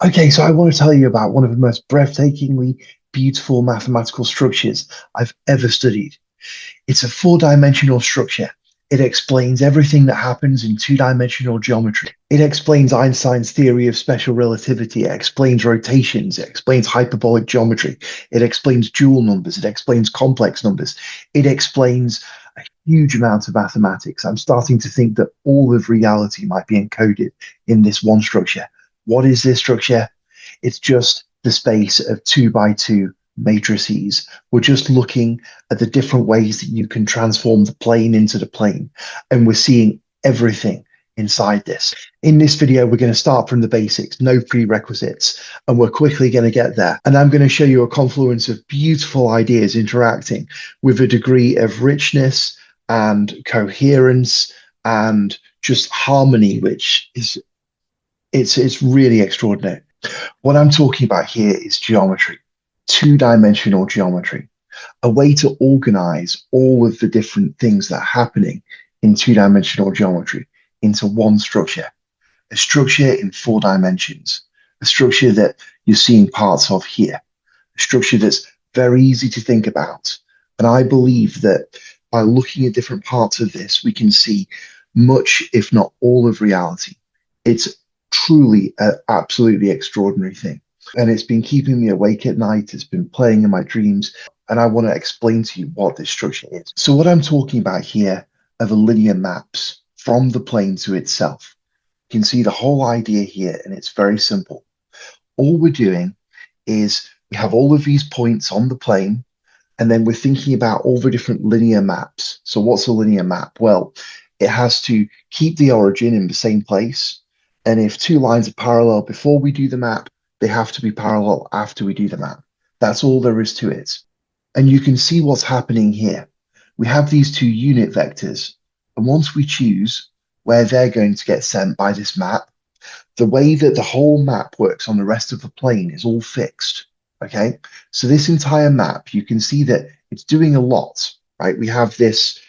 Okay, so I want to tell you about one of the most breathtakingly beautiful mathematical structures I've ever studied. It's a four-dimensional structure. It explains everything that happens in two-dimensional geometry. It explains Einstein's theory of special relativity. It explains rotations. It explains hyperbolic geometry. It explains dual numbers. It explains complex numbers. It explains a huge amount of mathematics. I'm starting to think that all of reality might be encoded in this one structure. What is this structure? It's just the space of two by two matrices. We're just looking at the different ways that you can transform the plane into the plane, and we're seeing everything inside this. In this video, we're going to start from the basics, no prerequisites, and we're quickly going to get there. And I'm going to show you a confluence of beautiful ideas interacting with a degree of richness and coherence and just harmony, which is it's really extraordinary. What I'm talking about here is geometry, two-dimensional geometry, a way to organize all of the different things that are happening in two-dimensional geometry into one structure, a structure in four dimensions, a structure that you're seeing parts of here, a structure that's very easy to think about. And I believe that by looking at different parts of this, we can see much, if not all, of reality. It's truly an absolutely extraordinary thing. And it's been keeping me awake at night. It's been playing in my dreams. And I want to explain to you what this structure is. So what I'm talking about here are the linear maps from the plane to itself. You can see the whole idea here, and it's very simple. All we're doing is we have all of these points on the plane, and then we're thinking about all the different linear maps. So what's a linear map? Well, it has to keep the origin in the same place. And if two lines are parallel before we do the map, they have to be parallel after we do the map. That's all there is to it. And you can see what's happening here. We have these two unit vectors. And once we choose where they're going to get sent by this map, the way that the whole map works on the rest of the plane is all fixed. Okay, so this entire map, you can see that it's doing a lot, right? We have this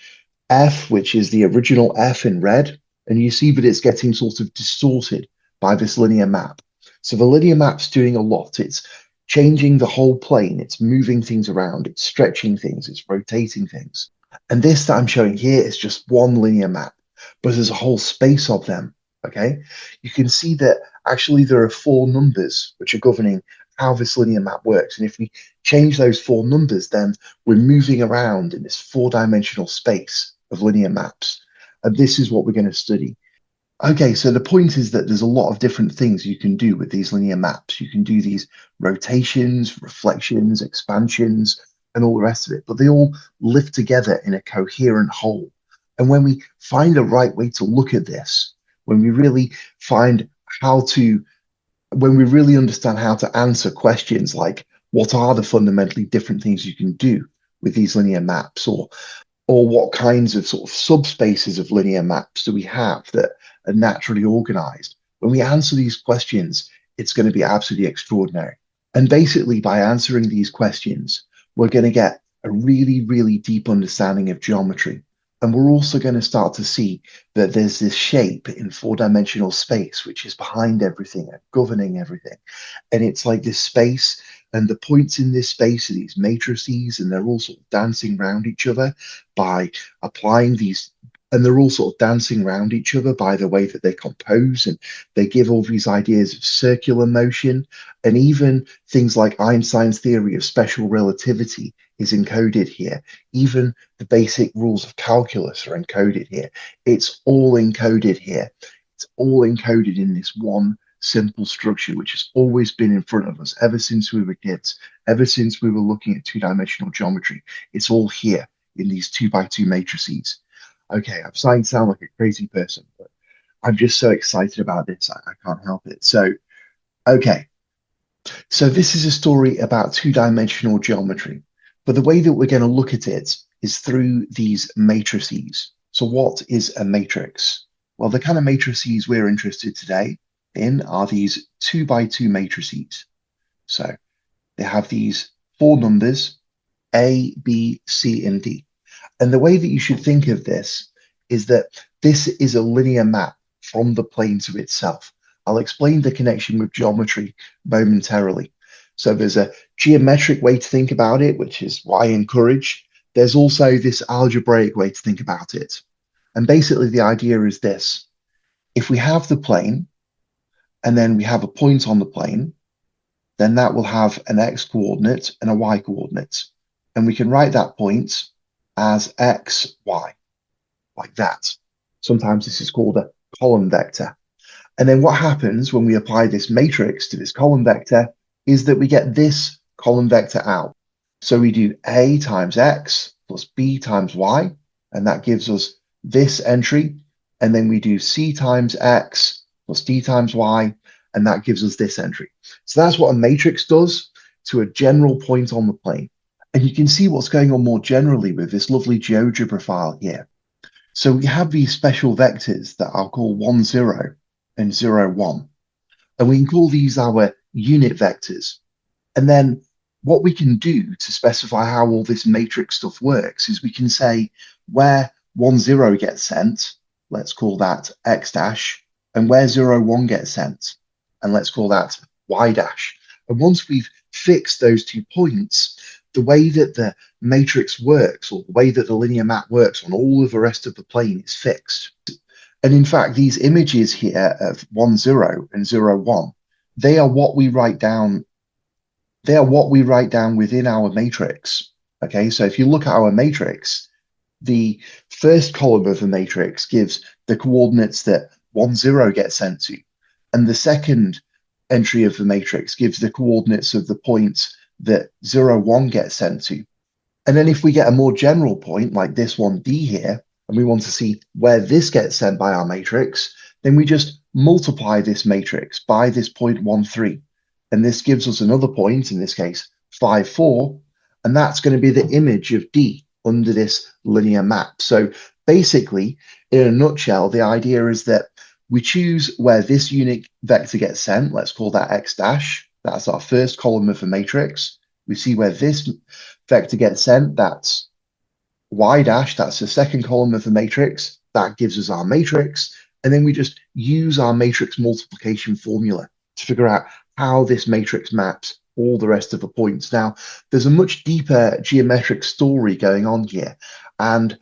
F, which is the original F in red, and you see that it's getting sort of distorted by this linear map. So the linear map's doing a lot. It's changing the whole plane. It's moving things around. It's stretching things. It's rotating things. And this that I'm showing here is just one linear map, but there's a whole space of them, okay? You can see that actually there are four numbers which are governing how this linear map works. And if we change those four numbers, then we're moving around in this four-dimensional space of linear maps. And this is what we're going to study. Okay, so the point is that there's a lot of different things you can do with these linear maps. You can do these rotations, reflections, expansions, and all the rest of it, but they all live together in a coherent whole. And when we find the right way to look at this, when we really find when we really understand how to answer questions like, what are the fundamentally different things you can do with these linear maps, or what kinds of sort of subspaces of linear maps do we have that are naturally organized? When we answer these questions, it's going to be absolutely extraordinary. And basically, by answering these questions, we're going to get a really, really deep understanding of geometry. And we're also going to start to see that there's this shape in four-dimensional space, which is behind everything and governing everything. And it's like this space, and the points in this space are these matrices, and they're all sort of dancing around each other by applying these, and they're all sort of dancing around each other by the way that they compose, and they give all these ideas of circular motion, and even things like Einstein's theory of special relativity is encoded here. Even the basic rules of calculus are encoded here. It's all encoded here. It's all encoded in this one simple structure, which has always been in front of us ever since we were kids, ever since we were looking at two-dimensional geometry. It's all here in these two by two matrices. Okay, I'm starting to sound like a crazy person, but I'm just so excited about this. I can't help it. So, okay. So this is a story about two-dimensional geometry, but the way that we're going to look at it is through these matrices. So what is a matrix? Well, the kind of matrices we're interested today in are these two by two matrices. So they have these four numbers, A, B, C, and D. And the way that you should think of this is that this is a linear map from the plane to itself. I'll explain the connection with geometry momentarily. So there's a geometric way to think about it, which is what I encourage. There's also this algebraic way to think about it. And basically the idea is this. If we have the plane and then we have a point on the plane, then that will have an x coordinate and a y coordinate. And we can write that point as x, y, like that. Sometimes this is called a column vector. And then what happens when we apply this matrix to this column vector is that we get this column vector out. So we do a times x plus b times y, and that gives us this entry. And then we do c times x plus d times y, and that gives us this entry. So that's what a matrix does to a general point on the plane. And you can see what's going on more generally with this lovely GeoGebra file here. So we have these special vectors that I'll call 1, 0 and 0, 1. And we can call these our unit vectors. And then what we can do to specify how all this matrix stuff works is we can say where 1, 0 gets sent, let's call that x dash, and where 0, 1 gets sent, and let's call that y dash. And once we've fixed those 2 points, the way that the matrix works, or the way that the linear map works on all of the rest of the plane is fixed. And in fact, these images here of 1, 0 and 0, 1, they are what we write down. They are what we write down within our matrix. Okay, so if you look at our matrix, the first column of the matrix gives the coordinates that 1, 0 gets sent to. And the second entry of the matrix gives the coordinates of the points that 0, 1 gets sent to. And then if we get a more general point, like this one D here, and we want to see where this gets sent by our matrix, then we just multiply this matrix by this point 1, 3. And this gives us another point, in this case, 5, 4. And that's going to be the image of D under this linear map. So basically, in a nutshell, the idea is that we choose where this unit vector gets sent. Let's call that x dash. That's our first column of the matrix. We see where this vector gets sent. That's y dash. That's the second column of the matrix. That gives us our matrix. And then we just use our matrix multiplication formula to figure out how this matrix maps all the rest of the points. Now, there's a much deeper geometric story going on here. And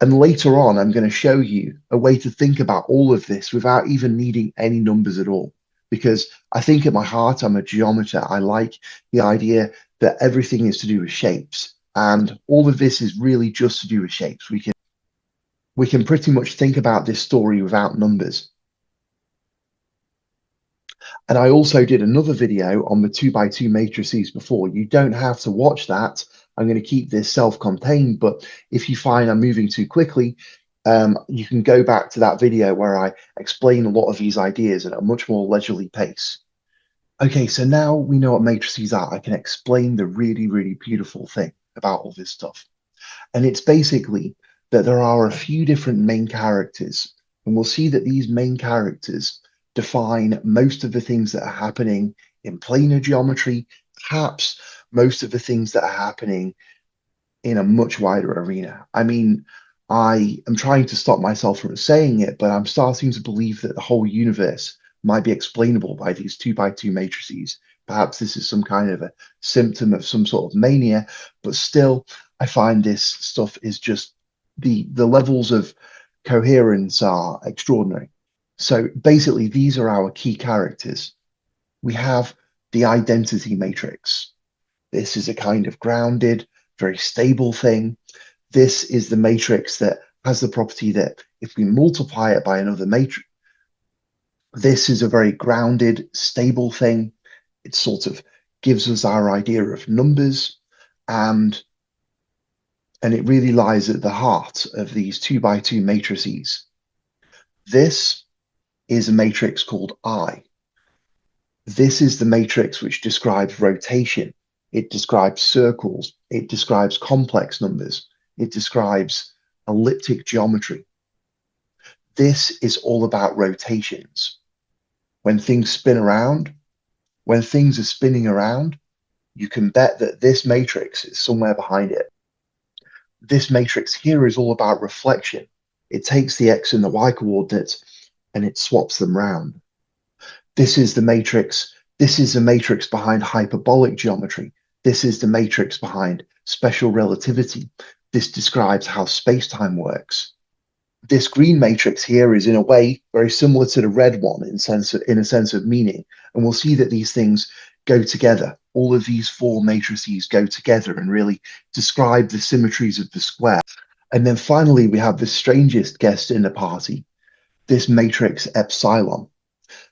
later on, I'm going to show you a way to think about all of this without even needing any numbers at all. Because I think at my heart, I'm a geometer. I like the idea that everything is to do with shapes. And all of this is really just to do with shapes. We can pretty much think about this story without numbers. And I also did another video on the 2x2 matrices before. You don't have to watch that. I'm going to keep this self-contained, but if you find I'm moving too quickly, you can go back to that video where I explain a lot of these ideas at a much more leisurely pace. Okay, so now we know what matrices are. I can explain the really, really beautiful thing about all this stuff. And it's basically that there are a few different main characters, and we'll see that these main characters define most of the things that are happening in planar geometry, perhaps most of the things that are happening in a much wider arena. I mean, I am trying to stop myself from saying it, but I'm starting to believe that the whole universe might be explainable by these 2x2 matrices. Perhaps this is some kind of a symptom of some sort of mania, but still, I find this stuff is just the levels of coherence are extraordinary. So basically, these are our key characters. We have the identity matrix. This is a kind of grounded, very stable thing. This is the matrix that has the property that if we multiply it by another matrix, this is a very grounded, stable thing. It sort of gives us our idea of numbers, and it really lies at the heart of these 2x2 matrices. This is a matrix called I. This is the matrix which describes rotation. It describes circles. It describes complex numbers. It describes elliptic geometry. This is all about rotations. When things spin around, when things are spinning around, you can bet that this matrix is somewhere behind it. This matrix here is all about reflection. It takes the x and the y coordinates and it swaps them round. This is the matrix. This is the matrix behind hyperbolic geometry. This is the matrix behind special relativity. This describes how space-time works. This green matrix here is in a way very similar to the red one in a sense of meaning. And we'll see that these things go together. All of these four matrices go together and really describe the symmetries of the square. And then finally, we have the strangest guest in the party, this matrix epsilon.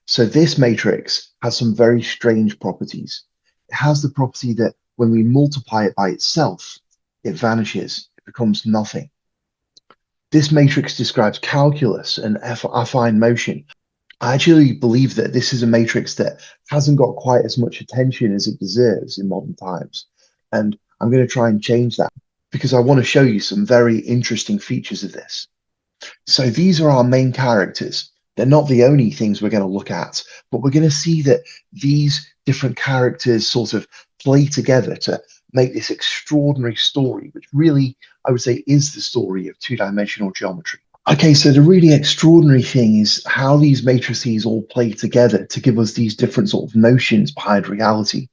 So this matrix has some very strange properties. It has the property that when we multiply it by itself, it vanishes, it becomes nothing. This matrix describes calculus and affine motion. I actually believe that this is a matrix that hasn't got quite as much attention as it deserves in modern times. And I'm going to try and change that because I want to show you some very interesting features of this. So these are our main characters. They're not the only things we're going to look at, but we're going to see that these different characters sort of play together to make this extraordinary story, which really, I would say, is the story of two-dimensional geometry. Okay, so the really extraordinary thing is how these matrices all play together to give us these different sort of notions behind reality.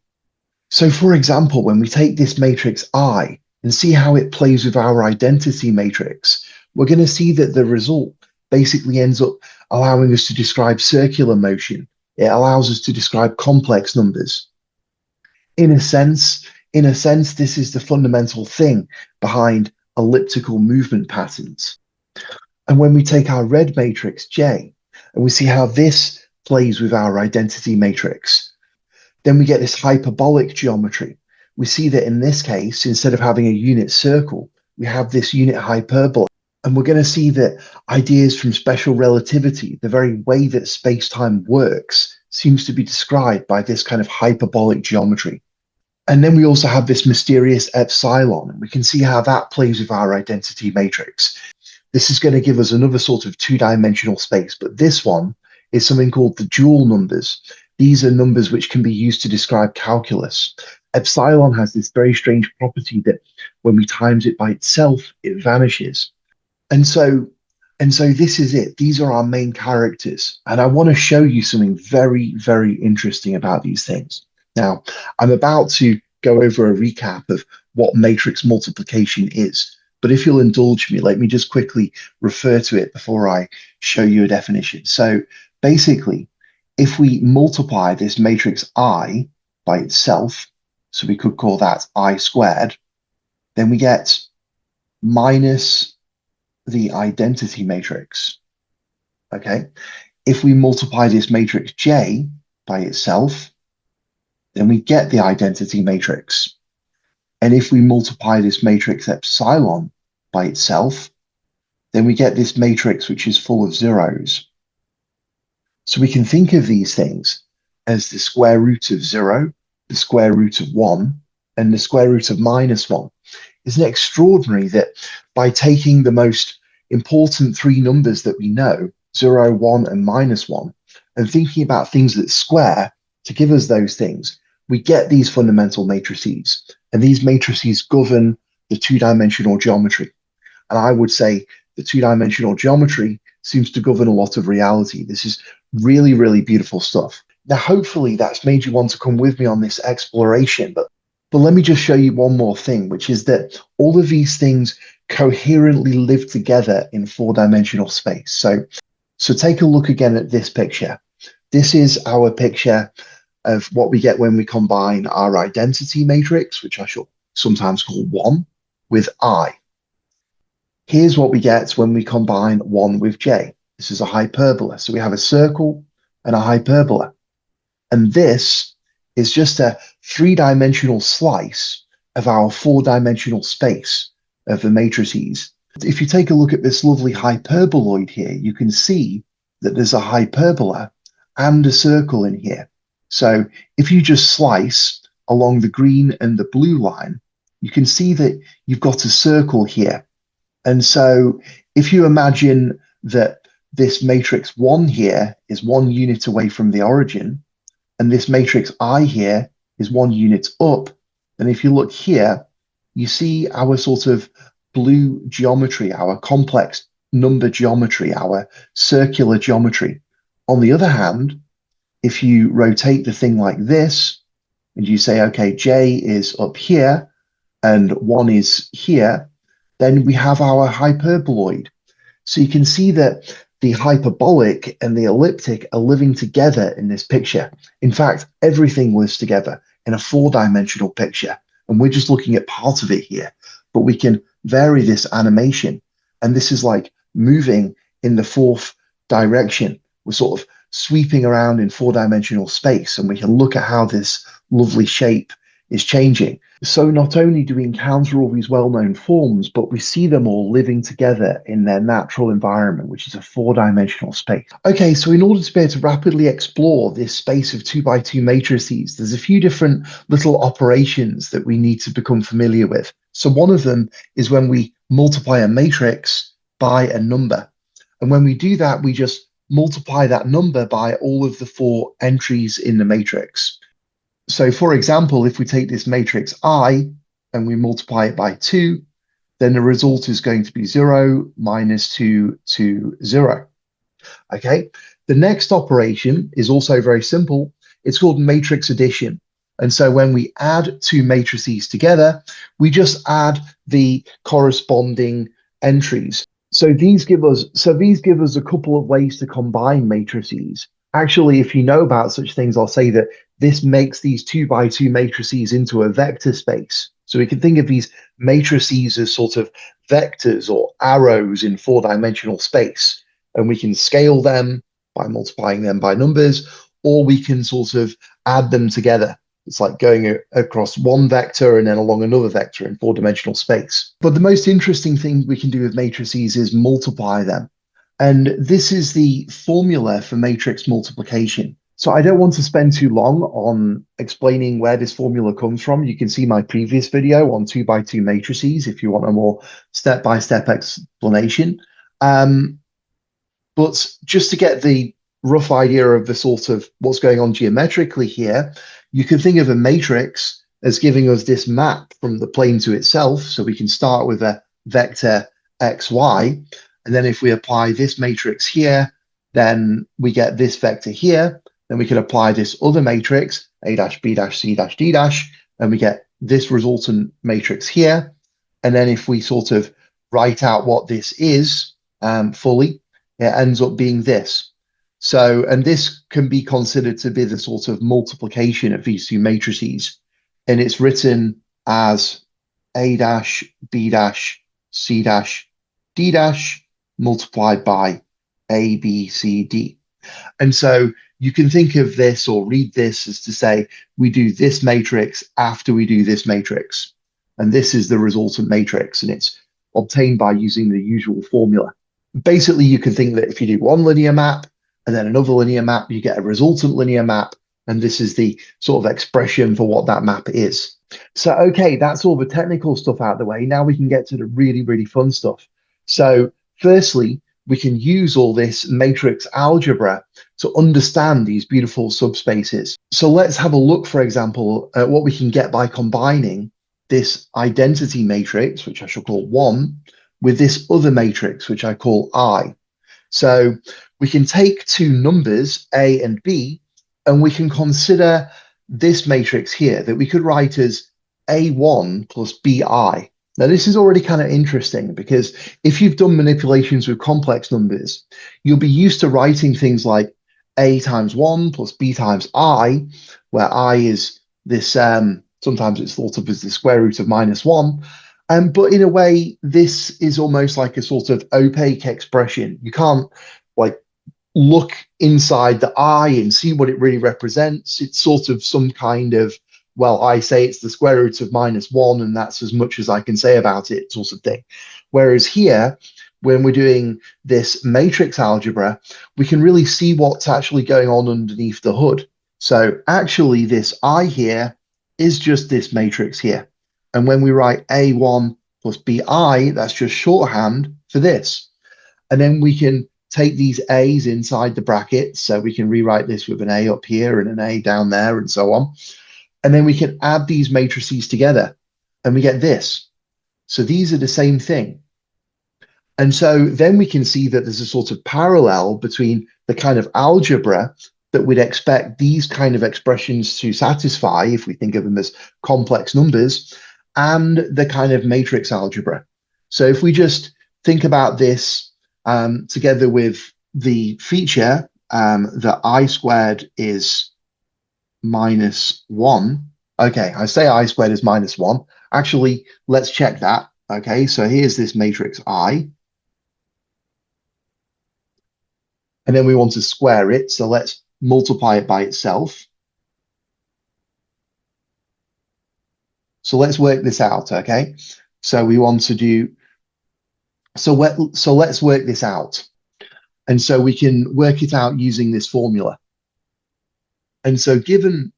So for example, when we take this matrix I and see how it plays with our identity matrix, we're going to see that the result basically ends up allowing us to describe circular motion. It allows us to describe complex numbers. In a sense, this is the fundamental thing behind elliptical movement patterns. And when we take our red matrix J and we see how this plays with our identity matrix, then we get this hyperbolic geometry. We see that in this case, instead of having a unit circle, we have this unit hyperbola. And we're going to see that ideas from special relativity, the very way that space-time works, seems to be described by this kind of hyperbolic geometry. And then we also have this mysterious epsilon, and we can see how that plays with our identity matrix. This is going to give us another sort of two-dimensional space, but this one is something called the dual numbers. These are numbers which can be used to describe calculus. Epsilon has this very strange property that when we times it by itself, it vanishes. And so this is it. These are our main characters. And I want to show you something very, very interesting about these things. Now, I'm about to go over a recap of what matrix multiplication is. But if you'll indulge me, let me just quickly refer to it before I show you a definition. So basically, if we multiply this matrix I by itself, so we could call that I squared, then we get minus the identity matrix. Okay. If we multiply this matrix J by itself, then we get the identity matrix. And if we multiply this matrix epsilon by itself, then we get this matrix which is full of zeros. So we can think of these things as the square root of 0, the square root of 1, and the square root of -1. Isn't it extraordinary that by taking the most important three numbers that we know, 0, 1, and -1, and thinking about things that square to give us those things, we get these fundamental matrices. And these matrices govern the two-dimensional geometry. And I would say the two-dimensional geometry seems to govern a lot of reality. This is really, really beautiful stuff. Now, hopefully that's made you want to come with me on this exploration, but let me just show you one more thing, which is that all of these things coherently live together in four-dimensional space. So take a look again at this picture. This is our picture of what we get when we combine our identity matrix, which I shall sometimes call 1, with I. Here's what we get when we combine 1 with J. This is a hyperbola. So we have a circle and a hyperbola. And this is just a three-dimensional slice of our four-dimensional space of the matrices. If you take a look at this lovely hyperboloid here, you can see that there's a hyperbola and a circle in here. So if you just slice along the green and the blue line, you can see that you've got a circle here. And so if you imagine that this matrix 1 here is 1 unit away from the origin, and this matrix I here is 1 unit up, then if you look here, you see our sort of blue geometry, our complex number geometry, our circular geometry. On the other hand, if you rotate the thing like this, and you say, okay, J is up here and 1 is here, then we have our hyperboloid. So you can see that the hyperbolic and the elliptic are living together in this picture. In fact, everything lives together in a four-dimensional picture, and we're just looking at part of it here. But we can vary this animation, and this is like moving in the fourth direction. We're sort of sweeping around in four-dimensional space, and we can look at how this lovely shape is changing. So not only do we encounter all these well-known forms, but we see them all living together in their natural environment, which is a four-dimensional space. Okay, so in order to be able to rapidly explore this space of 2x2 matrices, there's a few different little operations that we need to become familiar with. So one of them is when we multiply a matrix by a number. And when we do that, we just multiply that number by all of the four entries in the matrix. So for example, if we take this matrix I and we multiply it by 2, then the result is going to be 0, minus 2, 2, 0. Okay, the next operation is also very simple. It's called matrix addition. And so when we add two matrices together, we just add the corresponding entries. So these give us a couple of ways to combine matrices. Actually, if you know about such things, I'll say that this makes these 2x2 matrices into a vector space. So we can think of these matrices as sort of vectors or arrows in four-dimensional space. And we can scale them by multiplying them by numbers, or we can sort of add them together. It's like going across one vector and then along another vector in four-dimensional space. But the most interesting thing we can do with matrices is multiply them. And this is the formula for matrix multiplication. So I don't want to spend too long on explaining where this formula comes from. You can see my previous video on 2x2 matrices if you want a more step-by-step explanation. But just to get the rough idea of the sort of what's going on geometrically here, you can think of a matrix as giving us this map from the plane to itself. So we can start with a vector xy. And then if we apply this matrix here, then we get this vector here. Then we can apply this other matrix, A dash, B dash, C dash, D dash, and we get this resultant matrix here. And then if we sort of write out what this is fully, it ends up being this. So, and this can be considered to be the sort of multiplication of these two matrices. And it's written as A dash, B dash, C dash, D dash, multiplied by A, B, C, D. And so you can think of this or read this as to say, we do this matrix after we do this matrix. And this is the resultant matrix, and it's obtained by using the usual formula. Basically, you can think that if you do one linear map and then another linear map, you get a resultant linear map. And this is the sort of expression for what that map is. So, okay, that's all the technical stuff out of the way. Now we can get to the really, really fun stuff. So firstly, we can use all this matrix algebra to understand these beautiful subspaces. So let's have a look, for example, at what we can get by combining this identity matrix, which I shall call 1, with this other matrix, which I call I. So we can take two numbers, A and B, and we can consider this matrix here that we could write as A1 plus BI. Now, this is already kind of interesting because if you've done manipulations with complex numbers, you'll be used to writing things like A times 1 plus B times I, where I is this, sometimes it's thought of as the square root of -1. But in a way, this is almost like a sort of opaque expression. You can't like look inside the I and see what it really represents. It's sort of some kind of, well, I say it's the square root of -1, and that's as much as I can say about it, sort of thing. Whereas here, when we're doing this matrix algebra, we can really see what's actually going on underneath the hood. So actually, this I here is just this matrix here. And when we write A1 plus BI, that's just shorthand for this. And then we can take these A's inside the brackets. So we can rewrite this with an A up here and an A down there and so on. And then we can add these matrices together and we get this. So these are the same thing. And so then we can see that there's a sort of parallel between the kind of algebra that we'd expect these kind of expressions to satisfy if we think of them as complex numbers, and the kind of matrix algebra. So if we just think about this together with the feature that I squared is -1. Okay, I say I squared is -1. Actually, let's check that. Okay, so here's this matrix I. And then we want to square it. So let's multiply it by itself. So let's work this out, okay? So we want to do, so let's work this out. And so we can work it out using this formula. And so given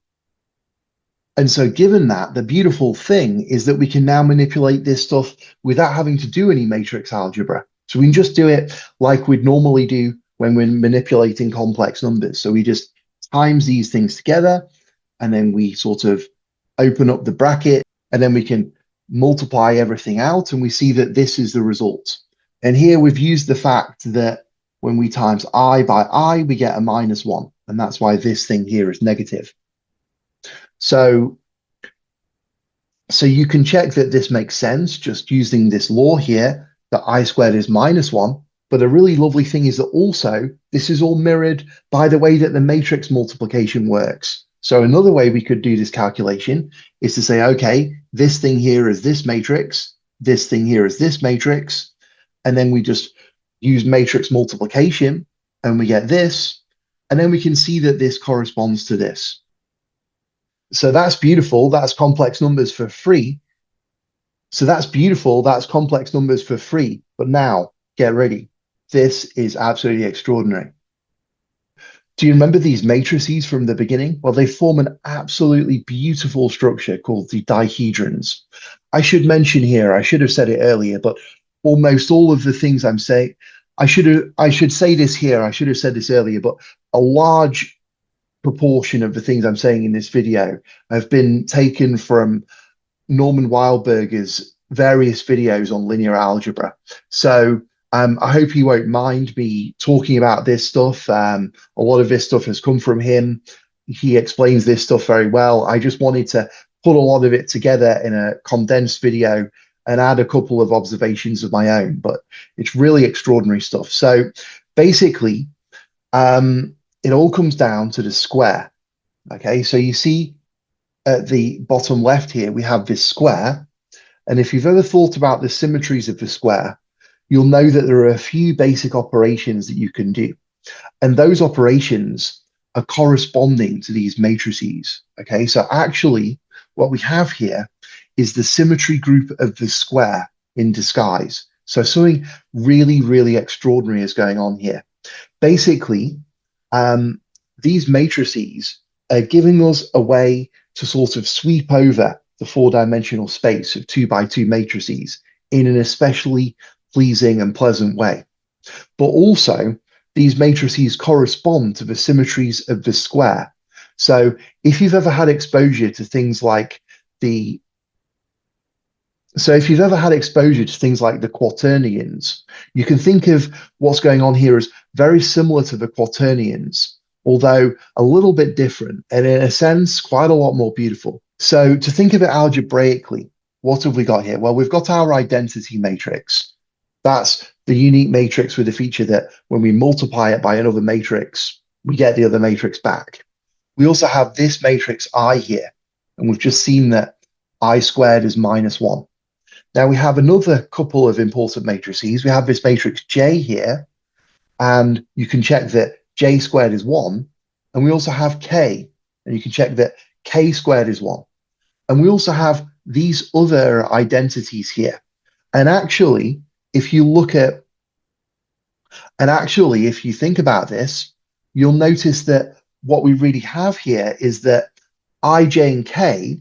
that, the beautiful thing is that we can now manipulate this stuff without having to do any matrix algebra. So we can just do it like we'd normally do when we're manipulating complex numbers. So we just times these things together, and then we sort of open up the bracket, and then we can multiply everything out, and we see that this is the result. And here we've used the fact that when we times I by I, we get a -1, and that's why this thing here is negative. So you can check that this makes sense just using this law here, that I squared is -1. But a really lovely thing is that also this is all mirrored by the way that the matrix multiplication works. So another way we could do this calculation is to say, okay, this thing here is this matrix, this thing here is this matrix, and then we just use matrix multiplication and we get this, and then we can see that this corresponds to this. So that's beautiful. That's complex numbers for free. So that's beautiful. That's complex numbers for free. But now, get ready. This is absolutely extraordinary. Do you remember these matrices from the beginning? Well, they form an absolutely beautiful structure called the dihedrons. I should mention here, I should have said it earlier, but almost all of the things I'm saying, I should say this here, I should have said this earlier, but a large proportion of the things I'm saying in this video have been taken from Norman Wildberger's various videos on linear algebra. So I hope he won't mind me talking about this stuff. A lot of this stuff has come from him. He explains this stuff very well. I just wanted to put a lot of it together in a condensed video and add a couple of observations of my own, but it's really extraordinary stuff. So basically, it all comes down to the square. Okay, so you see at the bottom left here, we have this square. And if you've ever thought about the symmetries of the square, you'll know that there are a few basic operations that you can do. And those operations are corresponding to these matrices. Okay, so actually what we have here is the symmetry group of the square in disguise. So something really, really extraordinary is going on here. Basically, these matrices are giving us a way to sort of sweep over the four-dimensional space of 2 by 2 matrices in an especially pleasing and pleasant way. But also, these matrices correspond to the symmetries of the square. So if you've ever had exposure to things like the quaternions, you can think of what's going on here as very similar to the quaternions, although a little bit different, and in a sense, quite a lot more beautiful. So to think of it algebraically, what have we got here? Well, we've got our identity matrix. That's the unique matrix with the feature that when we multiply it by another matrix, we get the other matrix back. We also have this matrix I here, and we've just seen that I squared is -1. Now we have another couple of important matrices. We have this matrix J here, and you can check that J squared is 1. And we also have K, and you can check that K squared is 1. And we also have these other identities here. And actually, if you think about this, you'll notice that what we really have here is that I, J, and K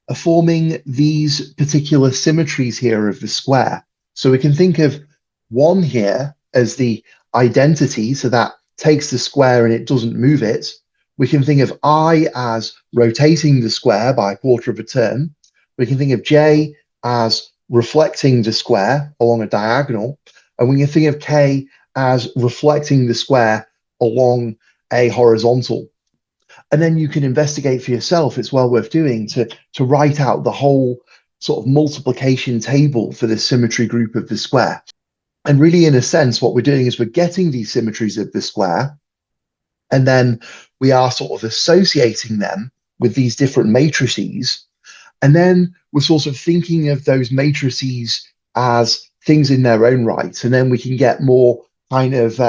are forming these particular symmetries here of the square. So we can think of 1 here as the identity, so that takes the square and it doesn't move it. We can think of I as rotating the square by a quarter of a turn. We can think of J as reflecting the square along a diagonal, and we can think of K as reflecting the square along a horizontal. And then you can investigate for yourself. It's well worth doing to write out the whole sort of multiplication table for the symmetry group of the square. And really, in a sense, what we're doing is we're getting these symmetries of the square, and then we are sort of associating them with these different matrices. And then we're sort of thinking of those matrices as things in their own right. And then we can get more kind of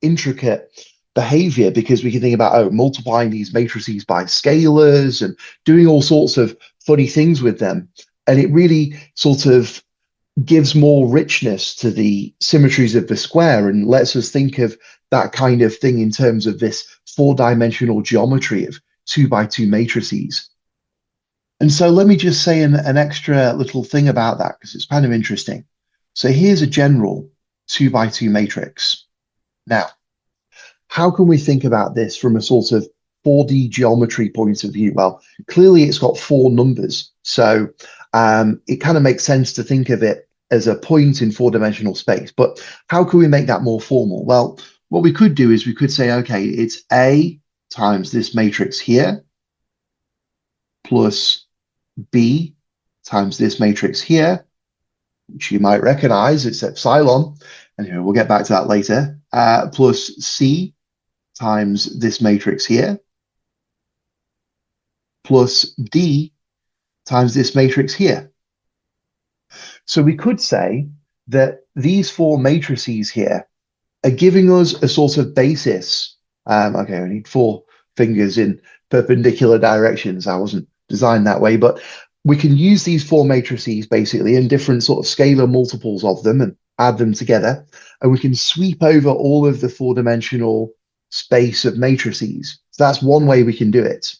intricate behavior, because we can think about, oh, multiplying these matrices by scalars and doing all sorts of funny things with them. And it really sort of gives more richness to the symmetries of the square and lets us think of that kind of thing in terms of this four-dimensional geometry of 2x2 matrices. And so let me just say an extra little thing about that, because it's kind of interesting. So here's a general 2x2 matrix. Now, how can we think about this from a sort of 4D geometry point of view? Well, clearly it's got four numbers. So it kind of makes sense to think of it as a point in four-dimensional space. But how can we make that more formal? Well, what we could do is we could say, okay, it's A times this matrix here, plus B times this matrix here, which you might recognize, it's epsilon. And we'll get back to that later, plus C times this matrix here, plus D times this matrix here. So we could say that these four matrices here are giving us a sort of basis. Okay, I need four fingers in perpendicular directions. I wasn't designed that way, but we can use these four matrices basically in different sort of scalar multiples of them and add them together. And we can sweep over all of the four-dimensional space of matrices. So that's one way we can do it.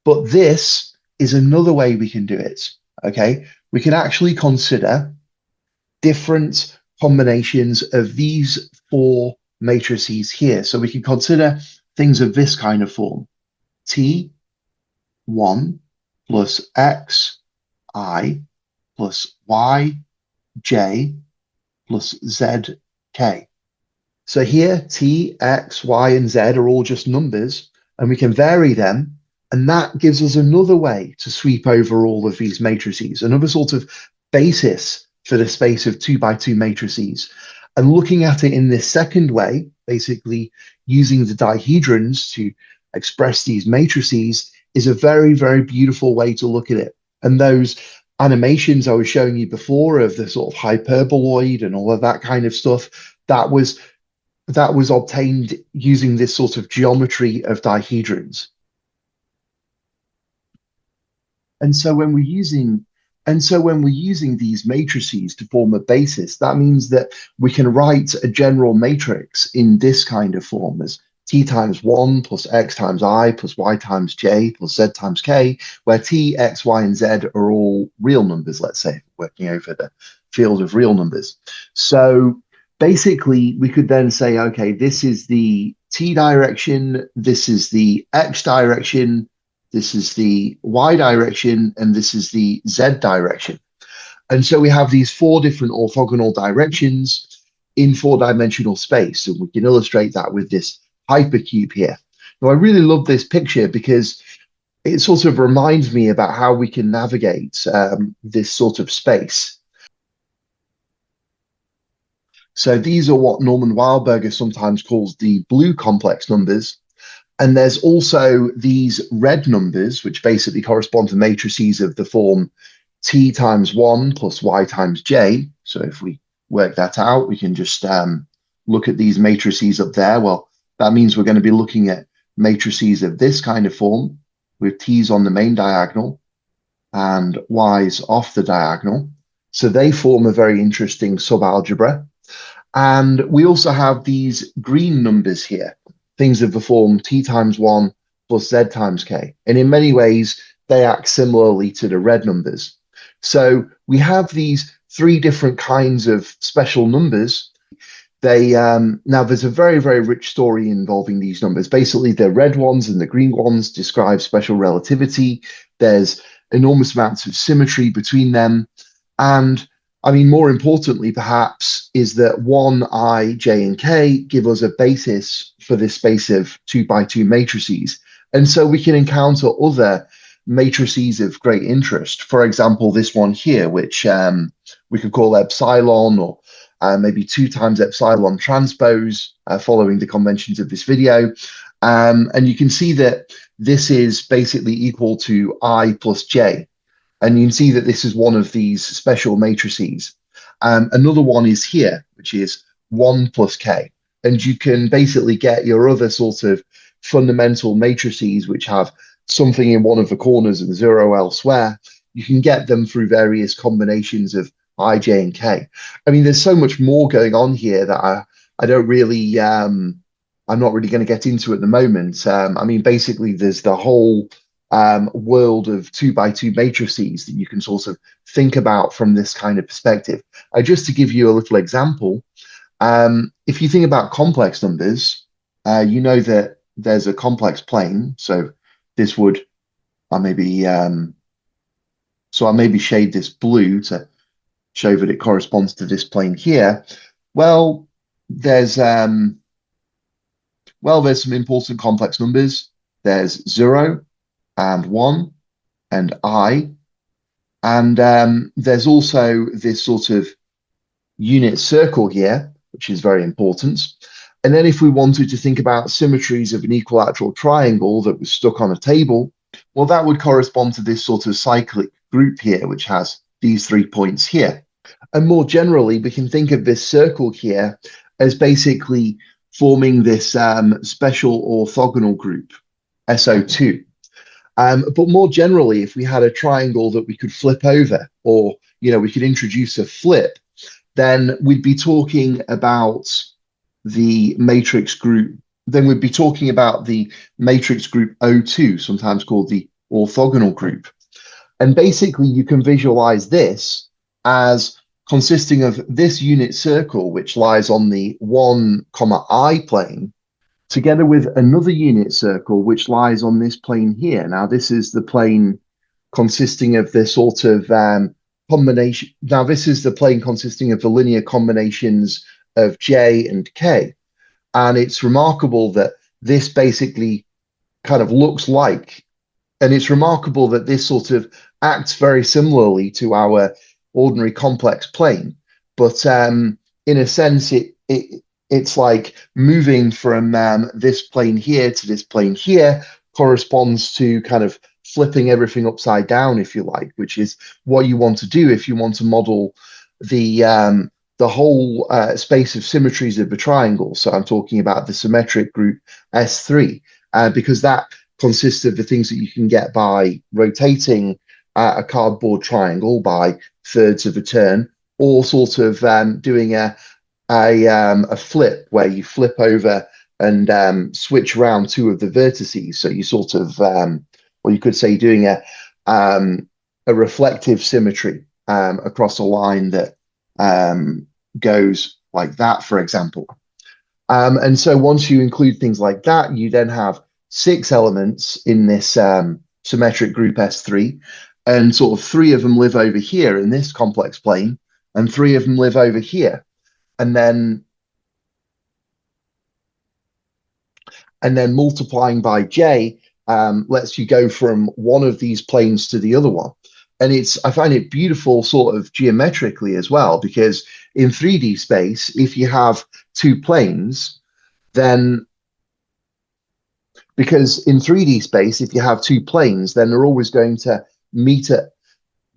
But this is another way we can do it. Okay, we can actually consider different combinations of these four matrices here. So we can consider things of this kind of form: T1 plus X I plus Y J plus Z K. So here, T, X, Y, and Z are all just numbers, and we can vary them. And that gives us another way to sweep over all of these matrices, another sort of basis for the space of 2x2 matrices. And looking at it in this second way, basically using the dihedrons to express these matrices, is a very, very beautiful way to look at it. And those animations I was showing you before of the sort of hyperboloid and all of that kind of stuff, that was obtained using this sort of geometry of dihedrons. And so when we're using these matrices to form a basis, that means that we can write a general matrix in this kind of form as T times 1 plus X times I plus Y times J plus Z times K, where T, X, Y, and Z are all real numbers, let's say, working over the field of real numbers. So basically, we could then say, okay, this is the T direction, this is the X direction, this is the Y direction, and this is the Z direction. And so we have these four different orthogonal directions in four-dimensional space, and we can illustrate that with this hypercube here. Now, I really love this picture because it sort of reminds me about how we can navigate this sort of space. So these are what Norman Wildberger sometimes calls the blue complex numbers. And there's also these red numbers, which basically correspond to matrices of the form T times 1 plus Y times J. So if we work that out, we can just look at these matrices up there. Well, that means we're going to be looking at matrices of this kind of form with T's on the main diagonal and Y's off the diagonal. So they form a very interesting subalgebra. And we also have these green numbers here, things of the form T times 1 plus Z times K. And in many ways, they act similarly to the red numbers. So we have these three different kinds of special numbers. Now there's a very, very rich story involving these numbers. Basically, the red ones and the green ones describe special relativity. There's enormous amounts of symmetry between them. And I mean, more importantly, perhaps, is that 1, I, J, and K give us a basis for this space of 2x2 matrices. And so we can encounter other matrices of great interest. For example, this one here, which we could call epsilon, or maybe 2 times epsilon transpose, following the conventions of this video. And you can see that this is basically equal to I plus j. And you can see that this is one of these special matrices. Another one is here, which is 1 plus k. And you can basically get your other sort of fundamental matrices, which have something in one of the corners and 0 elsewhere. You can get them through various combinations of I, j, and k. I mean, there's so much more going on here that I don't really, I'm not really going to get into at the moment. I mean, basically, there's the whole world of 2x2 matrices that you can sort of think about from this kind of perspective. Just to give you a little example, if you think about complex numbers, you know that there's a complex plane. So this would, I'll maybe shade this blue to show that it corresponds to this plane here. Well, there's some important complex numbers. There's 0 and 1 and I. And there's also this sort of unit circle here, which is very important. And then if we wanted to think about symmetries of an equilateral triangle that was stuck on a table, well, that would correspond to this sort of cyclic group here, which has these 3 points here. And more generally, we can think of this circle here as basically forming this special orthogonal group, SO2. But more generally, if we had a triangle that we could flip over, or we could introduce a flip, then we'd be talking about the matrix group. Then we'd be talking about the matrix group O2, sometimes called the orthogonal group. And basically, you can visualize this as consisting of this unit circle, which lies on the 1, I plane, together with another unit circle, which lies on this plane here. Now, this is the plane consisting of this sort of combination. Now, this is the plane consisting of the linear combinations of j and k. And it's remarkable that this basically kind of looks like, and it's remarkable that this sort of acts very similarly to our ordinary complex plane. But in a sense, it's like moving from this plane here to this plane here corresponds to kind of flipping everything upside down, if you like, which is what you want to do if you want to model the whole space of symmetries of the triangle. So I'm talking about the symmetric group S3, because that consists of the things that you can get by rotating a cardboard triangle by thirds of a turn, or sort of doing a flip where you flip over and switch around 2 of the vertices. So you sort of, or you could say doing a reflective symmetry across a line that goes like that, for example. And so once you include things like that, you then have 6 elements in this symmetric group S3, and sort of 3 of them live over here in this complex plane, and 3 of them live over here. And then multiplying by j lets you go from one of these planes to the other one. And I find it beautiful sort of geometrically as well, because in 3D space, if you have 2 planes, then because in 3D space, if you have 2 planes, then they're always going to meet at,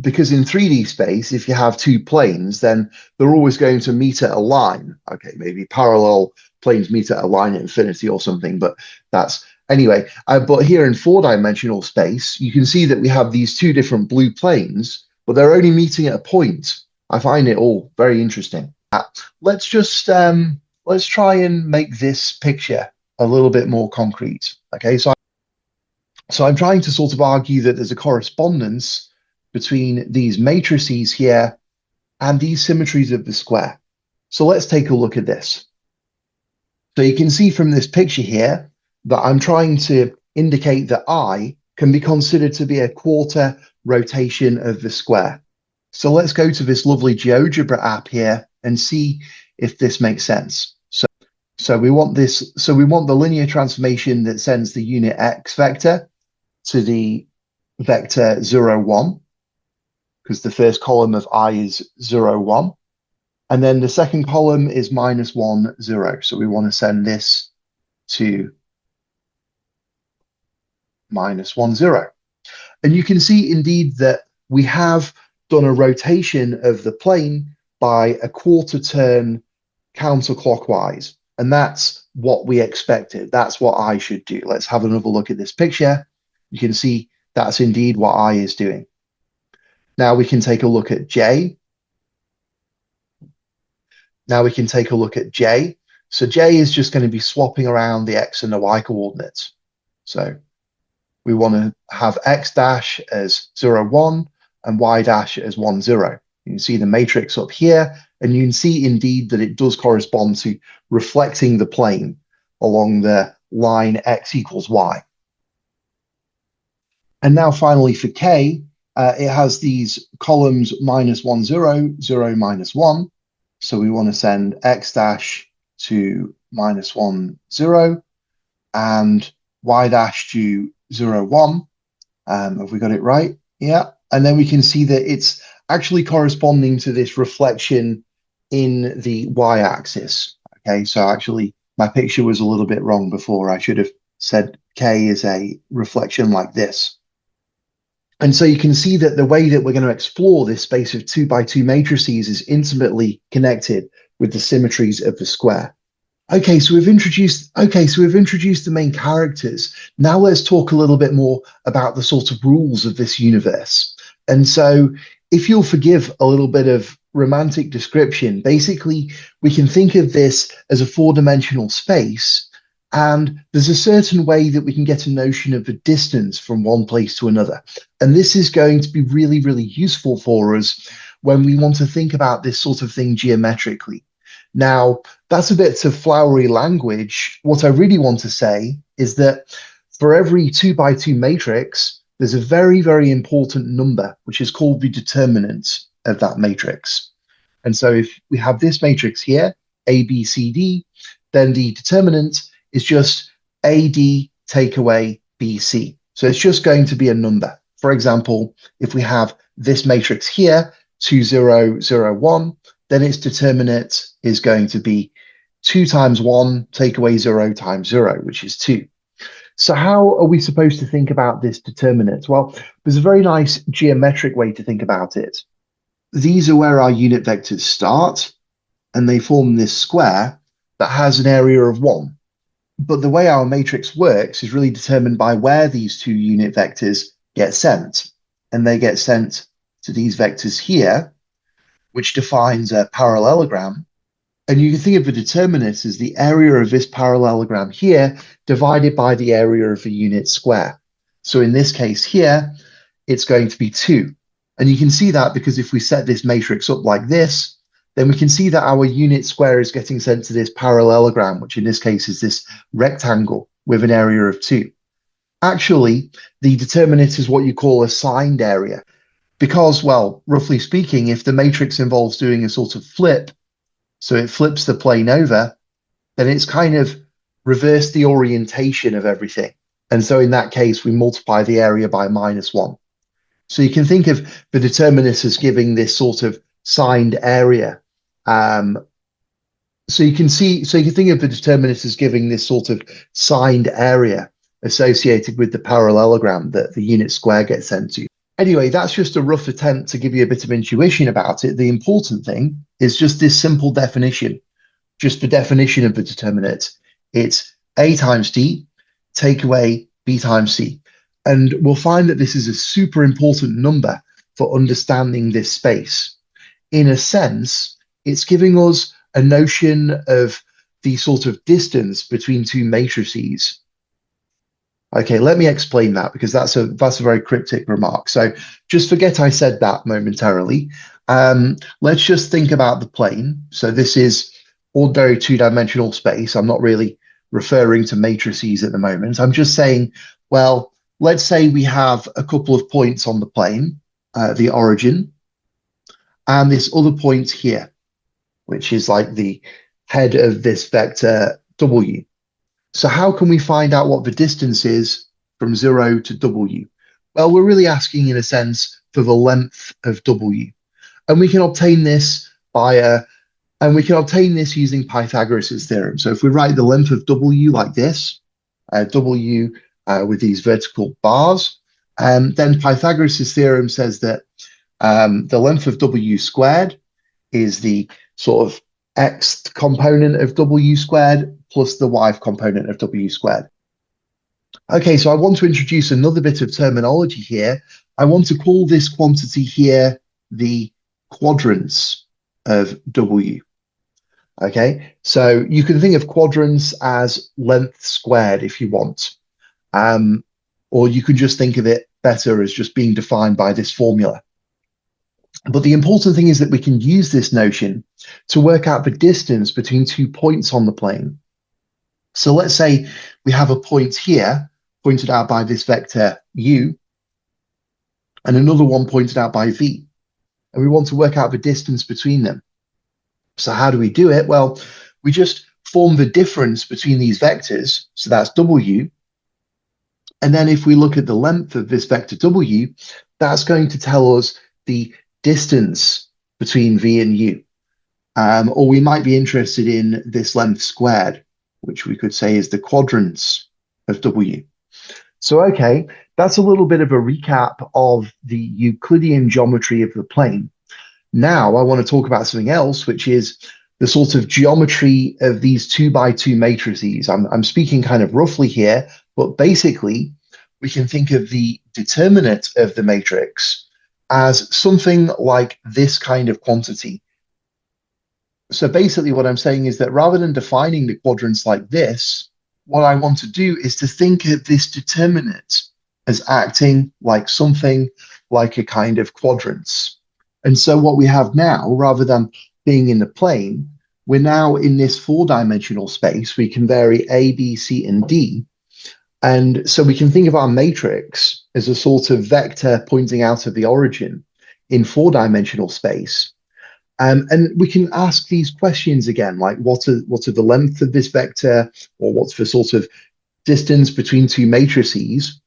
because in 3D space, if you have 2 planes, then they're always going to meet at a line. Okay, maybe parallel planes meet at a line at infinity or something, but that's, anyway. But here in 4-dimensional space, you can see that we have these 2 different blue planes, but they're only meeting at a point. I find it all very interesting. Let's just, let's try and make this picture a little bit more concrete. Okay, so I'm trying to sort of argue that there's a correspondence between these matrices here and these symmetries of the square. So let's take a look at this. So you can see from this picture here that I'm trying to indicate that I can be considered to be a quarter rotation of the square. So let's go to this lovely GeoGebra app here and see if this makes sense. So we want this, so we want the linear transformation that sends the unit x vector to the vector 0, 1, because the first column of I is 0, 1. And then the second column is -1, 0. So we want to send this to -1, 0. And you can see indeed that we have done a rotation of the plane by a quarter turn counterclockwise. And that's what we expected. That's what I should do. Let's have another look at this picture. You can see that's indeed what I is doing. Now we can take a look at J. Now we can take a look at J. So J is just going to be swapping around the X and the Y coordinates. So we want to have X dash as 0, 1 and Y dash as 1, 0. You can see the matrix up here, and you can see indeed that it does correspond to reflecting the plane along the line X equals Y. And now finally for K, it has these columns -1, 0, 0, -1. So we want to send X dash to -1, 0 and Y dash to 0, 1. Have we got it right? Yeah. And then we can see that it's actually corresponding to this reflection in the y-axis. Okay, so actually my picture was a little bit wrong before. I should have said K is a reflection like this. And so you can see that the way that we're going to explore this space of 2 by 2 matrices is intimately connected with the symmetries of the square. Okay, so we've introduced the main characters. Now let's talk a little bit more about the sort of rules of this universe. And so if you'll forgive a little bit of romantic description, basically we can think of this as a 4-dimensional space, and there's a certain way that we can get a notion of the distance from one place to another. And this is going to be really, really useful for us when we want to think about this sort of thing geometrically. Now, that's a bit of flowery language. What I really want to say is that for every 2 by 2 matrix, there's a very, very important number, which is called the determinant of that matrix. And so if we have this matrix here, A, B, C, D, then the determinant is just AD take away BC. So it's just going to be a number. For example, if we have this matrix here, 2, 0, 0, 1, then its determinant is going to be 2 times 1 take away 0 times 0, which is 2. So how are we supposed to think about this determinant? Well, there's a very nice geometric way to think about it. These are where our unit vectors start, and they form this square that has an area of 1. But the way our matrix works is really determined by where these 2 unit vectors get sent. And they get sent to these vectors here, which defines a parallelogram. And you can think of the determinant as the area of this parallelogram here divided by the area of a unit square. So in this case here, it's going to be 2. And you can see that because if we set this matrix up like this, then we can see that our unit square is getting sent to this parallelogram, which in this case is this rectangle with an area of 2. Actually, the determinant is what you call a signed area. Because, well, roughly speaking, if the matrix involves doing a sort of flip, so it flips the plane over, then it's kind of reversed the orientation of everything. And so in that case, we multiply the area by -1. So you can think of the determinant as giving this sort of signed area. So you can think of the determinant as giving this sort of signed area associated with the parallelogram that the unit square gets sent to. Anyway, that's just a rough attempt to give you a bit of intuition about it. The important thing is just this simple definition, just the definition of the determinant. It's A times D, take away B times C. And we'll find that this is a super important number for understanding this space. In a sense, it's giving us a notion of the sort of distance between 2 matrices. Okay, let me explain that because that's a very cryptic remark. So just forget I said that momentarily. Let's just think about the plane. So this is ordinary 2-dimensional space. I'm not really referring to matrices at the moment. I'm just saying, well, let's say we have a couple of points on the plane, the origin, and this other point here, which is like the head of this vector W. So how can we find out what the distance is from 0 to W? Well, we're really asking, in a sense, for the length of W. And we can obtain this using Pythagoras' theorem. So if we write the length of W like this, W with these vertical bars, then Pythagoras' theorem says that the length of W squared is the sort of x component of W squared plus the y component of W squared. Okay, so I want to introduce another bit of terminology here. I want to call this quantity here the quadrants of W. Okay, so you can think of quadrants as length squared if you want, or you can just think of it better as just being defined by this formula. But the important thing is that we can use this notion to work out the distance between 2 points on the plane. So let's say we have a point here, pointed out by this vector u, and another one pointed out by v. And we want to work out the distance between them. So how do we do it? Well, we just form the difference between these vectors. So that's w. And then if we look at the length of this vector w, that's going to tell us the distance between v and u. Or we might be interested in this length squared, which we could say is the quadrants of w. So, okay, that's a little bit of a recap of the Euclidean geometry of the plane. Now I want to talk about something else, which is the sort of geometry of these 2 by 2 matrices. I'm speaking kind of roughly here, but basically we can think of the determinant of the matrix as something like this kind of quantity. So basically what I'm saying is that rather than defining the quadrants like this, what I want to do is to think of this determinant as acting like something like a kind of quadrants. And so what we have now, rather than being in the plane, we're now in this 4-dimensional space. We can vary A, B, C, and D. And so we can think of our matrix as a sort of vector pointing out of the origin in 4-dimensional space. And we can ask these questions again, like what are the length of this vector, or what's the sort of distance between 2 matrices?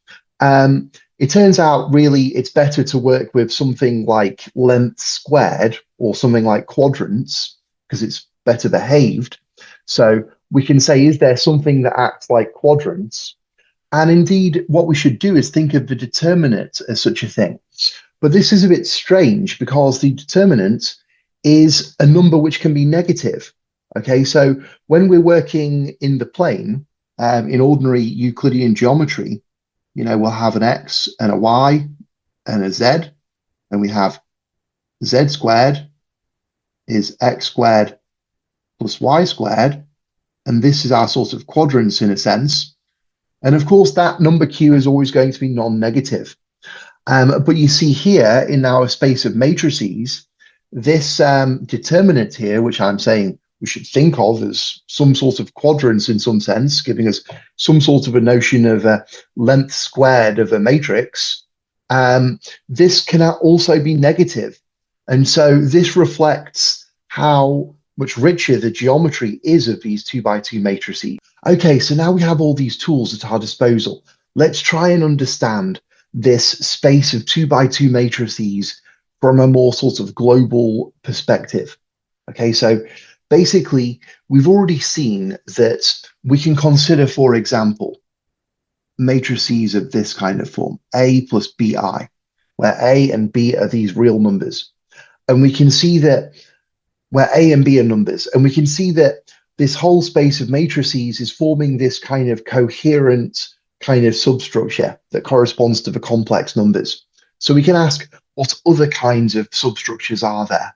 It turns out really it's better to work with something like length squared or something like quadrants because it's better behaved. So we can say, is there something that acts like quadrants? And indeed, what we should do is think of the determinant as such a thing. But this is a bit strange because the determinant is a number which can be negative. Okay, so when we're working in the plane, in ordinary Euclidean geometry, we'll have an x and a y and a z, and we have z squared is x squared plus y squared, and this is our sort of quadrants in a sense. And of course, that number q is always going to be non-negative. But you see here in our space of matrices, this determinant here, which I'm saying we should think of as some sort of quadrants in some sense, giving us some sort of a notion of a length squared of a matrix, this can also be negative. And so this reflects how much richer the geometry is of these 2 by 2 matrices. Okay, so now we have all these tools at our disposal. Let's try and understand this space of 2 by 2 matrices from a more sort of global perspective. Okay, so basically, we've already seen that we can consider, for example, matrices of this kind of form, A plus BI, where A and B are these real numbers. And we can see that where A and B are numbers, and we can see that this whole space of matrices is forming this kind of coherent kind of substructure that corresponds to the complex numbers. So we can ask, what other kinds of substructures are there?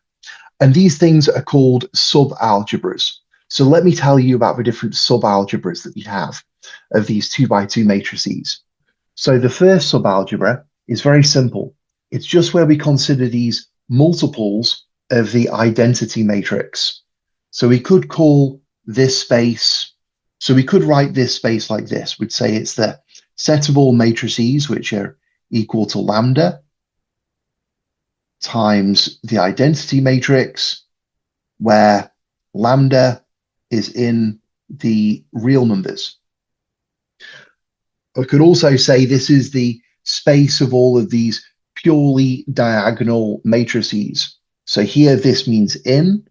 And these things are called subalgebras. So let me tell you about the different subalgebras that we have of these 2 by 2 matrices. So the first subalgebra is very simple. It's just where we consider these multiples of the identity matrix. So we could call this space, so we could write this space like this. We'd say it's the set of all matrices which are equal to lambda times the identity matrix, where lambda is in the real numbers. I could also say this is the space of all of these purely diagonal matrices. So here this means in,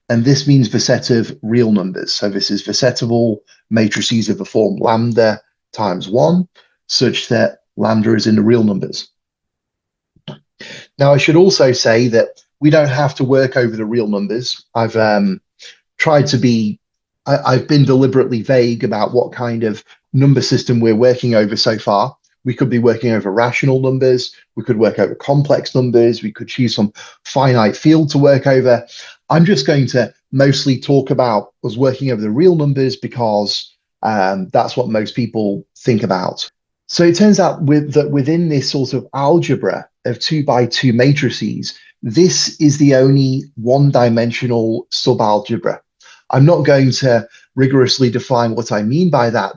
and this means the set of real numbers. So this is the set of all matrices of the form lambda times 1, such that lambda is in the real numbers. Now, I should also say that we don't have to work over the real numbers. I've tried to be, I've been deliberately vague about what kind of number system we're working over so far. We could be working over rational numbers. We could work over complex numbers. We could choose some finite field to work over. I'm just going to mostly talk about us working over the real numbers because that's what most people think about. So it turns out that within this sort of algebra of 2 by 2 matrices, this is the only one-dimensional subalgebra. I'm not going to rigorously define what I mean by that,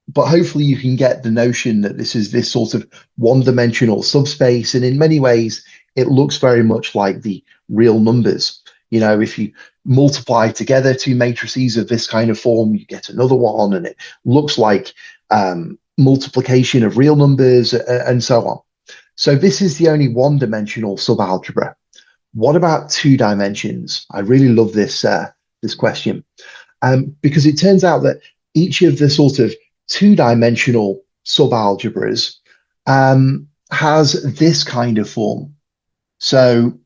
but hopefully you can get the notion that this is this sort of one-dimensional subspace, and in many ways, it looks very much like the real numbers. You know, if you multiply together 2 matrices of this kind of form, you get another one, and it looks like multiplication of real numbers and so on. So this is the only one-dimensional subalgebra. What about 2 dimensions? I really love this this question because it turns out that each of the sort of 2-dimensional subalgebras has this kind of form. So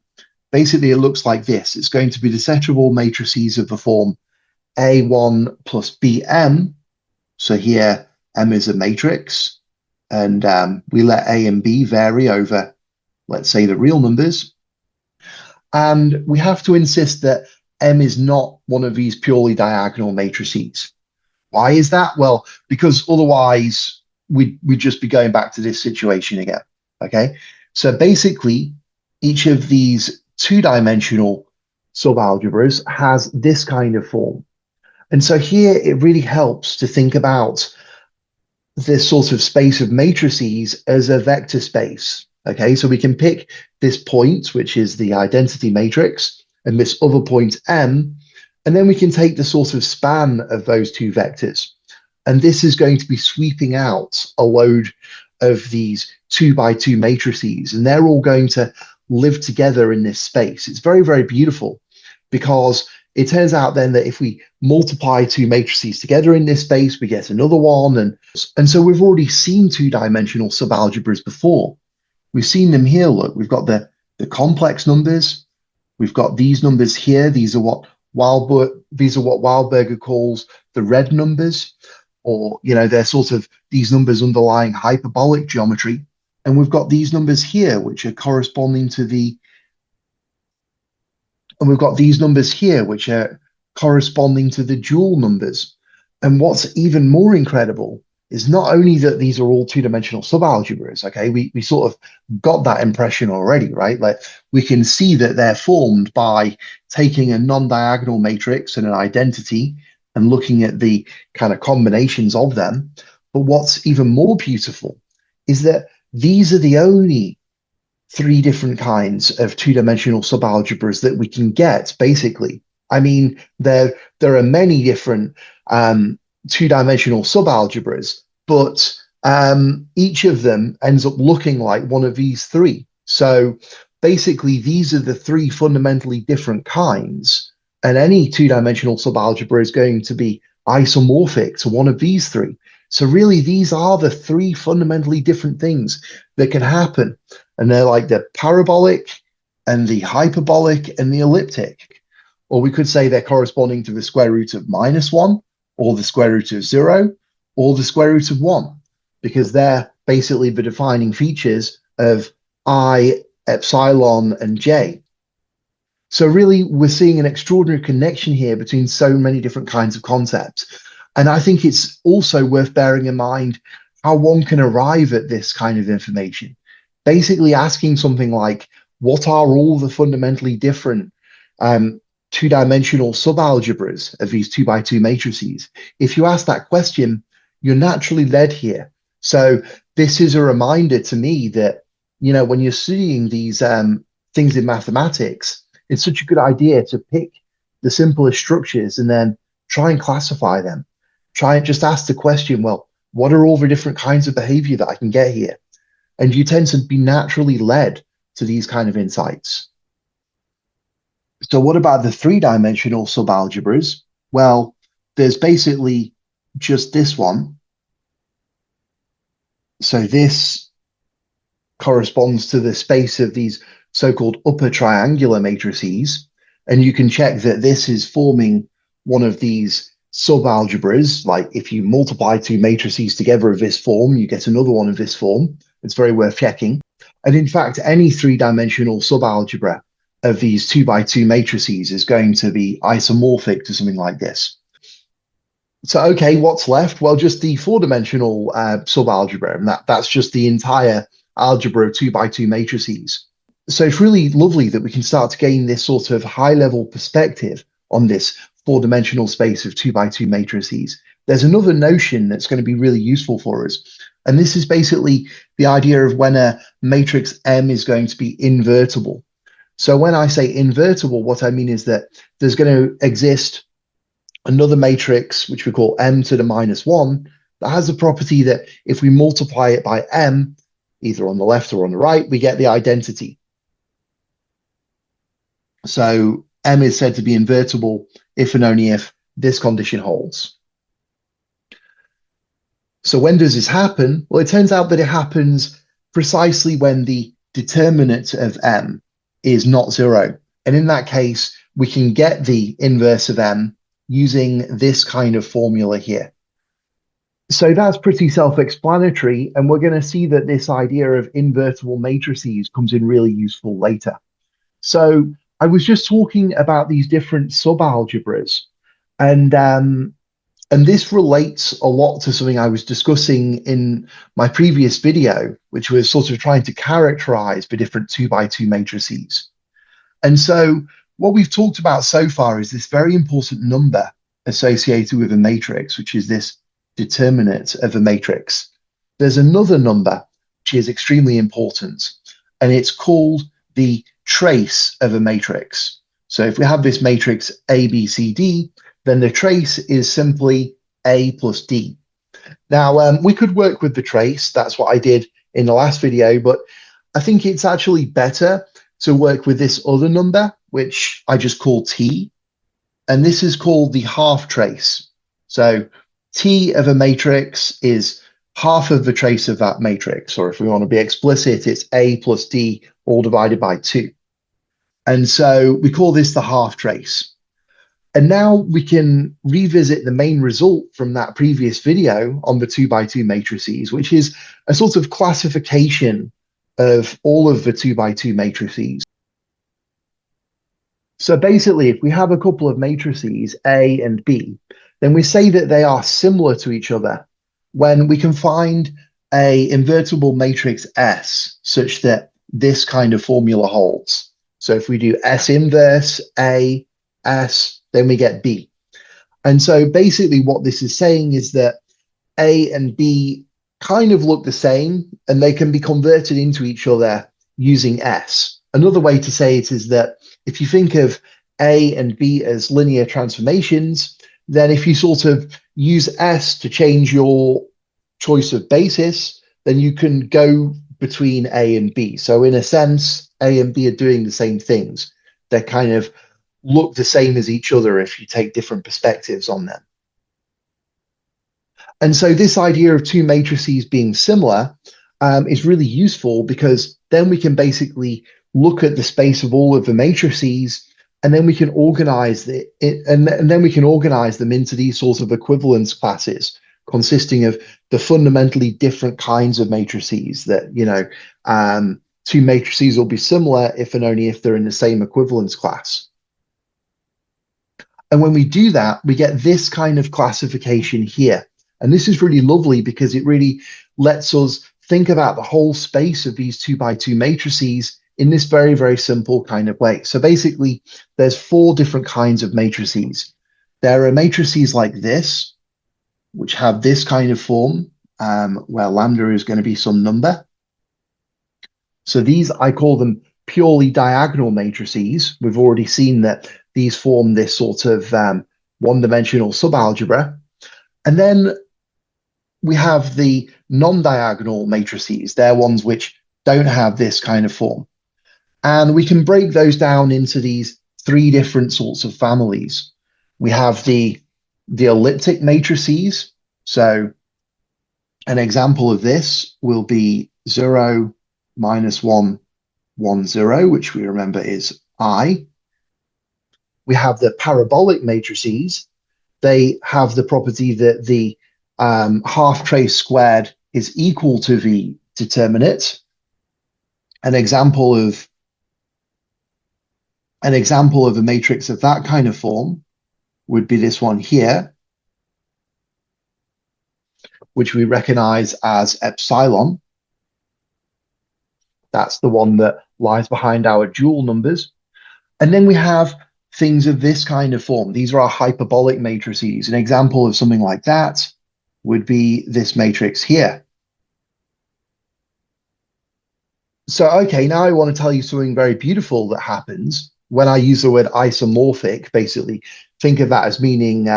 basically, it looks like this. It's going to be the set of all matrices of the form A1 plus Bm. So here, M is a matrix, and we let A and B vary over, let's say, the real numbers. And we have to insist that M is not one of these purely diagonal matrices. Why is that? Well, because otherwise we'd just be going back to this situation again. Okay, so basically, each of these 2-dimensional subalgebras has this kind of form. And so here it really helps to think about this sort of space of matrices as a vector space. Okay, so we can pick this point, which is the identity matrix, and this other point M, and then we can take the sort of span of those 2 vectors. And this is going to be sweeping out a load of these 2 by 2 matrices, and they're all going to live together in this space. It's very, very beautiful because it turns out then that if we multiply 2 matrices together in this space, we get another one. And so we've already seen 2-dimensional subalgebras before. We've seen them here. Look, we've got the complex numbers. We've got these numbers here. These are what Wildberger calls the red numbers, or, you know, they're sort of these numbers underlying hyperbolic geometry. And we've got these numbers here, which are corresponding to and we've got these numbers here, which are corresponding to the dual numbers. And what's even more incredible is not only that these are all 2-dimensional subalgebras, okay, we sort of got that impression already, right? Like we can see that they're formed by taking a non-diagonal matrix and an identity and looking at the kind of combinations of them. But what's even more beautiful is that these are the only 3 different kinds of 2-dimensional subalgebras that we can get, basically. I mean, there are many different 2-dimensional subalgebras, but each of them ends up looking like one of these 3. So basically, these are the 3 fundamentally different kinds, and any 2-dimensional subalgebra is going to be isomorphic to one of these 3. So really, these are the 3 fundamentally different things that can happen. And they're like the parabolic and the hyperbolic and the elliptic. Or we could say they're corresponding to the square root of -1, or the square root of 0, or the square root of 1, because they're basically the defining features of I, epsilon, and j. So really, we're seeing an extraordinary connection here between so many different kinds of concepts. And I think it's also worth bearing in mind how one can arrive at this kind of information. Basically asking something like, what are all the fundamentally different 2-dimensional subalgebras of these 2 by 2 matrices? If you ask that question, you're naturally led here. So this is a reminder to me that, you know, when you're studying these things in mathematics, it's such a good idea to pick the simplest structures and then try and classify them. try and just ask the question, well, what are all the different kinds of behavior that I can get here? And you tend to be naturally led to these kind of insights. So what about the three-dimensional subalgebras? Well, there's basically just this one. So this corresponds to the space of these so-called upper triangular matrices. And you can check that this is forming one of these subalgebras. Like if you multiply two matrices together of this form, you get another one of this form. It's very worth checking. And in fact, any three-dimensional subalgebra of these 2x2 matrices is going to be isomorphic to something like this. So, okay, what's left? Well, just the four-dimensional subalgebra, and that's just the entire algebra of 2x2 matrices. So it's really lovely that we can start to gain this sort of high-level perspective on this four-dimensional space of 2x2 matrices. There's another notion that's going to be really useful for us, and this is basically the idea of when a matrix M is going to be invertible. So when I say invertible, what I mean is that there's going to exist another matrix, which we call M to the minus 1, that has the property that if we multiply it by M, either on the left or on the right, we get the identity. So M is said to be invertible if and only if this condition holds. So when does this happen? Well, it turns out that it happens precisely when the determinant of M is not 0. And in that case, we can get the inverse of M using this kind of formula here. So that's pretty self-explanatory, and we're going to see that this idea of invertible matrices comes in really useful later. So I was just talking about these different subalgebras, and this relates a lot to something I was discussing in my previous video, which was sort of trying to characterize the different 2x2 matrices. And so what we've talked about so far is this very important number associated with a matrix, which is this determinant of a matrix. There's another number which is extremely important, and it's called the trace of a matrix. So if we have this matrix A, B, C, D, then the trace is simply A plus D. Now, we could work with the trace. That's what I did in the last video, but I think it's actually better to work with this other number, which I just call T. And this is called the half trace. So T of a matrix is half of the trace of that matrix, or if we want to be explicit, it's A plus D all divided by 2. And so we call this the half trace. And now we can revisit the main result from that previous video on the 2x2 matrices, which is a sort of classification of all of the 2x2 matrices. So basically, if we have a couple of matrices, A and B, then we say that they are similar to each other when we can find a invertible matrix S such that this kind of formula holds. So if we do S inverse A, S, then we get B. And so basically what this is saying is that A and B kind of look the same, and they can be converted into each other using S. Another way to say it is that if you think of A and B as linear transformations, then if you sort of use S to change your choice of basis, then you can go between A and B. So in a sense, A and B are doing the same things. They're kind of look the same as each other if you take different perspectives on them. And so this idea of two matrices being similar is really useful, because then we can basically look at the space of all of the matrices, and then we can organize and then we can organize them into these sorts of equivalence classes consisting of the fundamentally different kinds of matrices that, two matrices will be similar if and only if they're in the same equivalence class. And when we do that, we get this kind of classification here. And this is really lovely because it really lets us think about the whole space of these 2x2 matrices in this very, very simple kind of way. So basically, there's 4 different kinds of matrices. There are matrices like this, which have this kind of form, where lambda is going to be some number. So these, I call them purely diagonal matrices. We've already seen that these form this sort of one-dimensional subalgebra. And then we have the non-diagonal matrices. They're ones which don't have this kind of form. And we can break those down into these three different sorts of families. We have the elliptic matrices. So an example of this will be 0, -1, 1, 0, which we remember is I. We have the parabolic matrices. They have the property that the half trace squared is equal to the determinant. An example of a matrix of that kind of form would be this one here, which we recognize as epsilon. That's the one that lies behind our dual numbers. And then we have things of this kind of form. These are our hyperbolic matrices. An example of something like that would be this matrix here. So, okay, now I want to tell you something very beautiful that happens when I use the word isomorphic. Basically, think of that as meaning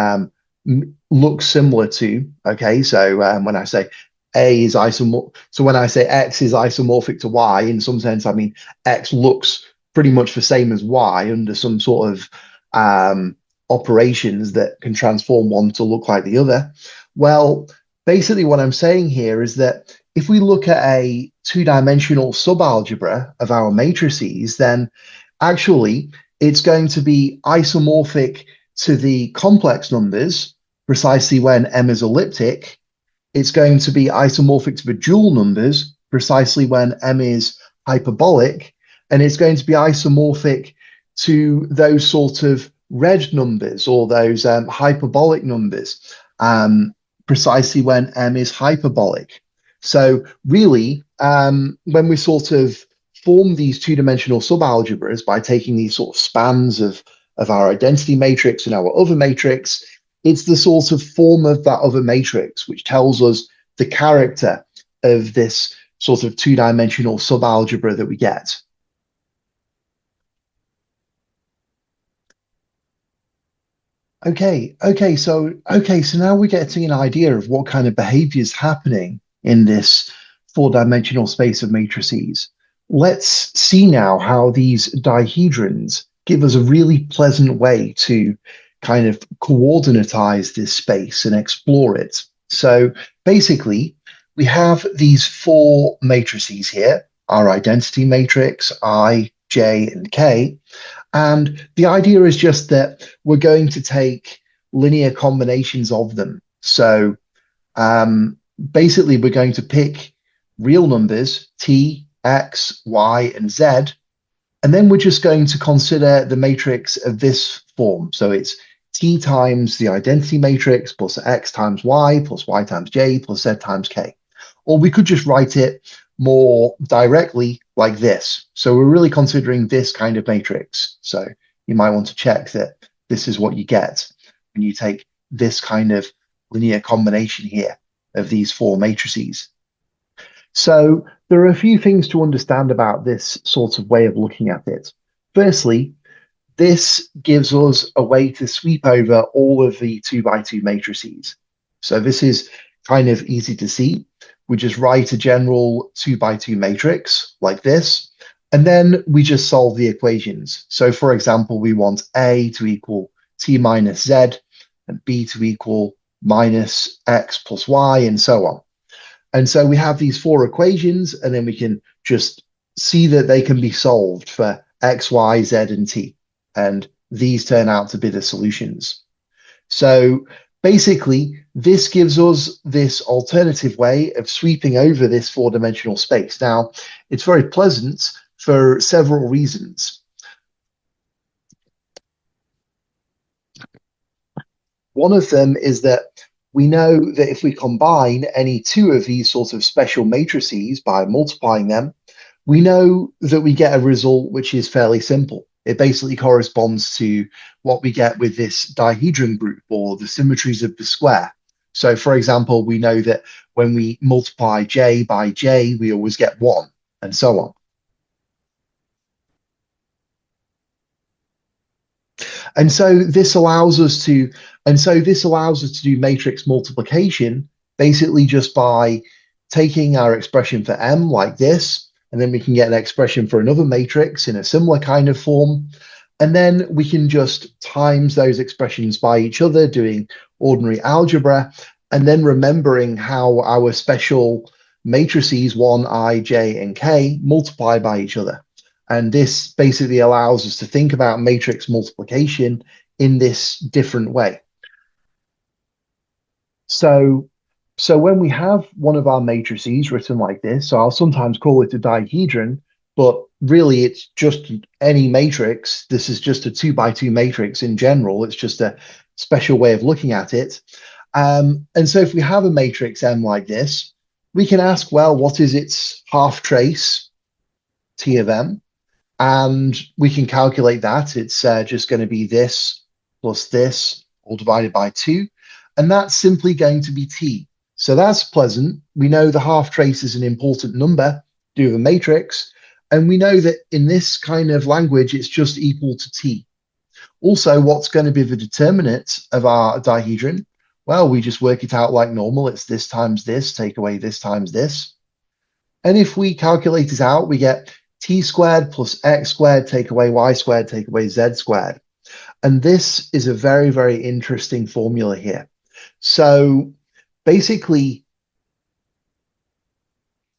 looks similar to. Okay, so when I say A is isomorphic, so when I say X is isomorphic to Y, in some sense, I mean X looks pretty much the same as Y under some sort of operations that can transform one to look like the other. Well, basically what I'm saying here is that if we look at a two-dimensional subalgebra of our matrices, then actually it's going to be isomorphic to the complex numbers precisely when M is elliptic. It's going to be isomorphic to the dual numbers precisely when M is hyperbolic. And it's going to be isomorphic to those sort of red numbers or those hyperbolic numbers precisely when M is hyperbolic. So really, when we sort of form these two-dimensional subalgebras by taking these sort of spans of our identity matrix and our other matrix, it's the sort of form of that other matrix which tells us the character of this sort of two-dimensional subalgebra that we get. Okay, so now we're getting an idea of what kind of behavior is happening in this four-dimensional space of matrices. Let's see now how these dihedrons give us a really pleasant way to kind of coordinatize this space and explore it. So basically, we have these four matrices here, our identity matrix, I, J, and K. And the idea is just that we're going to take linear combinations of them. So basically, we're going to pick real numbers, T, X, Y, and Z, and then we're just going to consider the matrix of this form. So it's T times the identity matrix plus X times Y plus Y times J plus Z times K. Or we could just write it more directly like this. So we're really considering this kind of matrix. So you might want to check that this is what you get when you take this kind of linear combination here of these four matrices. So there are a few things to understand about this sort of way of looking at it. Firstly, this gives us a way to sweep over all of the 2x2 matrices. So this is kind of easy to see. We just write a general 2x2 matrix like this, and then we just solve the equations. So for example, we want A to equal T minus Z and B to equal minus X plus Y and so on. And so we have these four equations, and then we can just see that they can be solved for X, Y, Z, and T. And these turn out to be the solutions. So basically, this gives us this alternative way of sweeping over this four-dimensional space. Now, it's very pleasant for several reasons. One of them is that we know that if we combine any two of these sorts of special matrices by multiplying them, we know that we get a result which is fairly simple. It basically corresponds to what we get with this dihedron group or the symmetries of the square. So for example, we know that when we multiply J by J, we always get 1 and so on. And so this allows us to, do matrix multiplication basically just by taking our expression for M like this, and then we can get an expression for another matrix in a similar kind of form. And then we can just times those expressions by each other doing ordinary algebra, and then remembering how our special matrices 1, I, J, and K multiply by each other. And this basically allows us to think about matrix multiplication in this different way. So when we have one of our matrices written like this, so I'll sometimes call it a dihedron, but really it's just any matrix. This is just a 2 by 2 matrix in general. It's just a special way of looking at it. And so if we have a matrix M like this, we can ask, well, what is its half trace, T of M? And we can calculate that. It's just going to be this plus this, all divided by 2. And that's simply going to be T. So that's pleasant. We know the half trace is an important number due to the matrix. And we know that in this kind of language, it's just equal to T. Also, what's going to be the determinant of our dihedron? Well, we just work it out like normal. It's this times this, take away this times this. And if we calculate it out, we get t squared plus x squared, take away y squared, take away z squared. And this is a very, very interesting formula here. So basically,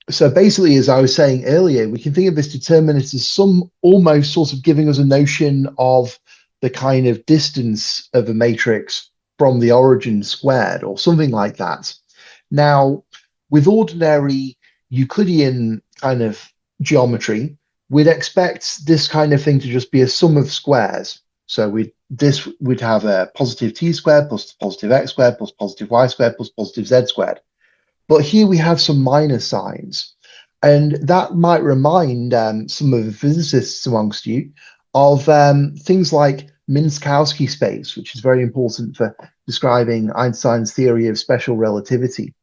as I was saying earlier, we can think of this determinant as some almost sort of giving us a notion of the kind of distance of a matrix from the origin squared or something like that. Now, with ordinary Euclidean kind of geometry, we'd expect this kind of thing to just be a sum of squares. So we'd have a positive t squared plus positive x squared plus positive y squared plus positive z squared. But here we have some minus signs. And that might remind some of the physicists amongst you of things like Minkowski space, which is very important for describing Einstein's theory of special relativity.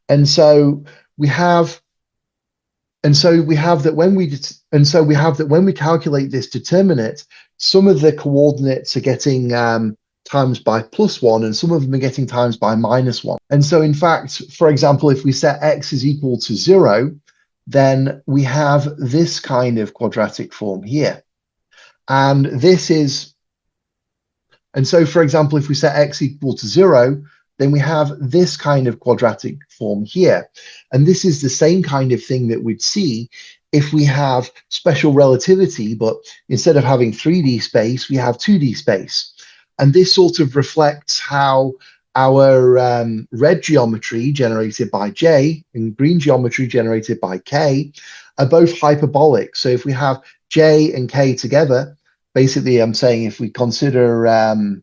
And so we have that when we calculate this determinant, some of the coordinates are getting times by +1, and some of them are getting times by -1. And so, in fact, for example, if we set x is equal to 0, then we have this kind of quadratic form here. And so, for example, if we set x equal to 0, then we have this kind of quadratic form here. And this is the same kind of thing that we'd see if we have special relativity, but instead of having 3D space, we have 2D space. And this sort of reflects how our red geometry generated by J and green geometry generated by K are both hyperbolic. So if we have J and K together, basically I'm saying if we consider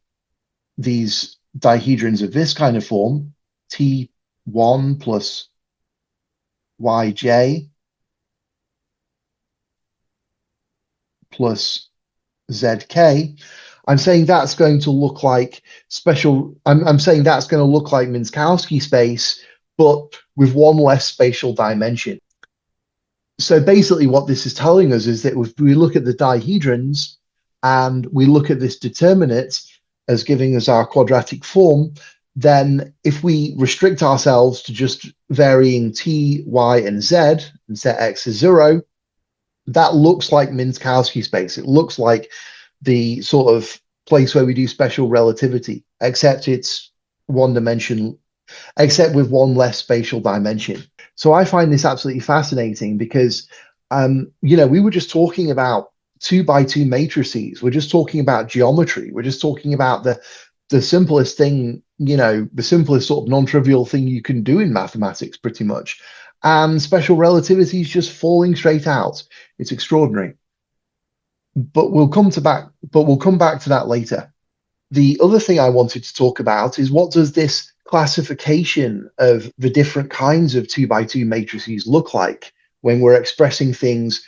these dihedrons of this kind of form, T1 plus Yj plus Zk, I'm saying that's going to look like I'm saying that's going to look like Minkowski space, but with one less spatial dimension. So basically what this is telling us is that if we look at the dihedrons and we look at this determinant as giving us our quadratic form, then if we restrict ourselves to just varying t, y, and z, and set x as 0, that looks like Minkowski space. It looks like the sort of place where we do special relativity, except it's one dimension, except with one less spatial dimension. So I find this absolutely fascinating because, we were just talking about 2 by 2 matrices. We're just talking about geometry. We're just talking about the simplest thing, the simplest sort of non-trivial thing you can do in mathematics, pretty much. And special relativity is just falling straight out. It's extraordinary. But we'll come back to that later. The other thing I wanted to talk about is what does this classification of the different kinds of 2 by 2 matrices look like when we're expressing things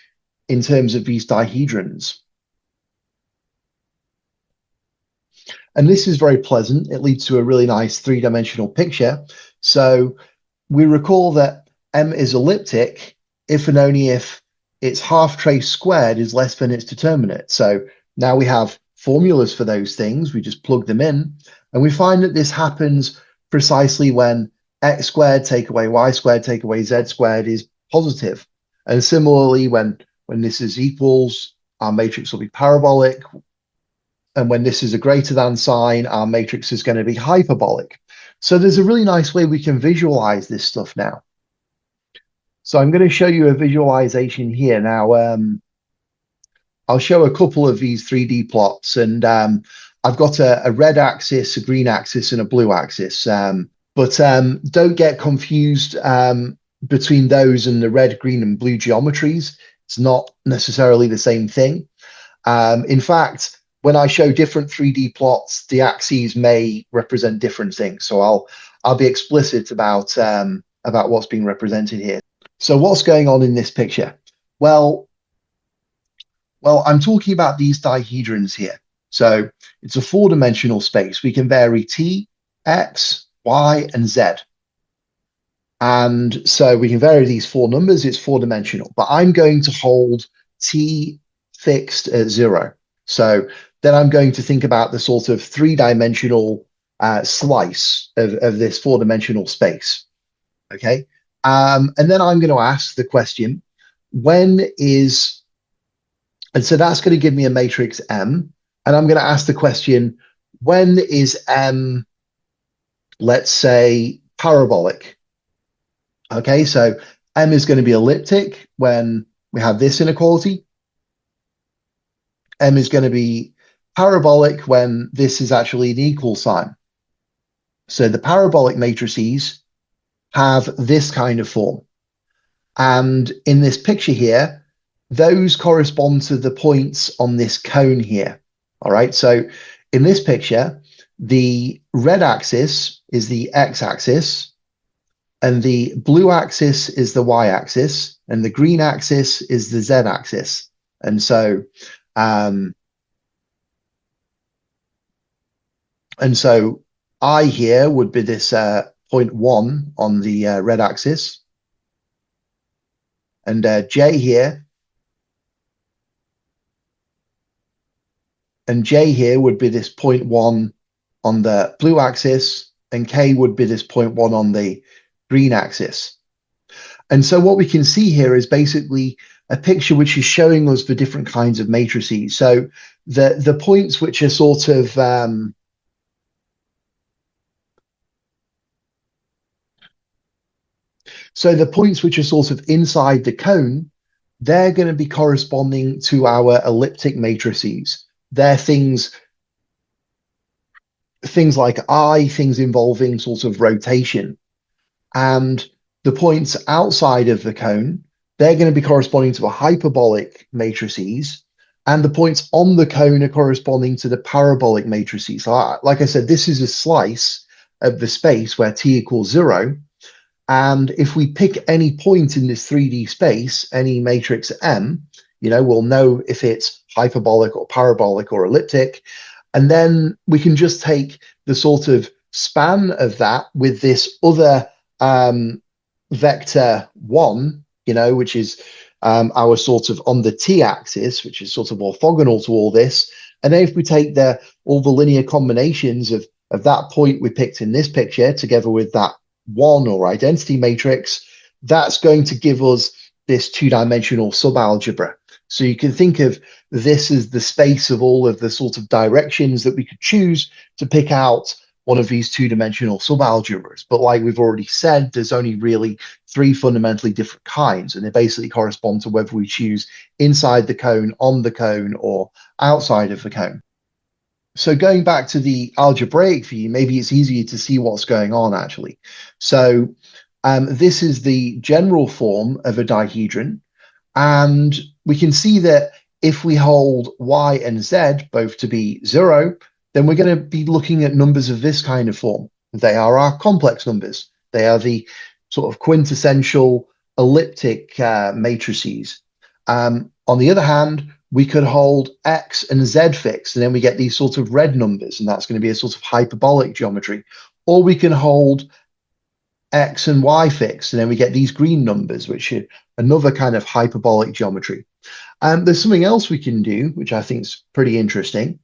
in terms of these dihedrons. And this is very pleasant. It leads to a really nice three-dimensional picture. So we recall that M is elliptic if and only if its half trace squared is less than its determinant. So now we have formulas for those things. We just plug them in, and we find that this happens precisely when x squared take away y squared take away z squared is positive. And similarly, when this is equals, our matrix will be parabolic. And when this is a greater than sign, our matrix is going to be hyperbolic. So there's a really nice way we can visualize this stuff now. So I'm going to show you a visualization here. Now, I'll show a couple of these 3D plots, and I've got a red axis, a green axis, and a blue axis. But don't get confused between those and the red, green, and blue geometries. It's not necessarily the same thing. In fact, when I show different 3D plots, the axes may represent different things. So I'll be explicit about what's being represented here. So what's going on in this picture? Well, I'm talking about these dihedrons here. So it's a four-dimensional space. We can vary t, x, y, and z. And so we can vary these four numbers. It's four-dimensional. But I'm going to hold t fixed at 0. So then I'm going to think about the sort of three-dimensional slice of this four-dimensional space. Okay. And then I'm going to ask the question, and so that's going to give me a matrix M. And I'm going to ask the question, when is M, let's say, parabolic? Okay, so M is going to be elliptic when we have this inequality. M is going to be parabolic when this is actually an equal sign. So the parabolic matrices have this kind of form. And in this picture here, those correspond to the points on this cone here. All right, so in this picture, the red axis is the x-axis, and the blue axis is the y-axis, and the green axis is the z-axis. And so I here would be this 0.1 on the red axis, and J here, would be this 0.1 on the blue axis, and K would be this 0.1 on the green axis. And so what we can see here is basically a picture which is showing us the different kinds of matrices. So the points which are sort of inside the cone, they're going to be corresponding to our elliptic matrices. They're things like I, things involving sort of rotation. And the points outside of the cone, they're going to be corresponding to the hyperbolic matrices, and the points on the cone are corresponding to the parabolic matrices. So like I said, this is a slice of the space where t equals 0. And if we pick any point in this 3D space, any matrix M, we'll know if it's hyperbolic or parabolic or elliptic. And then we can just take the sort of span of that with this other vector 1, which is our sort of on the t-axis, which is sort of orthogonal to all this. And then if we take all the linear combinations of that point we picked in this picture together with that 1 or identity matrix, that's going to give us this two-dimensional subalgebra. So you can think of this as the space of all of the sort of directions that we could choose to pick out one of these two-dimensional subalgebras. But like we've already said, there's only really 3 fundamentally different kinds, and they basically correspond to whether we choose inside the cone, on the cone, or outside of the cone. So going back to the algebraic view, maybe it's easier to see what's going on actually. So this is the general form of a dihedron, and we can see that if we hold y and z both to be 0, then we're going to be looking at numbers of this kind of form. They are our complex numbers. They are the sort of quintessential elliptic matrices. On the other hand, we could hold x and z fixed, and then we get these sort of red numbers, and that's going to be a sort of hyperbolic geometry. Or we can hold x and y fixed, and then we get these green numbers, which are another kind of hyperbolic geometry. There's something else we can do, which I think is pretty interesting,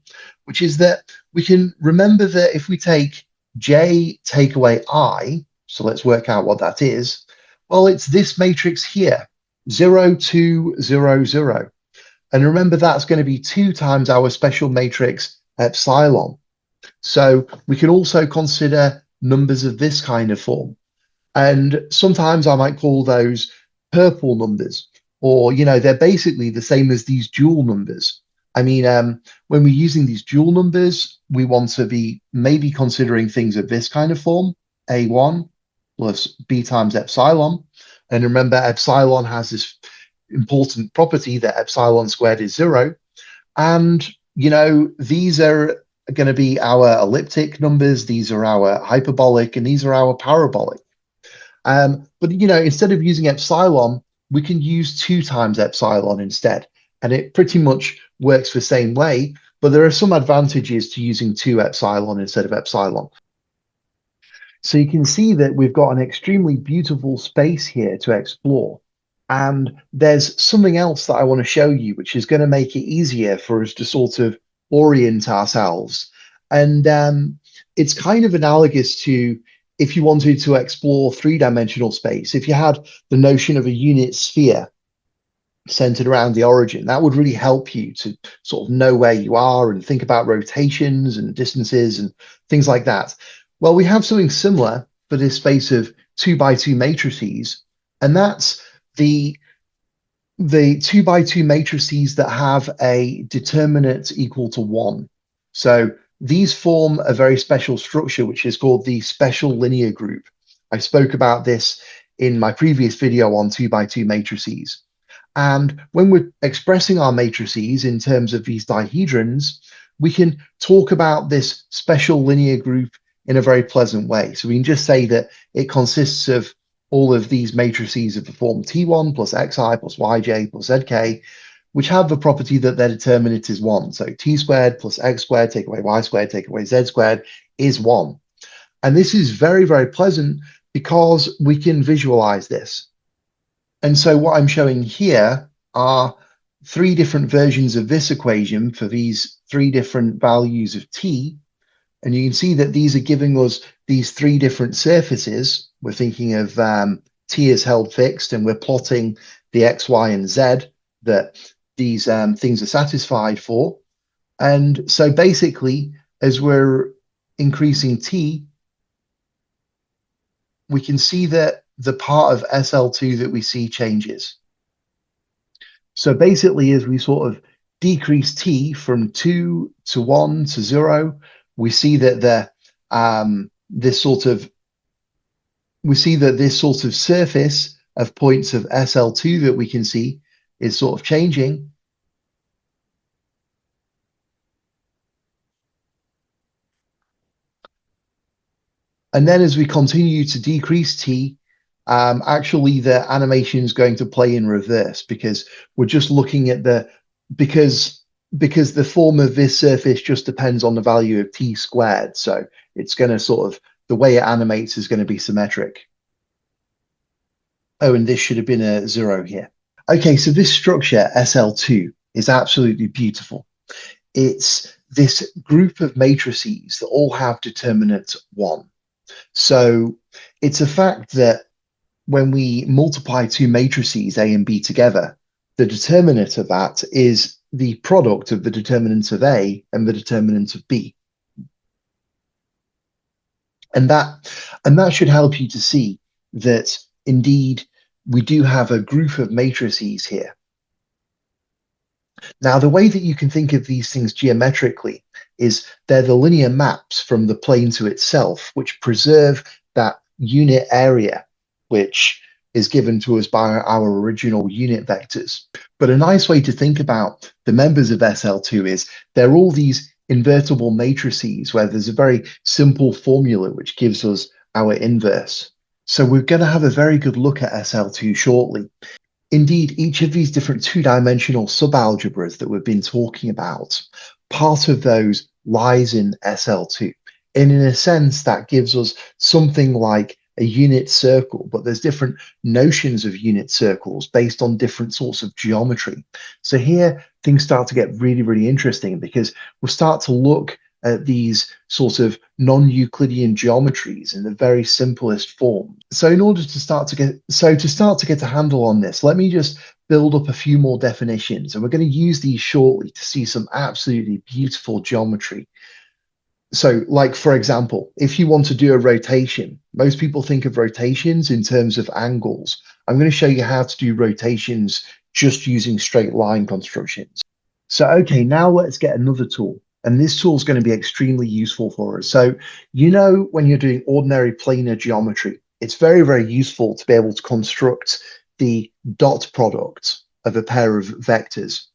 which is that we can remember that if we take J take away I, so let's work out what that is. Well, it's this matrix here, 0, 2, 0, 0. And remember, that's going to be 2 times our special matrix epsilon. So we can also consider numbers of this kind of form. And sometimes I might call those purple numbers, or, they're basically the same as these dual numbers. I mean, when we're using these dual numbers, we want to be maybe considering things of this kind of form, A1 plus B times epsilon. And remember, epsilon has this important property that epsilon squared is 0. And, these are going to be our elliptic numbers, these are our hyperbolic, and these are our parabolic. But instead of using epsilon, we can use 2 times epsilon instead. And it pretty much works the same way, but there are some advantages to using 2 epsilon instead of epsilon. So you can see that we've got an extremely beautiful space here to explore. And there's something else that I want to show you, which is going to make it easier for us to sort of orient ourselves. And it's kind of analogous to if you wanted to explore 3-dimensional space. If you had the notion of a unit sphere centered around the origin, that would really help you to sort of know where you are and think about rotations and distances and things like that. Well, we have something similar for this space of 2x2 matrices, and that's the 2x2 matrices that have a determinant equal to 1. So these form a very special structure, which is called the special linear group. I spoke about this in my previous video on 2x2 matrices. And when we're expressing our matrices in terms of these dihedrons, we can talk about this special linear group in a very pleasant way. So we can just say that it consists of all of these matrices of the form T1 plus Xi plus Yj plus Zk, which have the property that their determinant is 1. So T squared plus X squared, take away Y squared, take away Z squared is 1. And this is very, very pleasant because we can visualize this. And so what I'm showing here are 3 different versions of this equation for these 3 different values of T. And you can see that these are giving us these 3 different surfaces. We're thinking of T as held fixed, and we're plotting the X, Y, and Z that these things are satisfied for. And so basically, as we're increasing T, we can see that the part of SL2 that we see changes. So basically, as we sort of decrease T from 2 to 1 to 0, we see that this sort of surface of points of SL2 that we can see is sort of changing. And then as we continue to decrease T, actually the animation is going to play in reverse, because we're just looking at because the form of this surface just depends on the value of T squared. So it's going to sort of, the way it animates is going to be symmetric. Oh, and this should have been a 0 here. Okay, so this structure, SL2, is absolutely beautiful. It's this group of matrices that all have determinant 1. So it's a fact that when we multiply 2 matrices, A and B, together, the determinant of that is the product of the determinant of A and the determinant of B. And that should help you to see that indeed we do have a group of matrices here. Now, the way that you can think of these things geometrically is they're the linear maps from the plane to itself, which preserve that unit area, which is given to us by our original unit vectors. But a nice way to think about the members of SL2 is they're all these invertible matrices where there's a very simple formula which gives us our inverse. So we're going to have a very good look at SL2 shortly. Indeed, each of these different 2-dimensional subalgebras that we've been talking about, part of those lies in SL2. And in a sense, that gives us something like a unit circle, but there's different notions of unit circles based on different sorts of geometry. So here things start to get really, really interesting because we'll start to look at these sort of non-Euclidean geometries in the very simplest form. So in order to start to get a handle on this, let me just build up a few more definitions, and we're going to use these shortly to see some absolutely beautiful geometry. So, like, for example, if you want to do a rotation, most people think of rotations in terms of angles. I'm going to show you how to do rotations just using straight line constructions. So, okay, now let's get another tool. And this tool is going to be extremely useful for us. So, when you're doing ordinary planar geometry, it's very, very useful to be able to construct the dot product of a pair of vectors.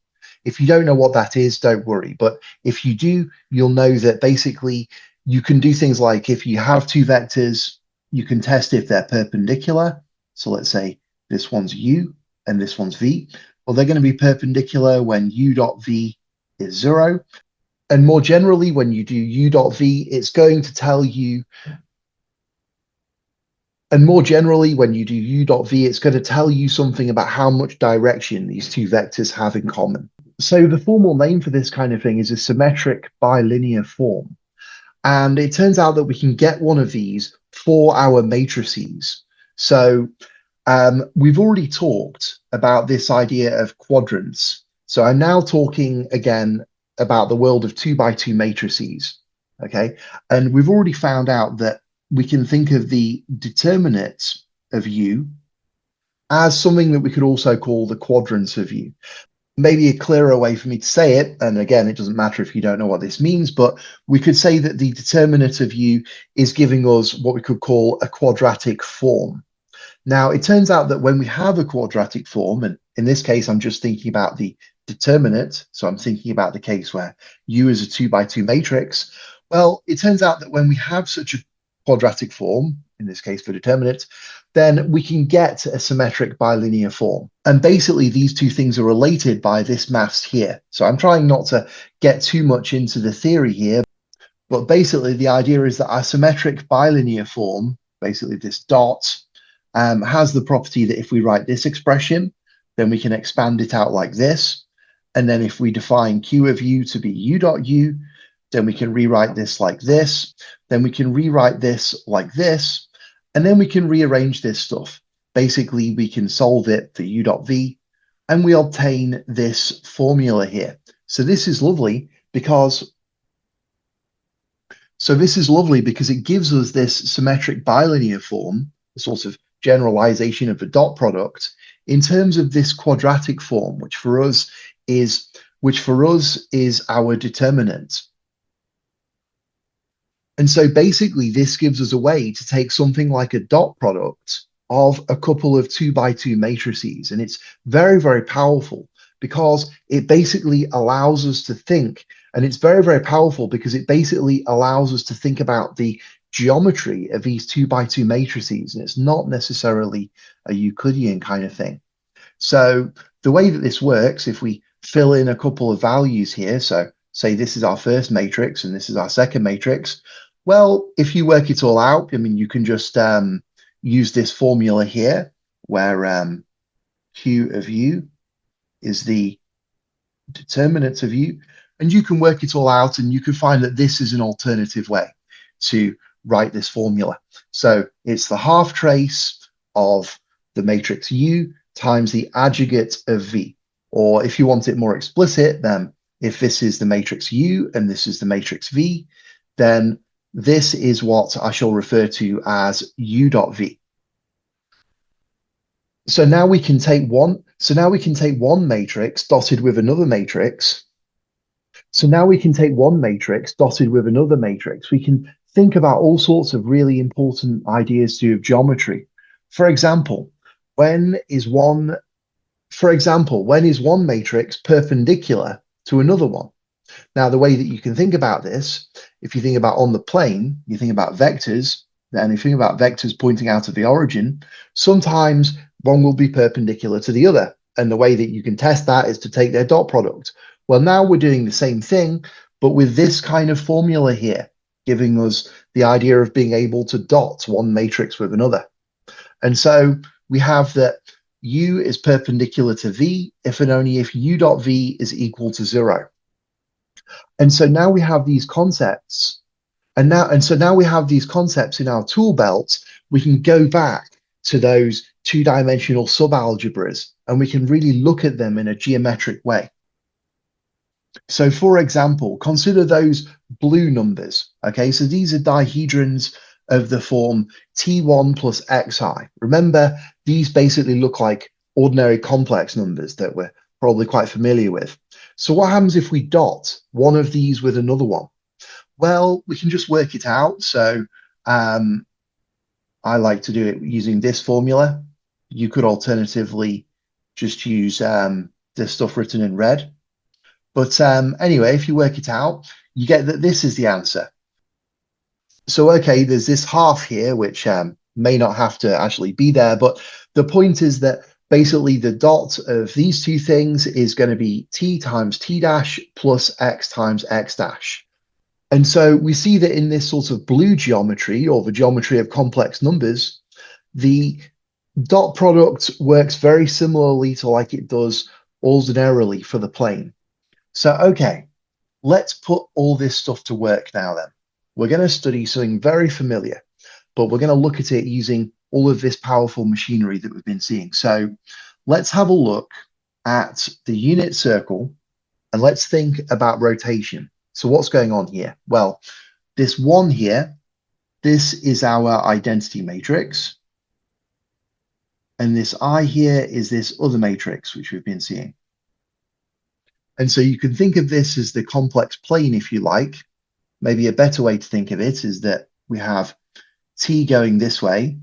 If you don't know what that is, don't worry. But if you do, you'll know that basically you can do things like if you have two vectors, you can test if they're perpendicular. So let's say this one's u and this one's v. Well, they're going to be perpendicular when u dot v is 0. And more generally, when you do u dot v, it's going to tell you. And more generally, when you do u dot v, it's going to tell you something about how much direction these two vectors have in common. So the formal name for this kind of thing is a symmetric bilinear form. And it turns out that we can get one of these for our matrices. So we've already talked about this idea of quadrants. So I'm now talking again about the world of 2x2 matrices. Okay. And we've already found out that we can think of the determinant of U as something that we could also call the quadrants of U. Maybe a clearer way for me to say it, and again, it doesn't matter if you don't know what this means, but we could say that the determinant of U is giving us what we could call a quadratic form. Now, it turns out that when we have a quadratic form, and in this case, I'm just thinking about the determinant, so I'm thinking about the case where U is a 2x2 matrix. Well, it turns out that when we have such a quadratic form, in this case for determinant, then we can get a symmetric bilinear form. And basically these two things are related by this mass here. So I'm trying not to get too much into the theory here, but basically the idea is that our symmetric bilinear form, basically this dot, has the property that if we write this expression, then we can expand it out like this. And then if we define Q of U to be U dot U, then we can rewrite this like this. Then we can rewrite this like this. And then we can rearrange this stuff. Basically, we can solve it for u dot v, and we obtain this formula here. So this is lovely because it gives us this symmetric bilinear form, a sort of generalization of the dot product, in terms of this quadratic form, which for us is our determinant. And so basically this gives us a way to take something like a dot product of a couple of 2x2 matrices. And it's very, very powerful because it basically allows us to think, and it's very, very powerful because it basically allows us to think about the geometry of these 2x2 matrices. And it's not necessarily a Euclidean kind of thing. So the way that this works, if we fill in a couple of values here, so say this is our first matrix and this is our second matrix, well, if you work it all out, I mean, you can just use this formula here where Q of U is the determinant of U, and you can work it all out and you can find that this is an alternative way to write this formula. So it's the half trace of the matrix U times the adjugate of V. Or if you want it more explicit, then if this is the matrix U and this is the matrix V, then this is what I shall refer to as U dot V. So now we can take one matrix dotted with another matrix. So now we can take one matrix dotted with another matrix. We can think about all sorts of really important ideas to do with geometry. For example, when is one matrix perpendicular to another one? Now, the way that you can think about this, if you think about on the plane, you think about vectors, and if you think about vectors pointing out of the origin, sometimes one will be perpendicular to the other. And the way that you can test that is to take their dot product. Well, now we're doing the same thing, but with this kind of formula here, giving us the idea of being able to dot one matrix with another. And so we have that U is perpendicular to V if and only if U dot V is equal to 0. And so now we have these concepts. So now we have these concepts in our tool belt. We can go back to those two-dimensional subalgebras and we can really look at them in a geometric way. So for example, consider those blue numbers. Okay, so these are dihedrons of the form T1 plus xi. Remember, these basically look like ordinary complex numbers that we're probably quite familiar with. So what happens if we dot one of these with another one? Well, we can just work it out. So I like to do it using this formula. You could alternatively just use this stuff written in red. But anyway, if you work it out, you get that this is the answer. So, okay, there's this half here, which may not have to actually be there. But the point is that basically the dot of these two things is going to be t times t dash plus x times x dash. And so we see that in this sort of blue geometry, or the geometry of complex numbers, the dot product works very similarly to like it does ordinarily for the plane. So, okay, let's put all this stuff to work now then. We're going to study something very familiar, but we're going to look at it using all of this powerful machinery that we've been seeing. So let's have a look at the unit circle and let's think about rotation. So what's going on here? Well, this one here, this is our identity matrix. And this I here is this other matrix, which we've been seeing. And so you can think of this as the complex plane, if you like. Maybe a better way to think of it is that we have t going this way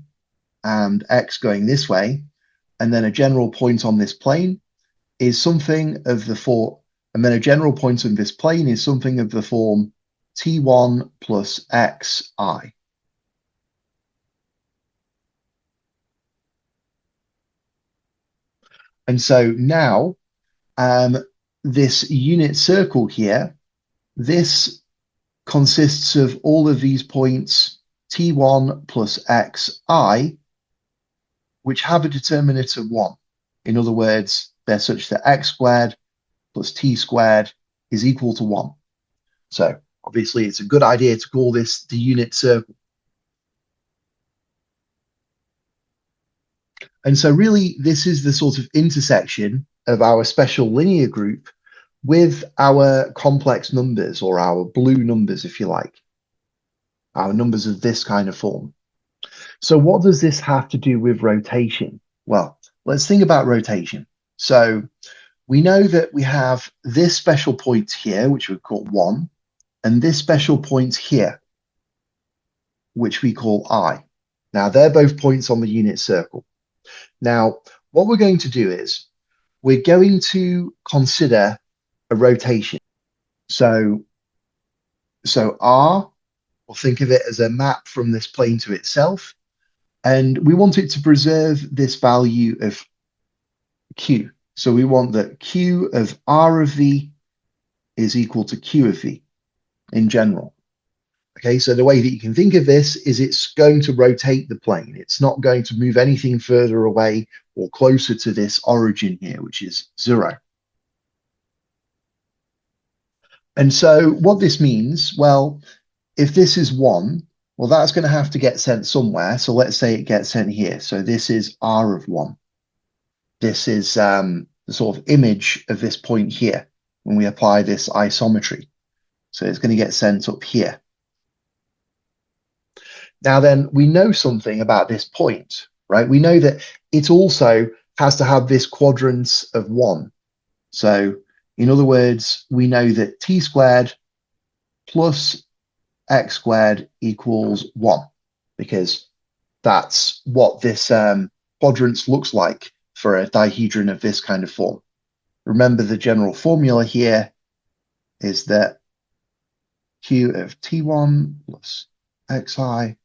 and x going this way. And then a general point on this plane is something of the form, and then a general point on this plane is something of the form t1 plus xi. And so now this unit circle here, this consists of all of these points t1 plus xi, which have a determinant of 1. In other words, they're such that x squared plus t squared is equal to 1. So obviously it's a good idea to call this the unit circle. And so really this is the sort of intersection of our special linear group with our complex numbers, or our blue numbers, if you like, our numbers of this kind of form. So what does this have to do with rotation? Well, let's think about rotation. So we know that we have this special point here, which we call 1, and this special point here, which we call I. Now, they're both points on the unit circle. Now, what we're going to do is we're going to consider a rotation. So R, we'll think of it as a map from this plane to itself, and we want it to preserve this value of Q. So we want that Q of R of V is equal to Q of V in general. Okay, so the way that you can think of this is it's going to rotate the plane. It's not going to move anything further away or closer to this origin here, which is 0. And so what this means, well, if this is 1, well, that's going to have to get sent somewhere. So let's say it gets sent here. So this is R of 1. This is the sort of image of this point here when we apply this isometry. So it's going to get sent up here. Now then, we know something about this point, right? We know that it also has to have this quadrant of 1. So in other words, we know that t squared plus x squared equals 1, because that's what this quadrant looks like for a dihedron of this kind of form. Remember, the general formula here is that Q of T1 plus xi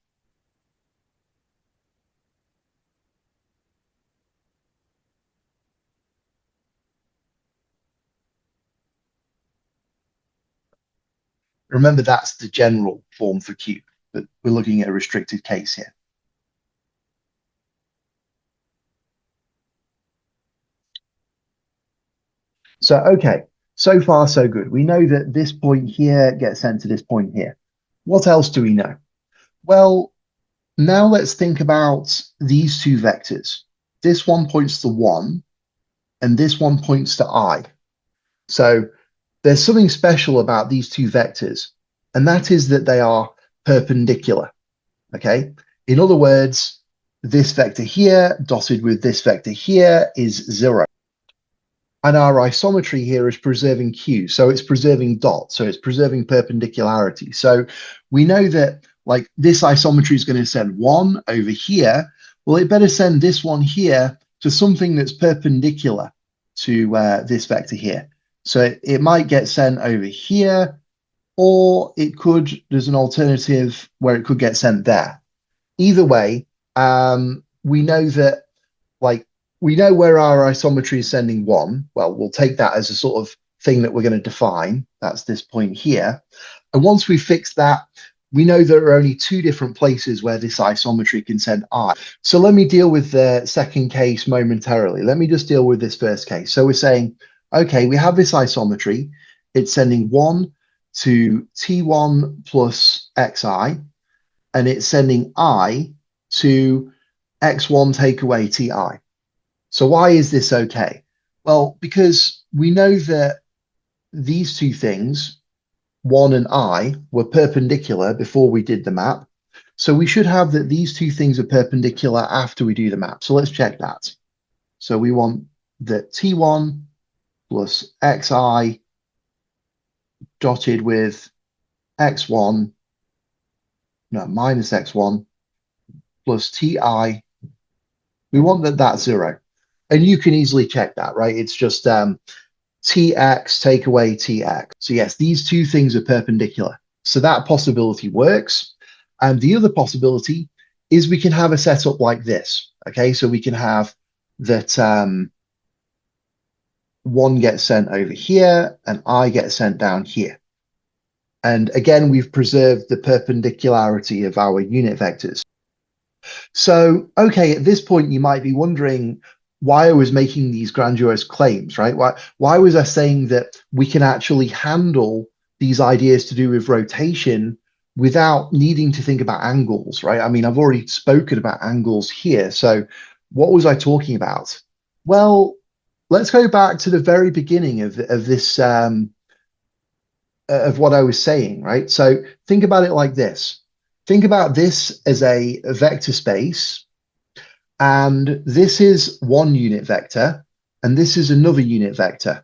remember, that's the general form for Q. but we're looking at a restricted case here. So, okay, so far so good. We know that this point here gets sent to this point here. What else do we know? Well, now let's think about these two vectors. This one points to 1, and this one points to I. So there's something special about these two vectors, and that is that they are perpendicular, okay? In other words, this vector here dotted with this vector here is 0. And our isometry here is preserving Q, so it's preserving dot, so it's preserving perpendicularity. So we know that like this isometry is going to send 1 over here. Well, it better send this one here to something that's perpendicular to this vector here. So it might get sent over here, or it could, there's an alternative where it could get sent there. Either way, we know that like we know where our isometry is sending 1. Well, we'll take that as a sort of thing that we're going to define. That's this point here. And once we fix that, we know there are only 2 different places where this isometry can send I. So let me deal with the second case momentarily. Let me just deal with this first case. So we're saying, okay, we have this isometry. It's sending 1 to T1 plus Xi, and it's sending I to X1 take away Ti. So why is this okay? Well, because we know that these two things, 1 and I, were perpendicular before we did the map. So we should have that these two things are perpendicular after we do the map. So let's check that. So we want that T1 plus Xi dotted with X1, no, minus X1 plus Ti. We want that that's 0. And you can easily check that, right? It's just Tx take away Tx. So yes, these two things are perpendicular. So that possibility works. And the other possibility is we can have a setup like this. Okay, so we can have that 1 gets sent over here and I get sent down here. And again, we've preserved the perpendicularity of our unit vectors. So, okay, at this point, you might be wondering why I was making these grandiose claims, right? Why was I saying that we can actually handle these ideas to do with rotation without needing to think about angles, right? I mean, I've already spoken about angles here. So what was I talking about? Well, let's go back to the very beginning of this, of what I was saying, right? So think about it like this. Think about this as a vector space, and this is one unit vector, and this is another unit vector.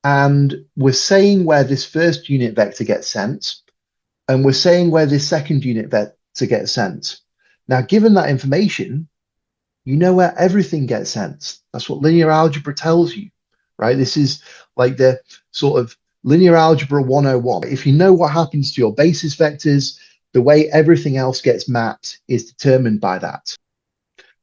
And we're saying where this first unit vector gets sent, and we're saying where this second unit vector gets sent. Now, given that information, you know where everything gets sent. That's what linear algebra tells you, right? This is like the sort of linear algebra 101. If you know what happens to your basis vectors, the way everything else gets mapped is determined by that.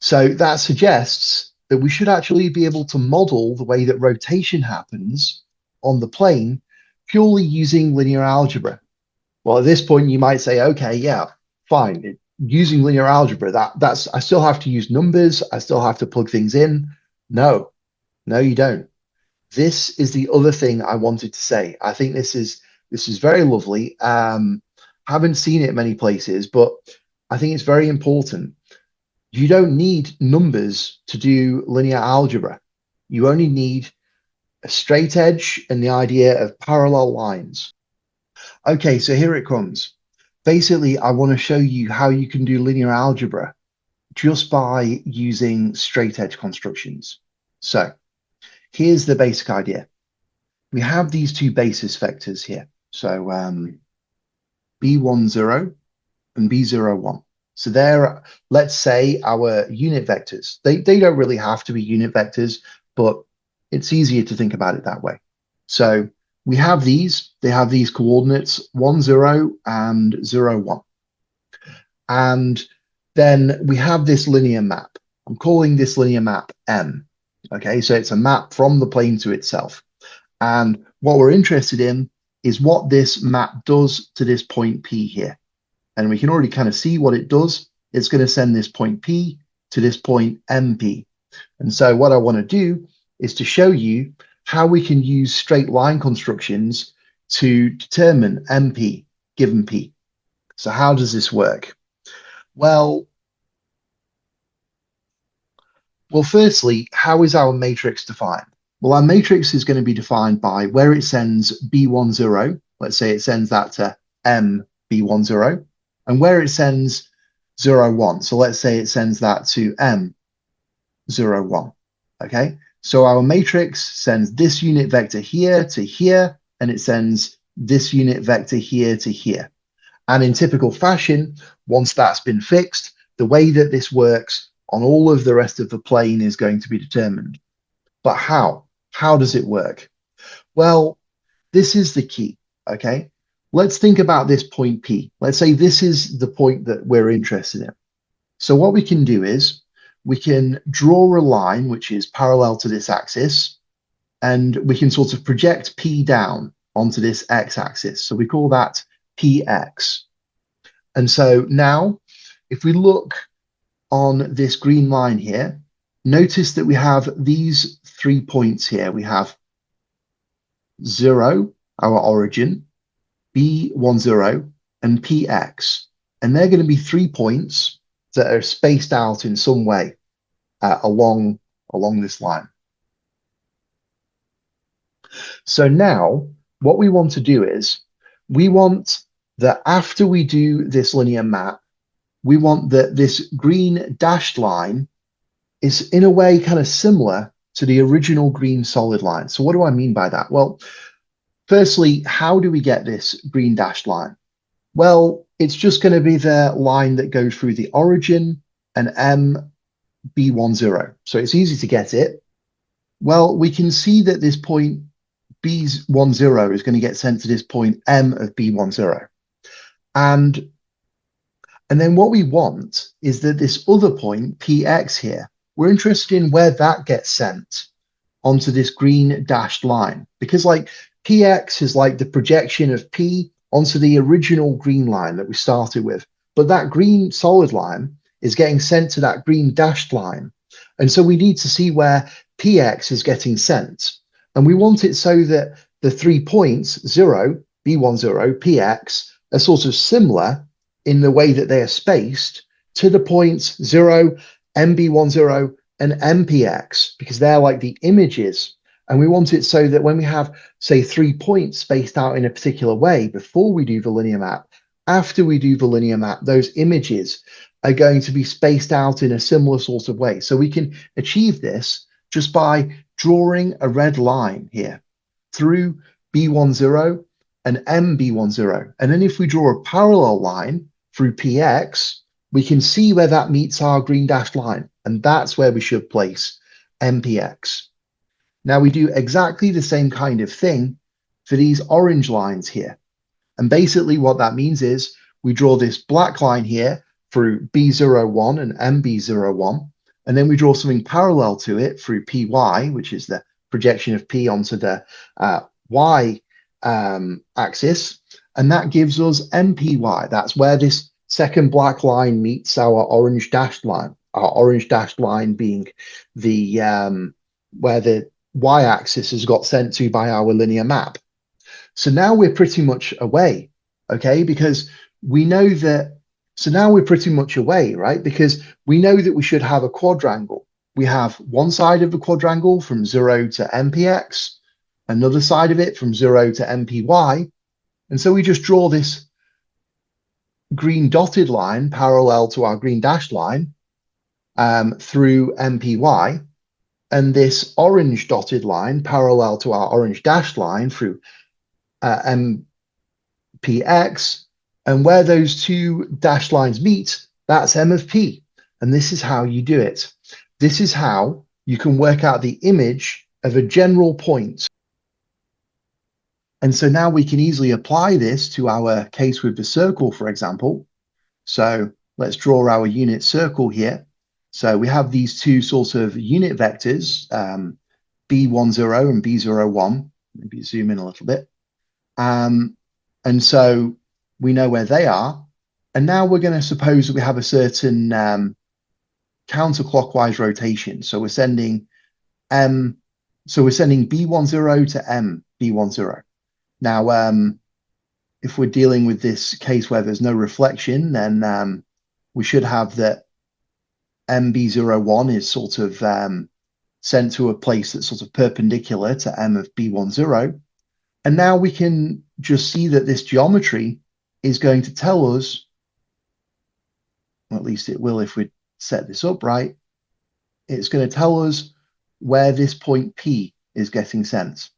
So that suggests that we should actually be able to model the way that rotation happens on the plane purely using linear algebra. Well, at this point, you might say, okay, yeah, fine. Using linear algebra, that's I still have to use numbers. I still have to plug things in. No, you don't. This is the other thing I wanted to say. I think this is very lovely. Haven't seen it many places, but I think it's very important. You don't need numbers to do linear algebra. You only need a straight edge and the idea of parallel lines. Okay, so here it comes. Basically, I want to show you how you can do linear algebra just by using straight edge constructions. So here's the basic idea. We have these two basis vectors here. So B10 and B01. So they're, let's say, our unit vectors. They don't really have to be unit vectors, but it's easier to think about it that way. So we have these. They have these coordinates 1, 0 and 0, 1. And then we have this linear map. I'm calling this linear map M. Okay, so it's a map from the plane to itself. And what we're interested in is what this map does to this point P here. And we can already kind of see what it does. It's going to send this point P to this point MP. And so what I want to do is to show you how we can use straight line constructions to determine MP given P. So how does this work? Well, firstly, how is our matrix defined? Well, our matrix is going to be defined by where it sends B10. Let's say it sends that to M B10, and where it sends 0, 1. So let's say it sends that to M 0, 1. Okay, so our matrix sends this unit vector here to here, and it sends this unit vector here to here. And in typical fashion, once that's been fixed, the way that this works on all of the rest of the plane is going to be determined. But how? How does it work? Well, this is the key, okay? Let's think about this point P. Let's say this is the point that we're interested in. So what we can do is we can draw a line which is parallel to this axis, and we can sort of project P down onto this x-axis. So we call that Px. And so now, if we look on this green line here, notice that we have these 3 points here. We have 0, our origin, B10, and Px. And they're going to be 3 points that are spaced out in some way along this line. So now what we want to do is we want that after we do this linear map, we want that this green dashed line is in a way kind of similar to the original green solid line. So what do I mean by that? Well, firstly, how do we get this green dashed line? Well, it's just going to be the line that goes through the origin and M B10. So it's easy to get it. Well, we can see that this point B10 is going to get sent to this point M of B10. And then what we want is that this other point, Px here, we're interested in where that gets sent onto this green dashed line. Because like Px is like the projection of P onto the original green line that we started with. But that green solid line is getting sent to that green dashed line. And so we need to see where Px is getting sent. And we want it so that the 3 points, 0, B10, Px, are sort of similar in the way that they are spaced to the points 0, MB10, and MPX, because they're like the images. And we want it so that when we have, say, 3 points spaced out in a particular way before we do the linear map, after we do the linear map, those images are going to be spaced out in a similar sort of way. So we can achieve this just by drawing a red line here through B10 and MB10. And then if we draw a parallel line through PX, we can see where that meets our green dashed line. And that's where we should place MPX. Now we do exactly the same kind of thing for these orange lines here. And basically what that means is we draw this black line here through B01 and MB01, and then we draw something parallel to it through PY, which is the projection of P onto the Y axis, and that gives us MPY. That's where this second black line meets our orange dashed line. Our orange dashed line being the where the y-axis has got sent to by our linear map. So now we're pretty much away, okay? Because we know that. So now we're pretty much away, right? Because we know that we should have a quadrangle. We have one side of the quadrangle from 0 to MPX, another side of it from 0 to MPY. And so we just draw this green dotted line parallel to our green dashed line through MPY, and this orange dotted line parallel to our orange dashed line through MPX. And where those two dashed lines meet, that's M of P. And this is how you do it. This is how you can work out the image of a general point. And so now we can easily apply this to our case with the circle, for example. So let's draw our unit circle here. So we have these two sorts of unit vectors, B10 and B01. Maybe zoom in a little bit. And so we know where they are. And now we're going to suppose that we have a certain counterclockwise rotation. So we're sending B10 to M B10. Now, if we're dealing with this case where there's no reflection, then we should have that MB01 is sort of sent to a place that's sort of perpendicular to M of B10. And now we can just see that this geometry is going to tell us, or at least it will if we set this up right, it's going to tell us where this point P is getting sent.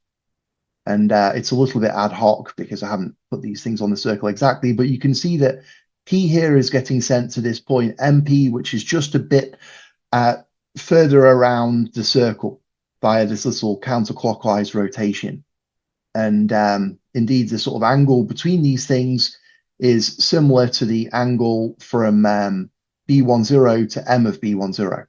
And it's a little bit ad hoc because I haven't put these things on the circle exactly, but you can see that P here is getting sent to this point MP, which is just a bit further around the circle via this little counterclockwise rotation. And indeed, the sort of angle between these things is similar to the angle from B10 to M of B10.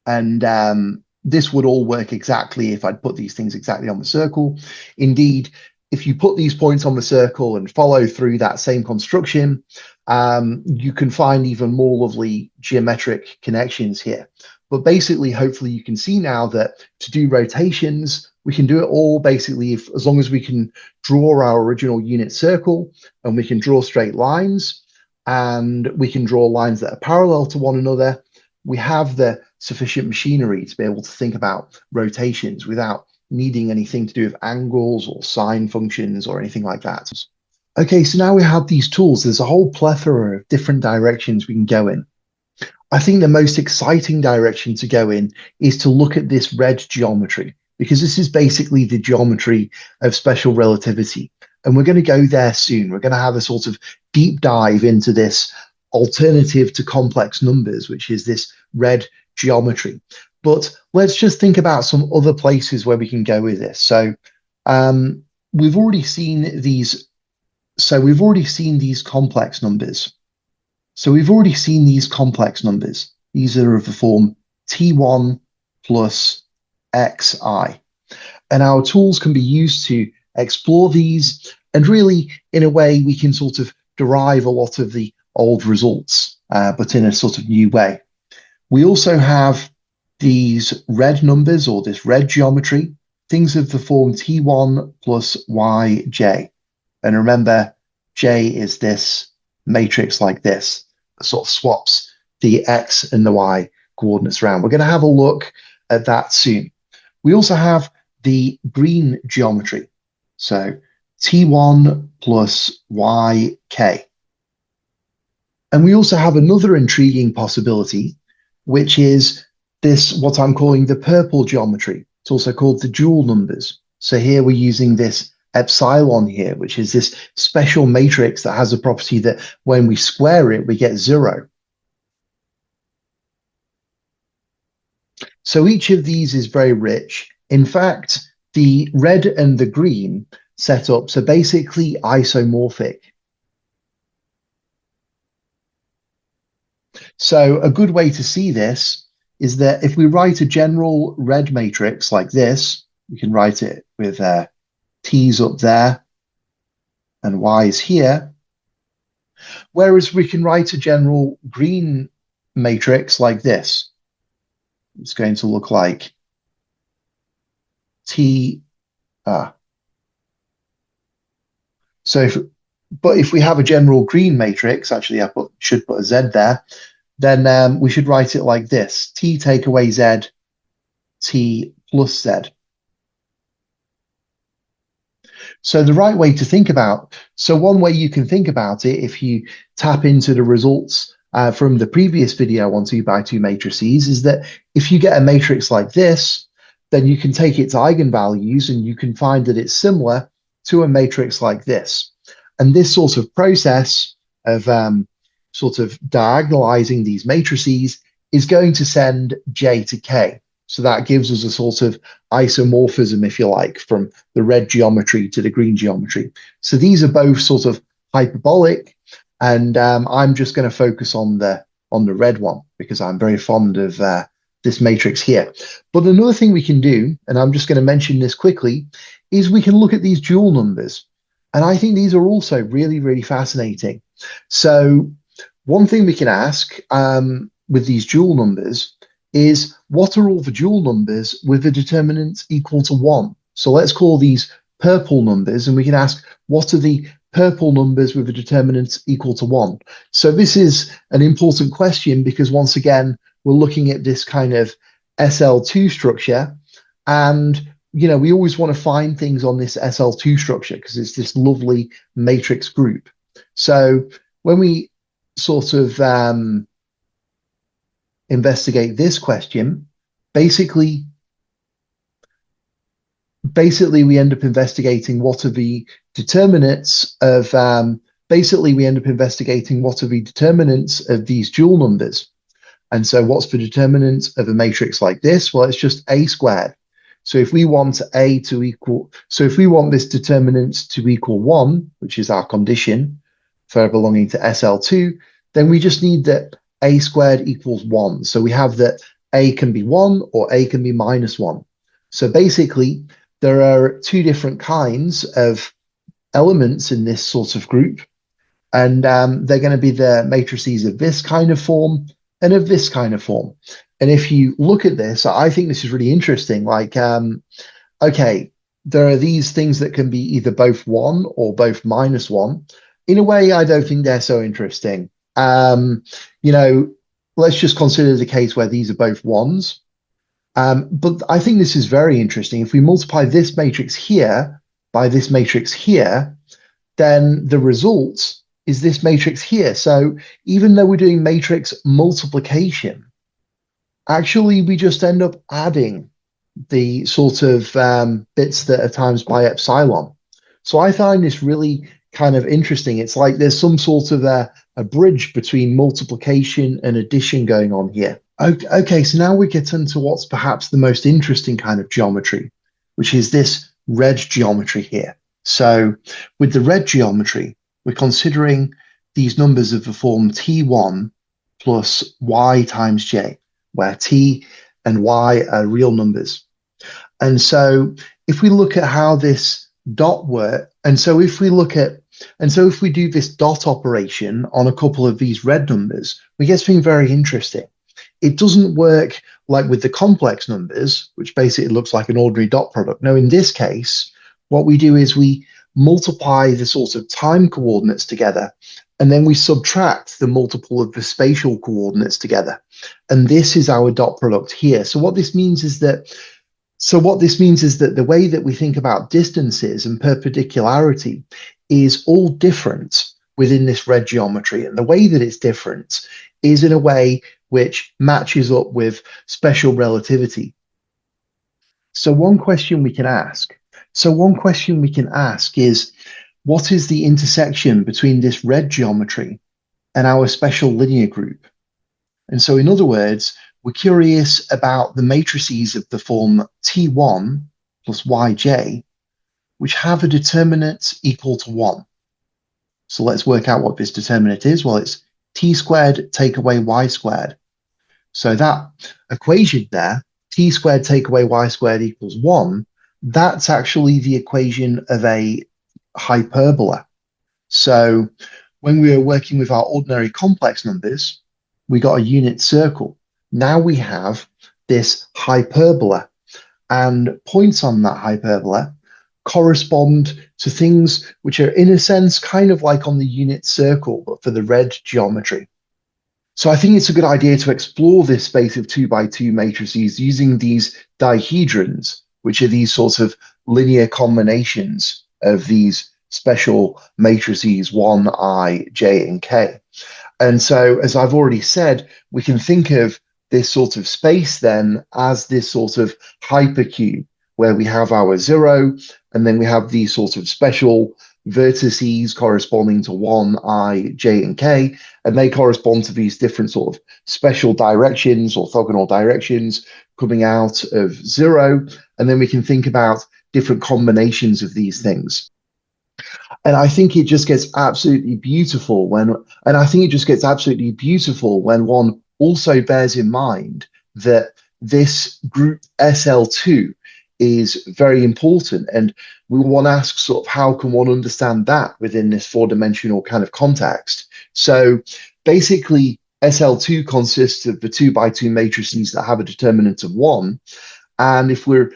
And this would all work exactly if I'd put these things exactly on the circle. Indeed, if you put these points on the circle and follow through that same construction, you can find even more lovely geometric connections here. But basically, hopefully you can see now that to do rotations, we can do it all basically as long as we can draw our original unit circle and we can draw straight lines and we can draw lines that are parallel to one another. We have the sufficient machinery to be able to think about rotations without needing anything to do with angles or sine functions or anything like that. Okay, so now we have these tools. There's a whole plethora of different directions we can go in. I think the most exciting direction to go in is to look at this red geometry, because this is basically the geometry of special relativity. And we're going to go there soon. We're going to have a sort of deep dive into this alternative to complex numbers, which is this red geometry. But let's just think about some other places where we can go with this. So we've already seen these. So we've already seen these complex numbers. These are of the form T1 plus xi. And our tools can be used to explore these. And really, in a way, we can sort of derive a lot of the old results, but in a sort of new way. We also have these red numbers, or this red geometry, things of the form T1 plus yj. And remember, J is this matrix like this, that sort of swaps the X and the Y coordinates around. We're going to have a look at that soon. We also have the green geometry. So T1 plus YK. And we also have another intriguing possibility, which is this, what I'm calling the purple geometry. It's also called the dual numbers. So here we're using this epsilon here, which is this special matrix that has a property that when we square it, we get 0. So each of these is very rich. In fact, the red and the green setups are basically isomorphic. So a good way to see this is that if we write a general red matrix like this, we can write it with T's up there and Y's here. Whereas we can write a general green matrix like this. It's going to look like T. But if we have a general green matrix, actually I should put a Z there, then we should write it like this. T take away Z, T plus Z. So the right way to think about, so one way you can think about it, if you tap into the results from the previous video on 2x2 matrices, is that if you get a matrix like this, then you can take its eigenvalues and you can find that it's similar to a matrix like this. And this sort of process of sort of diagonalizing these matrices is going to send J to K. So that gives us a sort of isomorphism, if you like, from the red geometry to the green geometry. So these are both sort of hyperbolic, and I'm just going to focus on the red one because I'm very fond of this matrix here. But another thing we can do, and I'm just going to mention this quickly, is we can look at these dual numbers. And I think these are also really, really fascinating. So One thing we can ask with these dual numbers is what are all the dual numbers with a determinant equal to 1? So let's call these purple numbers, and we can ask what are the purple numbers with a determinant equal to 1? So this is an important question because once again, we're looking at this kind of SL2 structure, and we always want to find things on this SL2 structure because it's this lovely matrix group. So when we sort of investigate this question, basically we end up investigating what are the determinants of these dual numbers. And so what's the determinant of a matrix like this? Well, it's just a squared. So if we want this determinant to equal 1, which is our condition for belonging to SL2, then we just need that a squared equals 1. So we have that a can be 1 or a can be minus 1. So basically, there are two different kinds of elements in this sort of group, and they're going to be the matrices of this kind of form and of this kind of form. And if you look at this, I think this is really interesting. Like, okay, there are these things that can be either both 1 or both minus 1. In a way, I don't think they're so interesting. Let's just consider the case where these are both 1s. But I think this is very interesting. If we multiply this matrix here by this matrix here, then the result is this matrix here. So even though we're doing matrix multiplication, actually we just end up adding the sort of bits that are times by epsilon. So I find this really kind of interesting. It's like there's some sort of a bridge between multiplication and addition going on here. Okay, so now we get into what's perhaps the most interesting kind of geometry, which is this red geometry here. So with the red geometry, we're considering these numbers of the form T1 plus y times j, where t and y are real numbers. And so if we look at how this dot works, if we do this dot operation on a couple of these red numbers, we get something very interesting. It doesn't work like with the complex numbers, which basically looks like an ordinary dot product. No, in this case, what we do is we multiply the sort of time coordinates together, and then we subtract the multiple of the spatial coordinates together. And this is our dot product here. So what this means is that the way that we think about distances and perpendicularity is all different within this red geometry. And the way that it's different is in a way which matches up with special relativity. So one question we can ask is, what is the intersection between this red geometry and our special linear group? And so in other words, we're curious about the matrices of the form T1 plus yj, which have a determinant equal to 1. So let's work out what this determinant is. Well, it's t squared take away y squared. So that equation there, t squared take away y squared equals 1, that's actually the equation of a hyperbola. So when we were working with our ordinary complex numbers, we got a unit circle. Now we have this hyperbola, and points on that hyperbola correspond to things which are, in a sense, kind of like on the unit circle, but for the red geometry. So I think it's a good idea to explore this space of 2 by 2 matrices using these dihedrons, which are these sorts of linear combinations of these special matrices 1, I, j, and k. And so, as I've already said, we can think of this sort of space then as this sort of hypercube, where we have our 0, and then we have these sort of special vertices corresponding to 1, I, j, and k, and they correspond to these different sort of special directions, orthogonal directions, coming out of 0, and then we can think about different combinations of these things. And I think it just gets absolutely beautiful when one also bears in mind that this group SL2 is very important, and we want to ask sort of how can one understand that within this 4-dimensional kind of context. So basically SL2 consists of the 2 by 2 matrices that have a determinant of 1. And if we're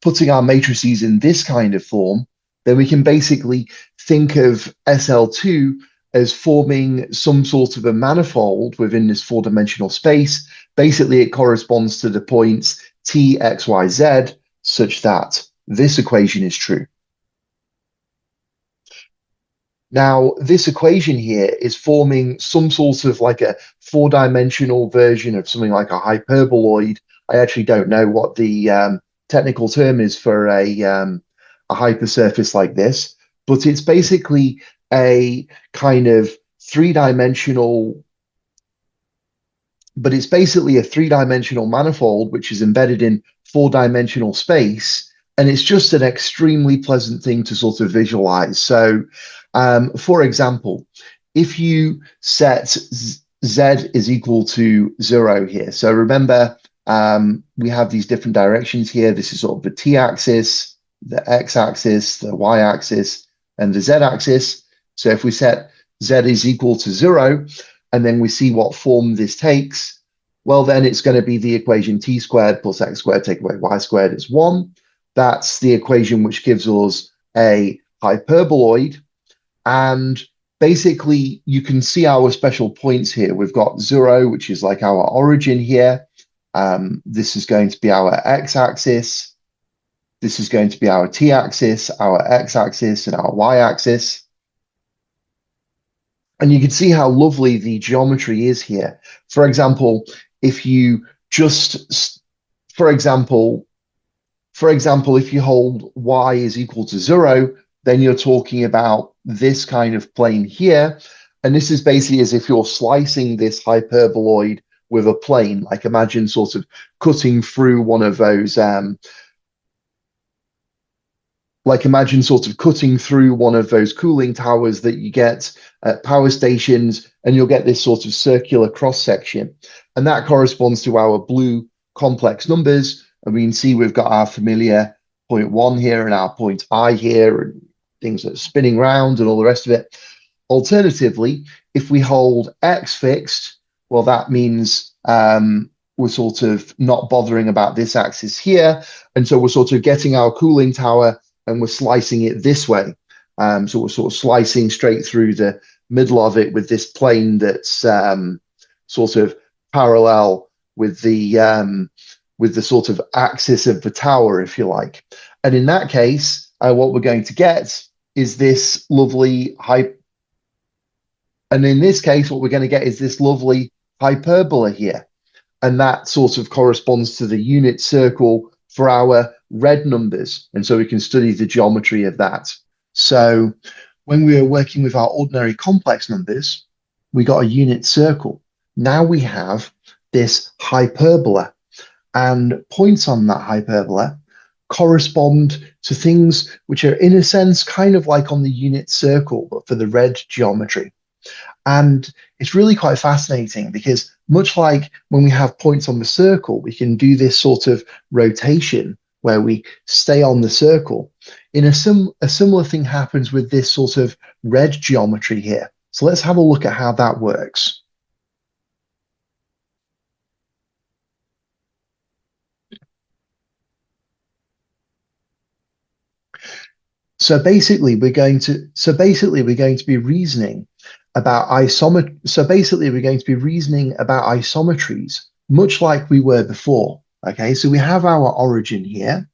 putting our matrices in this kind of form, then we can basically think of SL2 as forming some sort of a manifold within this four-dimensional space. Basically, it corresponds to the points T, X, Y, Z, such that this equation is true. Now, this equation here is forming some sort of like a four-dimensional version of something like a hyperboloid. I actually don't know what the technical term is for a hypersurface like this, but it's basically a kind of three-dimensional, but it's basically a three-dimensional manifold which is embedded in four-dimensional space, and it's just an extremely pleasant thing to sort of visualize. So, for example, if you set z is equal to 0 here, so remember, we have these different directions here. This is sort of the t-axis, the x-axis, the y-axis, and the z-axis. So if we set z is equal to 0, and then we see what form this takes, well, then it's going to be the equation t squared plus x squared take away y squared is 1. That's the equation which gives us a hyperboloid. And basically, you can see our special points here. We've got 0, which is like our origin here. This is going to be our x-axis. This is going to be our t-axis, our x-axis, and our y-axis. And you can see how lovely the geometry is here. For example, if you just, for example, if you hold y is equal to 0, then you're talking about this kind of plane here. And this is basically as if you're slicing this hyperboloid with a plane. Like imagine sort of cutting through one of those, cooling towers that you get at power stations, and you'll get this sort of circular cross section. And that corresponds to our blue complex numbers. And we can see we've got our familiar point 1 here and our point I here, and things that are spinning around and all the rest of it. Alternatively, if we hold x fixed, well, that means we're sort of not bothering about this axis here. And so we're sort of getting our cooling tower and we're slicing it this way. So we're sort of slicing straight through the middle of it with this plane that's sort of parallel with the sort of axis of the tower, if you like. And in that case, what we're going to get is this lovely hyperbola here. And that sort of corresponds to the unit circle for our red numbers. And so we can study the geometry of that. So when we were working with our ordinary complex numbers, we got a unit circle. Now we have this hyperbola, and points on that hyperbola correspond to things which are, in a sense, kind of like on the unit circle, but for the red geometry. And it's really quite fascinating because much like when we have points on the circle, we can do this sort of rotation where we stay on the circle. A similar thing happens with this sort of red geometry here. So let's have a look at how that works. So basically, we're going to be reasoning about isometries, much like we were before. Okay, so we have our origin here,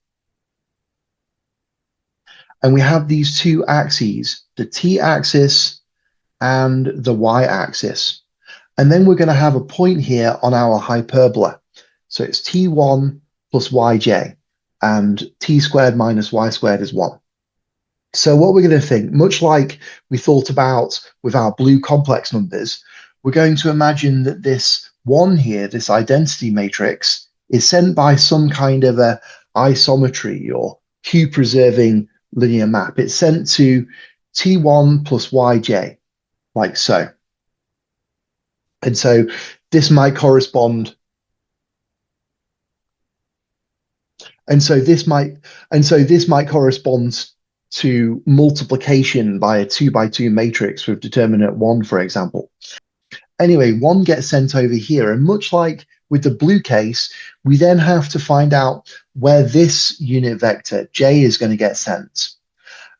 and we have these two axes, the t-axis and the y-axis. And then we're going to have a point here on our hyperbola. So it's t1 plus yj, and t squared minus y squared is 1. So what we're going to think, much like we thought about with our blue complex numbers, we're going to imagine that this 1 here, this identity matrix, is sent by some kind of a isometry or Q-preserving linear map. It's sent to t1 plus yj, like so. And so this might correspond. And so this might correspond to multiplication by a 2 by 2 matrix with determinant 1, for example. Anyway, 1 gets sent over here. And much like with the blue case, we then have to find out where this unit vector, j, is going to get sent.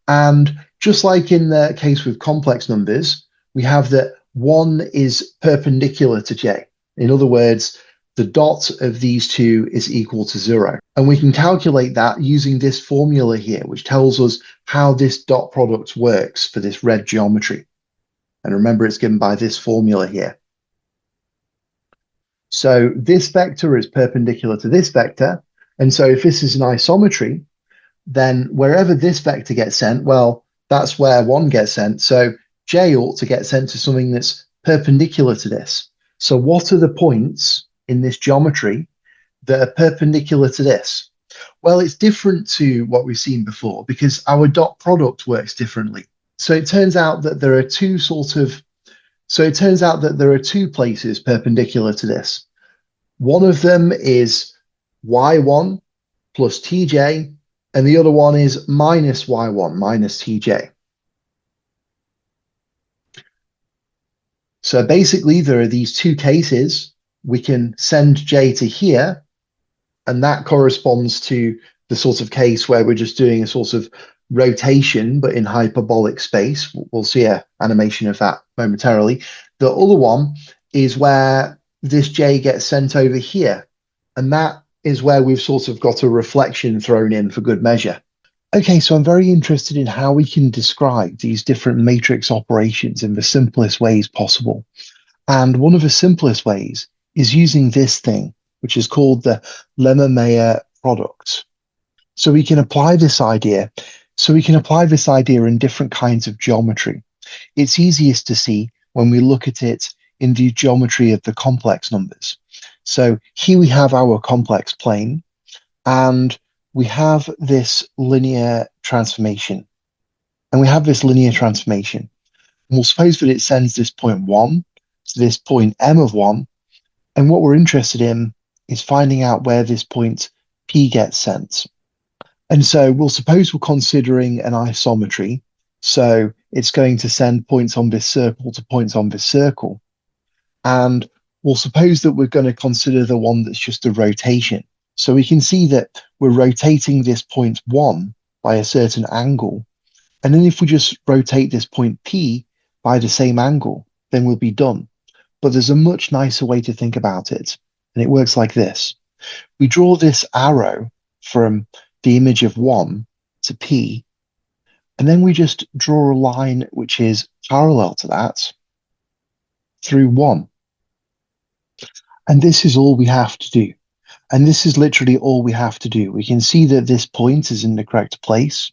And just like in the case with complex numbers, we have that 1 is perpendicular to j. In other words, the dot of these two is equal to 0. And we can calculate that using this formula here, which tells us how this dot product works for this red geometry. And remember, it's given by this formula here. So this vector is perpendicular to this vector. And so if this is an isometry, then wherever this vector gets sent, well, that's where 1 gets sent. So j ought to get sent to something that's perpendicular to this. So what are the points in this geometry that are perpendicular to this? Well, it's different to what we've seen before because our dot product works differently. So it turns out that there are two places perpendicular to this. One of them is y1 plus tj, and the other one is minus y1 minus tj. So basically, there are these two cases. We can send j to here, and that corresponds to the sort of case where we're just doing a sort of rotation, but in hyperbolic space. We'll see an animation of that momentarily. The other one is where this j gets sent over here, and that is where we've sort of got a reflection thrown in for good measure. Okay, so I'm very interested in how we can describe these different matrix operations in the simplest ways possible. And one of the simplest ways is using this thing, which is called the Lememeyer product. So we can apply this idea. In different kinds of geometry. It's easiest to see when we look at it in the geometry of the complex numbers. So here we have our complex plane, and we have this linear transformation. And we'll suppose that it sends this point 1 to this point m of 1. And what we're interested in is finding out where this point p gets sent. And so we'll suppose we're considering an isometry. So it's going to send points on this circle to points on this circle. And we'll suppose that we're going to consider the one that's just a rotation. So we can see that we're rotating this point 1 by a certain angle. And then if we just rotate this point P by the same angle, then we'll be done. But there's a much nicer way to think about it. And it works like this. We draw this arrow from the image of 1 to P, and then we just draw a line which is parallel to that through 1. And this is all we have to do. And this is literally all we have to do. We can see that this point is in the correct place.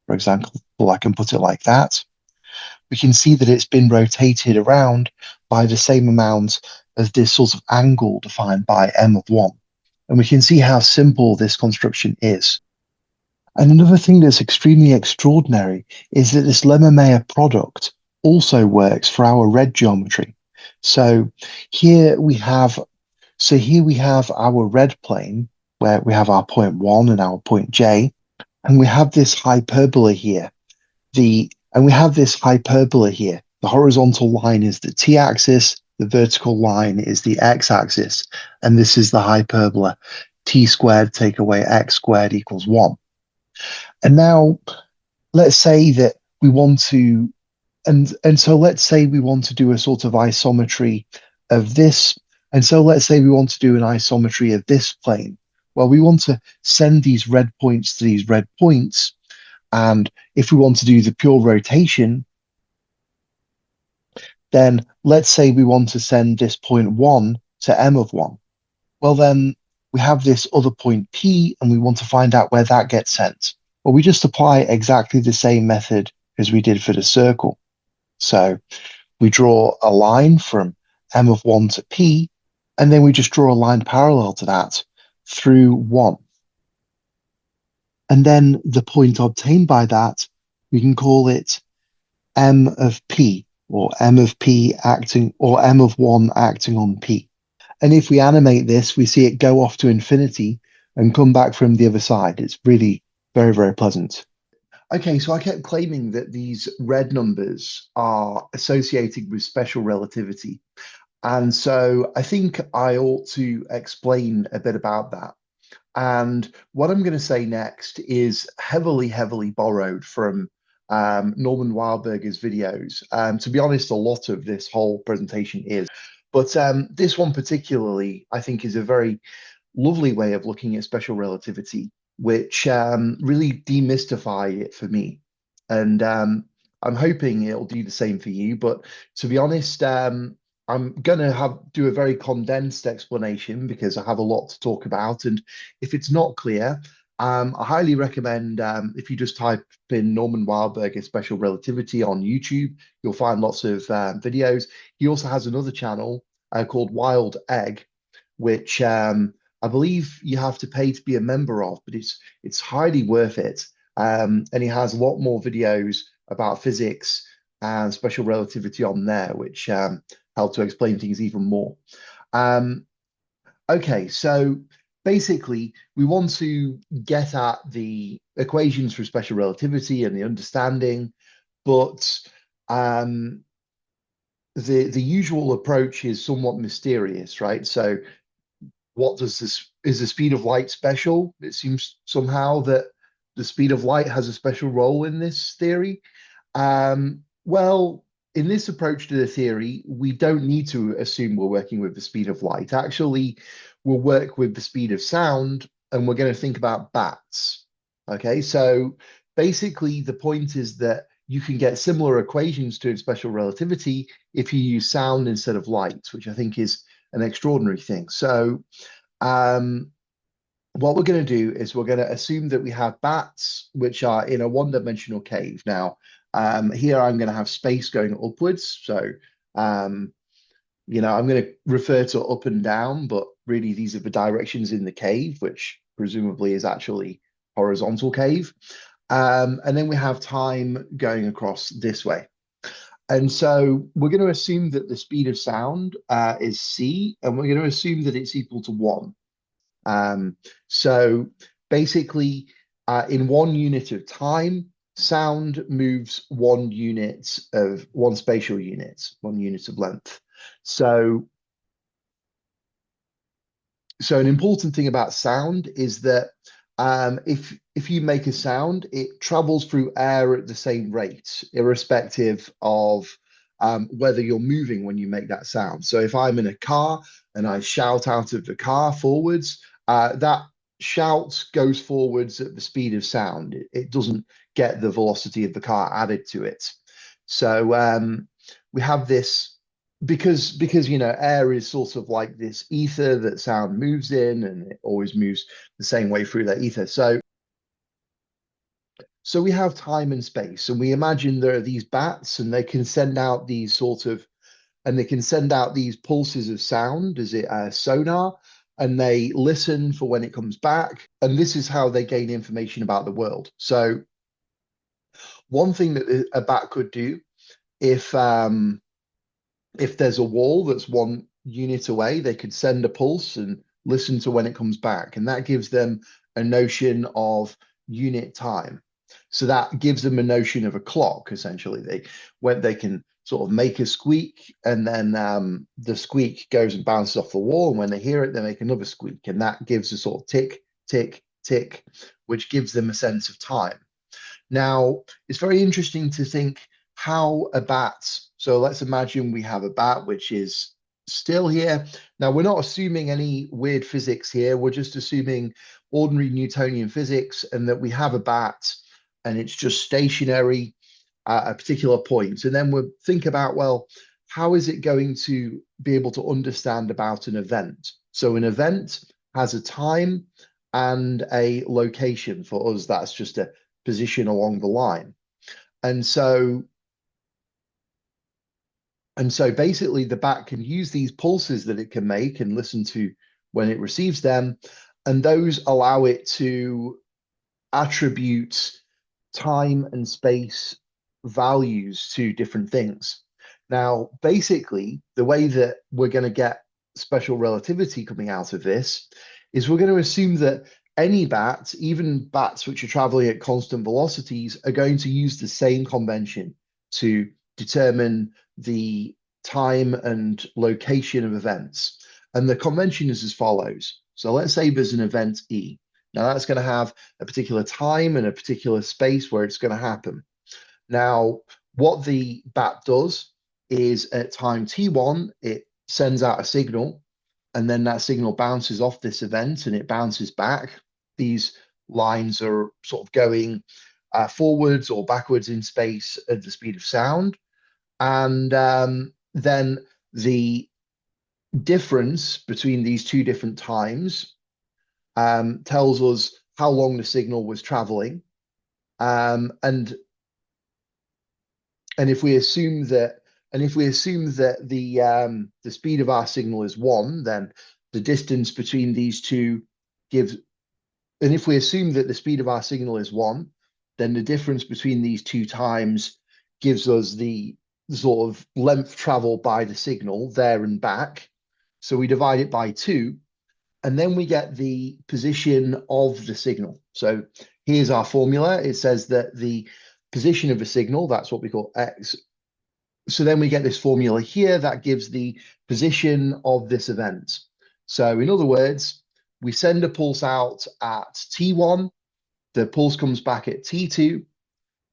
For example, I can put it like that. We can see that it's been rotated around by the same amount as this sort of angle defined by m of 1. And we can see how simple this construction is. And another thing that's extremely extraordinary is that this Lememeyer product also works for our red geometry. So here we have our red plane where we have our point 1 and our point j, and we have this hyperbola here. The horizontal line is the t-axis, the vertical line is the x-axis, and this is the hyperbola. T squared take away x squared equals 1. And now let's say that we want to, so let's say we want to do a sort of isometry of this. And so let's say we want to do an isometry of this plane. Well, we want to send these red points to these red points. And if we want to do the pure rotation, then let's say we want to send this point 1 to m of 1. Well, then we have this other point P, and we want to find out where that gets sent. Well, we just apply exactly the same method as we did for the circle. So we draw a line from m of 1 to P, and then we just draw a line parallel to that through 1. And then the point obtained by that, we can call it m of P, or m of P acting, or m of 1 acting on P. And if we animate this, we see it go off to infinity and come back from the other side. It's really very, very pleasant. Okay, so I kept claiming that these red numbers are associated with special relativity. And so I think I ought to explain a bit about that. And what I'm going to say next is heavily, heavily borrowed from Norman Wildberger's videos. To be honest, a lot of this whole presentation is. But this one particularly, I think, is a very lovely way of looking at special relativity, which really demystify it for me. And I'm hoping it'll do the same for you. But to be honest, I'm gonna have do a very condensed explanation because I have a lot to talk about. And if it's not clear, I highly recommend if you just type in Norman Wildberger special relativity on YouTube, you'll find lots of videos. He also has another channel called Wild Egg, which I believe you have to pay to be a member of, but it's highly worth it. And he has a lot more videos about physics and special relativity on there, which help to explain things even more. Um, okay, so basically, we want to get at the equations for special relativity and the understanding, but um, the usual approach is somewhat mysterious, right? So what does this is the speed of light special? It seems somehow that the speed of light has a special role in this theory. Well, in this approach to the theory, we don't need to assume we're working with the speed of light. Actually, we'll work with the speed of sound, and we're going to think about bats. Okay, so basically, the point is that you can get similar equations to special relativity if you use sound instead of light, which I think is an extraordinary thing. So, um, what we're going to do is we're going to assume that we have bats, which are in a one-dimensional cave. Now, here I'm going to have space going upwards. So, um, I'm going to refer to up and down, but really these are the directions in the cave, which presumably is actually horizontal cave. And then we have time going across this way. And so we're going to assume that the speed of sound is c, and we're going to assume that it's equal to 1. So basically, in 1 unit of time, sound moves 1 spatial unit, 1 unit of length. So, so an important thing about sound is that if you make a sound, it travels through air at the same rate, irrespective of whether you're moving when you make that sound. So if I'm in a car and I shout out of the car forwards, that shout goes forwards at the speed of sound. It doesn't get the velocity of the car added to it. So we have this because air is sort of like this ether that sound moves in, and it always moves the same way through that ether. So we have time and space, and we imagine there are these bats, and they can send out these pulses of sound as it sonar, and they listen for when it comes back, and this is how they gain information about the world. So one thing that a bat could do if there's a wall that's 1 unit away, they could send a pulse and listen to when it comes back, and that gives them a notion of unit time. So that gives them a notion of a clock, essentially. They can sort of make a squeak, and then the squeak goes and bounces off the wall, and when they hear it, they make another squeak, and that gives a sort of tick, tick, tick, which gives them a sense of time. Now, it's very interesting to think how a bat, so let's imagine we have a bat which is still here. Now, we're not assuming any weird physics here. We're just assuming ordinary Newtonian physics, and that we have a bat and it's just stationary at a particular point. And then we'll think about, well, how is it going to be able to understand about an event? So an event has a time and a location. For us, that's just a position along the line. And so basically the bat can use these pulses that it can make and listen to when it receives them, and those allow it to attribute time and space values to different things. Now, basically, the way that we're going to get special relativity coming out of this is we're going to assume that any bat, even bats which are traveling at constant velocities, are going to use the same convention to determine the time and location of events. And the convention is as follows. So let's say there's an event E. Now that's going to have a particular time and a particular space where it's going to happen. Now, what the bat does is at time t1, it sends out a signal, and then that signal bounces off this event and it bounces back. These lines are sort of going forwards or backwards in space at the speed of sound. And then the difference between these two different times tells us how long the signal was traveling. And if we assume that the speed of our signal is 1, then the distance between these two gives, and if we assume that the speed of our signal is 1, then the difference between these two times gives us the sort of length traveled by the signal there and back. So we divide it by 2, and then we get the position of the signal. So here's our formula. It says that the position of a signal, that's what we call x. So then we get this formula here that gives the position of this event. So in other words, we send a pulse out at t1, the pulse comes back at t2,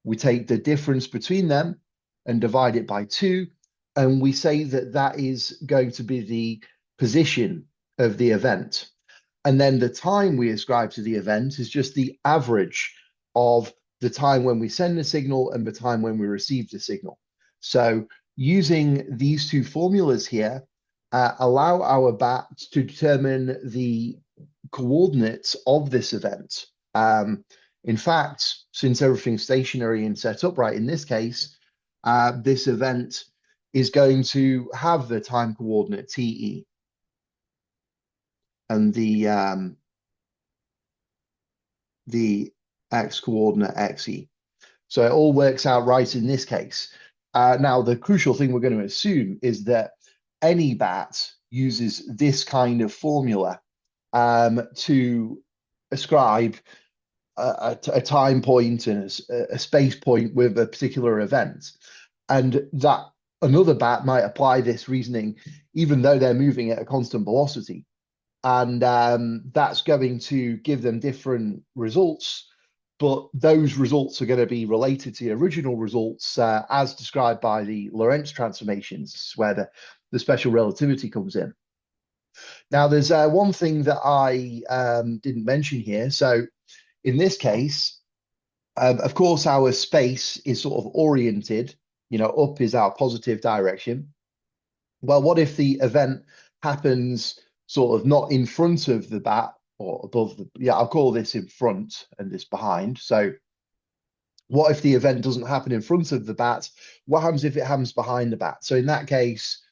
we take the difference between them and divide it by 2, and we say that that is going to be the position of the event. And then the time we ascribe to the event is just the average of the time when we send the signal and the time when we receive the signal. So using these two formulas here allow our bat to determine the coordinates of this event. In fact, since everything's stationary and set upright in this case, this event is going to have the time coordinate TE and the x coordinate XE. So it all works out right in this case. Now, the crucial thing we're going to assume is that any bat uses this kind of formula to ascribe a time point and a space point with a particular event. And that another bat might apply this reasoning even though they're moving at a constant velocity. And that's going to give them different results, but those results are going to be related to the original results as described by the Lorentz transformations, where the special relativity comes in. Now, there's one thing that I didn't mention here. So in this case, of course, our space is sort of oriented, up is our positive direction. Well, what if the event happens sort of not in front of the bat or above I'll call this in front and this behind. So what if the event doesn't happen in front of the bat? What happens if it happens behind the bat? So in that case,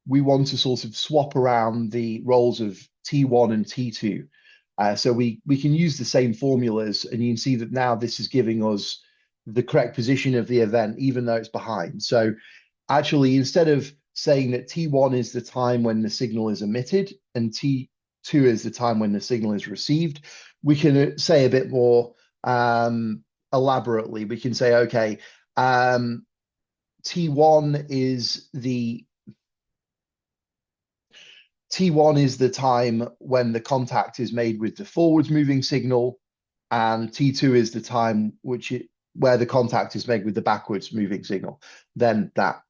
we want to sort of swap around the roles of T1 and T2. So we can use the same formulas, and you can see that now this is giving us the correct position of the event, even though it's behind. So actually, instead of saying that T1 is the time when the signal is emitted and T2 is the time when the signal is received, we can say a bit more elaborately. We can say, okay, T1 is the time when the contact is made with the forwards moving signal, and T2 is the time where the contact is made with the backwards moving signal. Then that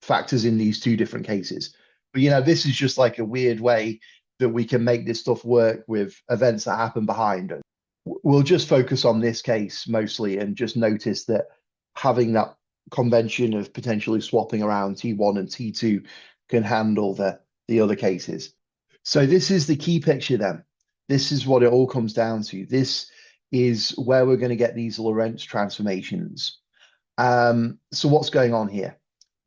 factors in these two different cases. But this is just like a weird way that we can make this stuff work with events that happen behind. We'll just focus on this case mostly and just notice that having that convention of potentially swapping around T1 and T2 can handle the other cases. So this is the key picture then. This is what it all comes down to. This is where we're going to get these Lorentz transformations. So what's going on here?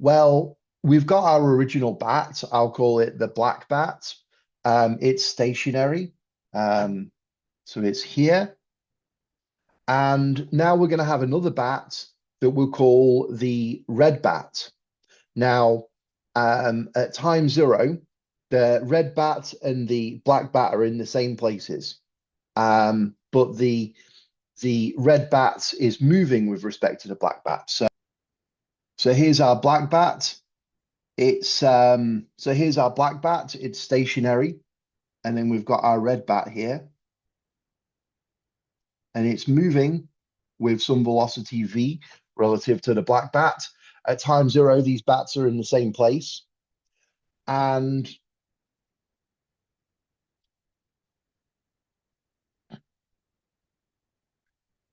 Well, we've got our original bat. I'll call it the black bat. It's stationary. So it's here. And now we're going to have another bat that we'll call the red bat. Now, at time 0, the red bat and the black bat are in the same places. But the red bat is moving with respect to the black bat. So here's our black bat, It's so here's our black bat, it's stationary, and then we've got our red bat here, and it's moving with some velocity v relative to the black bat. At time zero, these bats are in the same place. And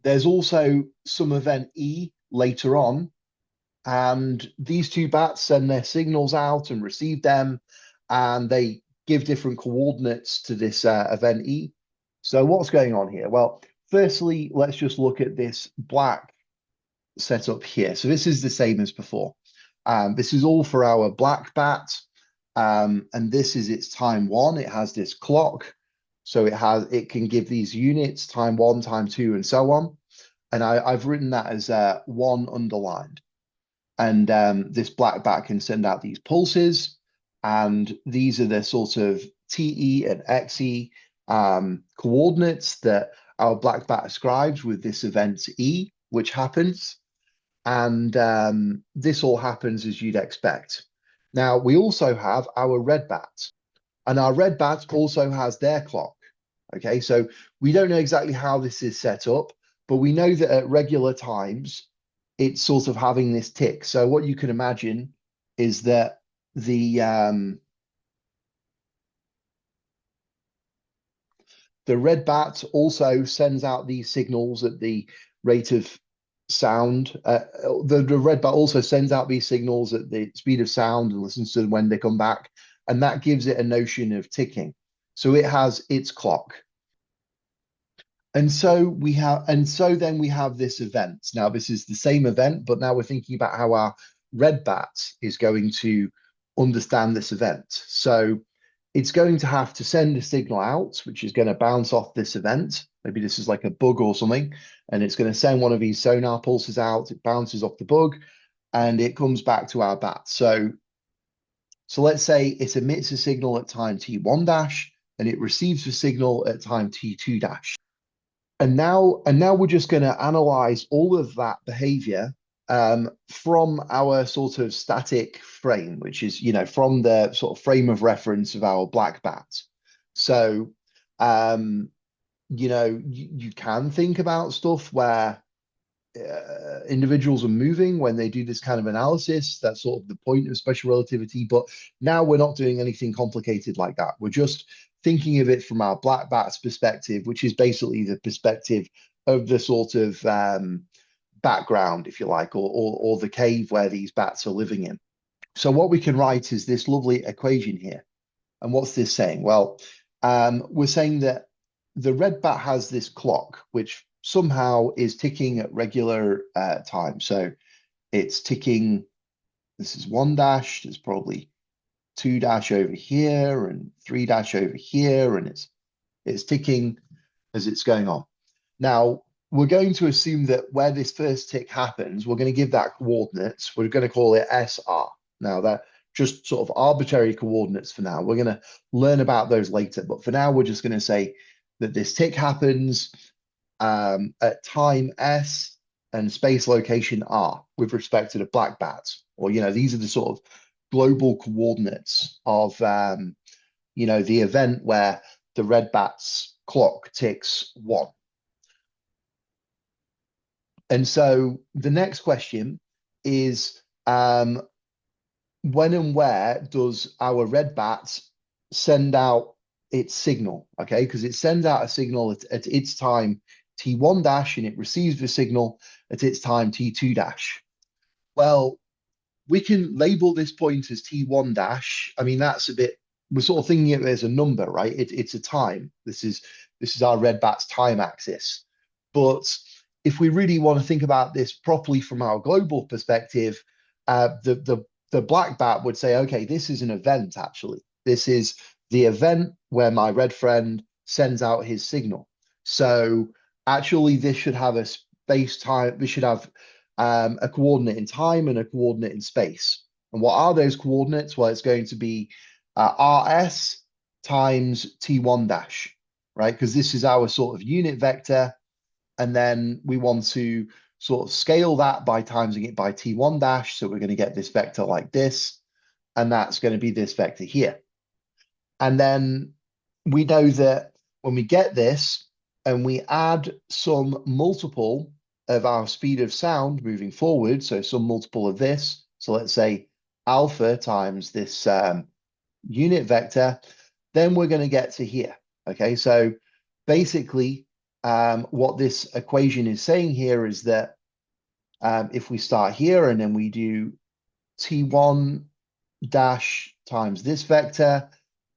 there's also some event E later on. And these two bats send their signals out and receive them, and they give different coordinates to this event E. So what's going on here? Well, firstly, let's just look at this black setup here. So this is the same as before. This is all for our black bat. And this is its time one. It has this clock. So it can give these units, time one, time two, and so on. And I've written that as one underlined. And this black bat can send out these pulses. And these are the sort of TE and XE coordinates that our black bat ascribes with this event E, which happens. And this all happens as you'd expect. Now, we also have our red bat, and our red bat also has their clock. Okay, so we don't know exactly how this is set up, but we know that at regular times, it's sort of having this tick. So what you can imagine is that the red bat also sends out these signals at the rate of sound. The red bat also sends out these signals at the speed of sound and listens to them when they come back, and that gives it a notion of ticking. So it has its clock. And so then we have this event. Now this is the same event, but now we're thinking about how our red bat is going to understand this event. So it's going to have to send a signal out, which is going to bounce off this event. Maybe this is like a bug or something, and it's going to send one of these sonar pulses out. It bounces off the bug, and it comes back to our bat. So let's say it emits a signal at time t1 dash, and it receives a signal at time t2 dash. And now we're just going to analyze all of that behavior from our sort of static frame, which is, from the sort of frame of reference of our black bat. So, you can think about stuff where individuals are moving when they do this kind of analysis. That's sort of the point of special relativity. But now we're not doing anything complicated like that. We're just thinking of it from our black bat's perspective, which is basically the perspective of the sort of background, if you like, or the cave where these bats are living in. So what we can write is this lovely equation here. And what's this saying? Well, we're saying that the red bat has this clock, which somehow is ticking at regular time. So it's ticking, this is 1 dash, there's probably 2 dash over here and 3 dash over here, and it's ticking as it's going on. Now, we're going to assume that where this first tick happens, we're going to give that coordinates. We're going to call it SR. Now, that just sort of arbitrary coordinates for now. We're going to learn about those later, but for now, we're just going to say that this tick happens at time S and space location R with respect to the black bat. Or, these are the sort of global coordinates of, the event where the red bat's clock ticks 1. And so the next question is, when and where does our red bat send out its signal? Okay, because it sends out a signal at its time t1 dash, and it receives the signal at its time t2 dash. Well, we can label this point as t1 dash. I mean, that's a bit, we're sort of thinking of it as a number, right? It's a time. This is our red bat's time axis. But if we really want to think about this properly from our global perspective, the black bat would say, okay, this is an event, actually. This is the event where my red friend sends out his signal. So actually, this should have a space time, this should have a coordinate in time and a coordinate in space. And what are those coordinates? Well, it's going to be RS times T1 dash, right? Because this is our sort of unit vector. And then we want to sort of scale that by timesing it by T1 dash. So we're going to get this vector like this. and that's going to be this vector here. And then we know that when we get this and we add some multiple of our speed of sound moving forward, so some multiple of this, so let's say alpha times this unit vector, then we're going to get to here. Okay, so basically what this equation is saying here is that if we start here and then we do t1 dash times this vector,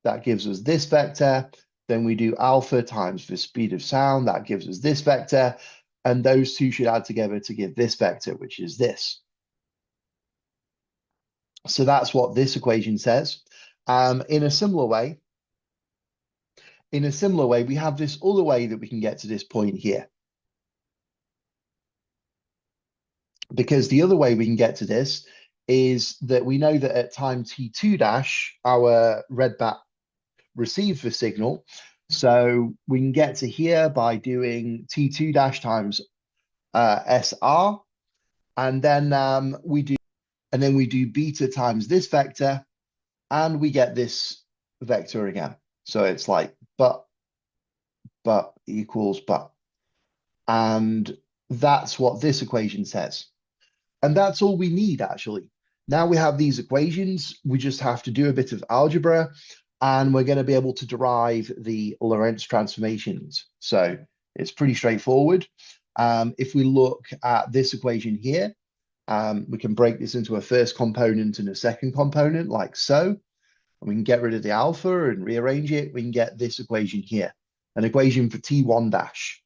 that gives us this vector. Then we do alpha times the speed of sound, that gives us this vector. And those two should add together to give this vector, which is this. So that's what this equation says. In a similar way, we have this other way that we can get to this point here. Because the other way we can get to this is that we know that at time t2 dash, our red bat receives the signal. So we can get to here by doing t2 dash times SR, and then we do beta times this vector, and we get this vector again. So it's like but equals but. And that's what this equation says. And that's all we need, actually. Now we have these equations, we just have to do a bit of algebra, and we're going to be able to derive the Lorentz transformations. So it's pretty straightforward. If we look at this equation here, we can break this into a first component and a second component, like so. And we can get rid of the alpha and rearrange it. We can get this equation here, an equation for T1 dash.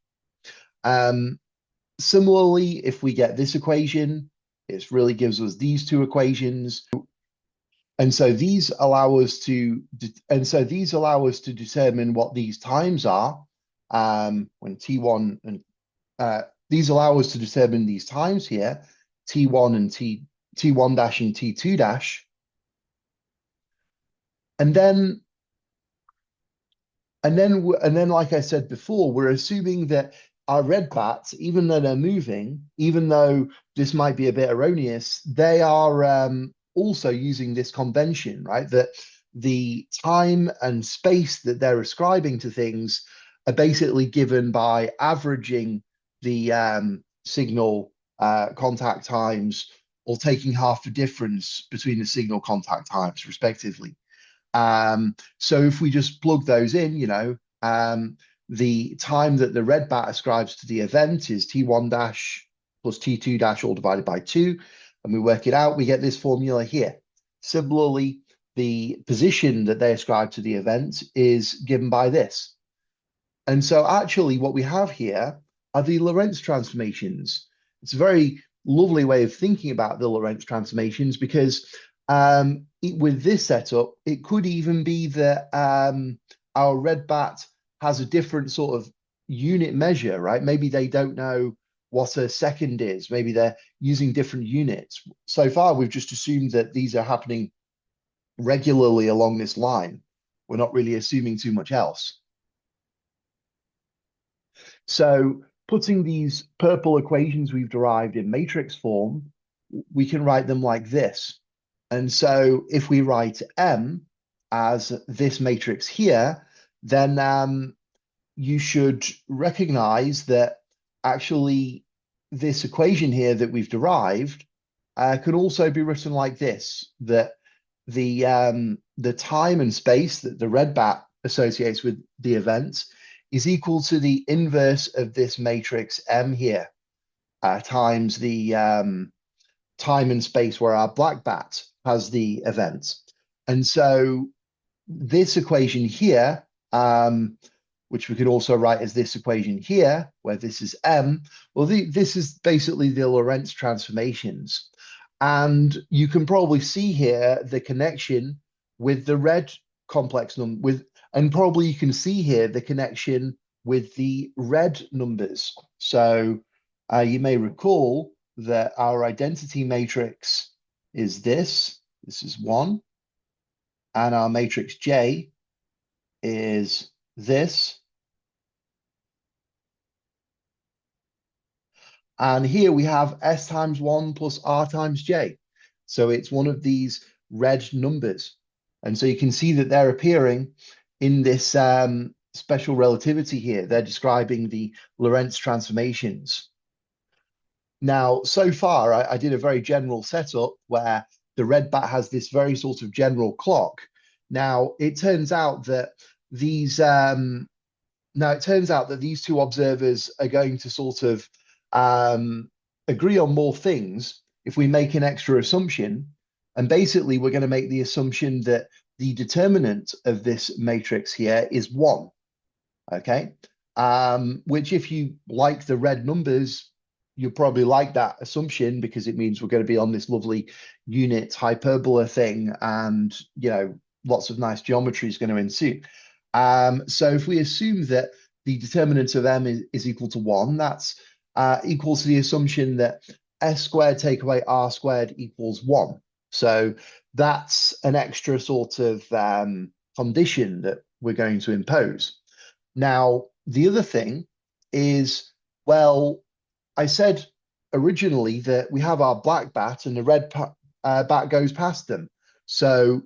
Similarly, if we get this equation, it really gives us these two equations. And so these allow us to determine what these times are when T1 and these allow us to determine these times here, T1 and T1 dash and T2 dash. And then like I said before, we're assuming that our red bats, even though they're moving, even though this might be a bit erroneous, they are also using this convention, right? That the time and space that they're ascribing to things are basically given by averaging the signal contact times or taking half the difference between the signal contact times, respectively. So if we just plug those in, the time that the red bat ascribes to the event is T1 dash plus T2 dash all divided by 2, and we work it out, we get this formula here. Similarly, the position that they ascribe to the event is given by this. And so actually what we have here are the Lorentz transformations. It's a very lovely way of thinking about the Lorentz transformations because with this setup, it could even be that our red bat has a different sort of unit measure, right? Maybe they don't know what a second is. Maybe they're using different units. So far, we've just assumed that these are happening regularly along this line. We're not really assuming too much else. So putting these purple equations we've derived in matrix form, we can write them like this. And so if we write M as this matrix here, then you should recognize that actually this equation here that we've derived can also be written like this, that the time and space that the red bat associates with the event is equal to the inverse of this matrix M here times the time and space where our black bat has the event. And so this equation here, which we could also write as this equation here, where this is M, well, this is basically the Lorentz transformations. And you can probably see here the connection with the red complex number, and probably you can see here the connection with the red numbers. So you may recall that our identity matrix is this. This is 1. And our matrix J is this. And here we have S times 1 plus R times J. So it's one of these red numbers. And so you can see that they're appearing in this special relativity here. They're describing the Lorentz transformations. Now, so far, I did a very general setup where the red bat has this very sort of general clock. Now, it turns out that these two observers are going to sort of agree on more things if we make an extra assumption. And basically, we're going to make the assumption that the determinant of this matrix here is 1. Okay, which if you like the red numbers, you'll probably like that assumption because it means we're going to be on this lovely unit hyperbola thing, and lots of nice geometry is going to ensue. So if we assume that the determinant of m is equal to 1, that's equal to the assumption that s squared take away r squared equals 1. So that's an extra sort of condition that we're going to impose. Now, the other thing is, well, I said originally that we have our black bat and the red bat goes past them. So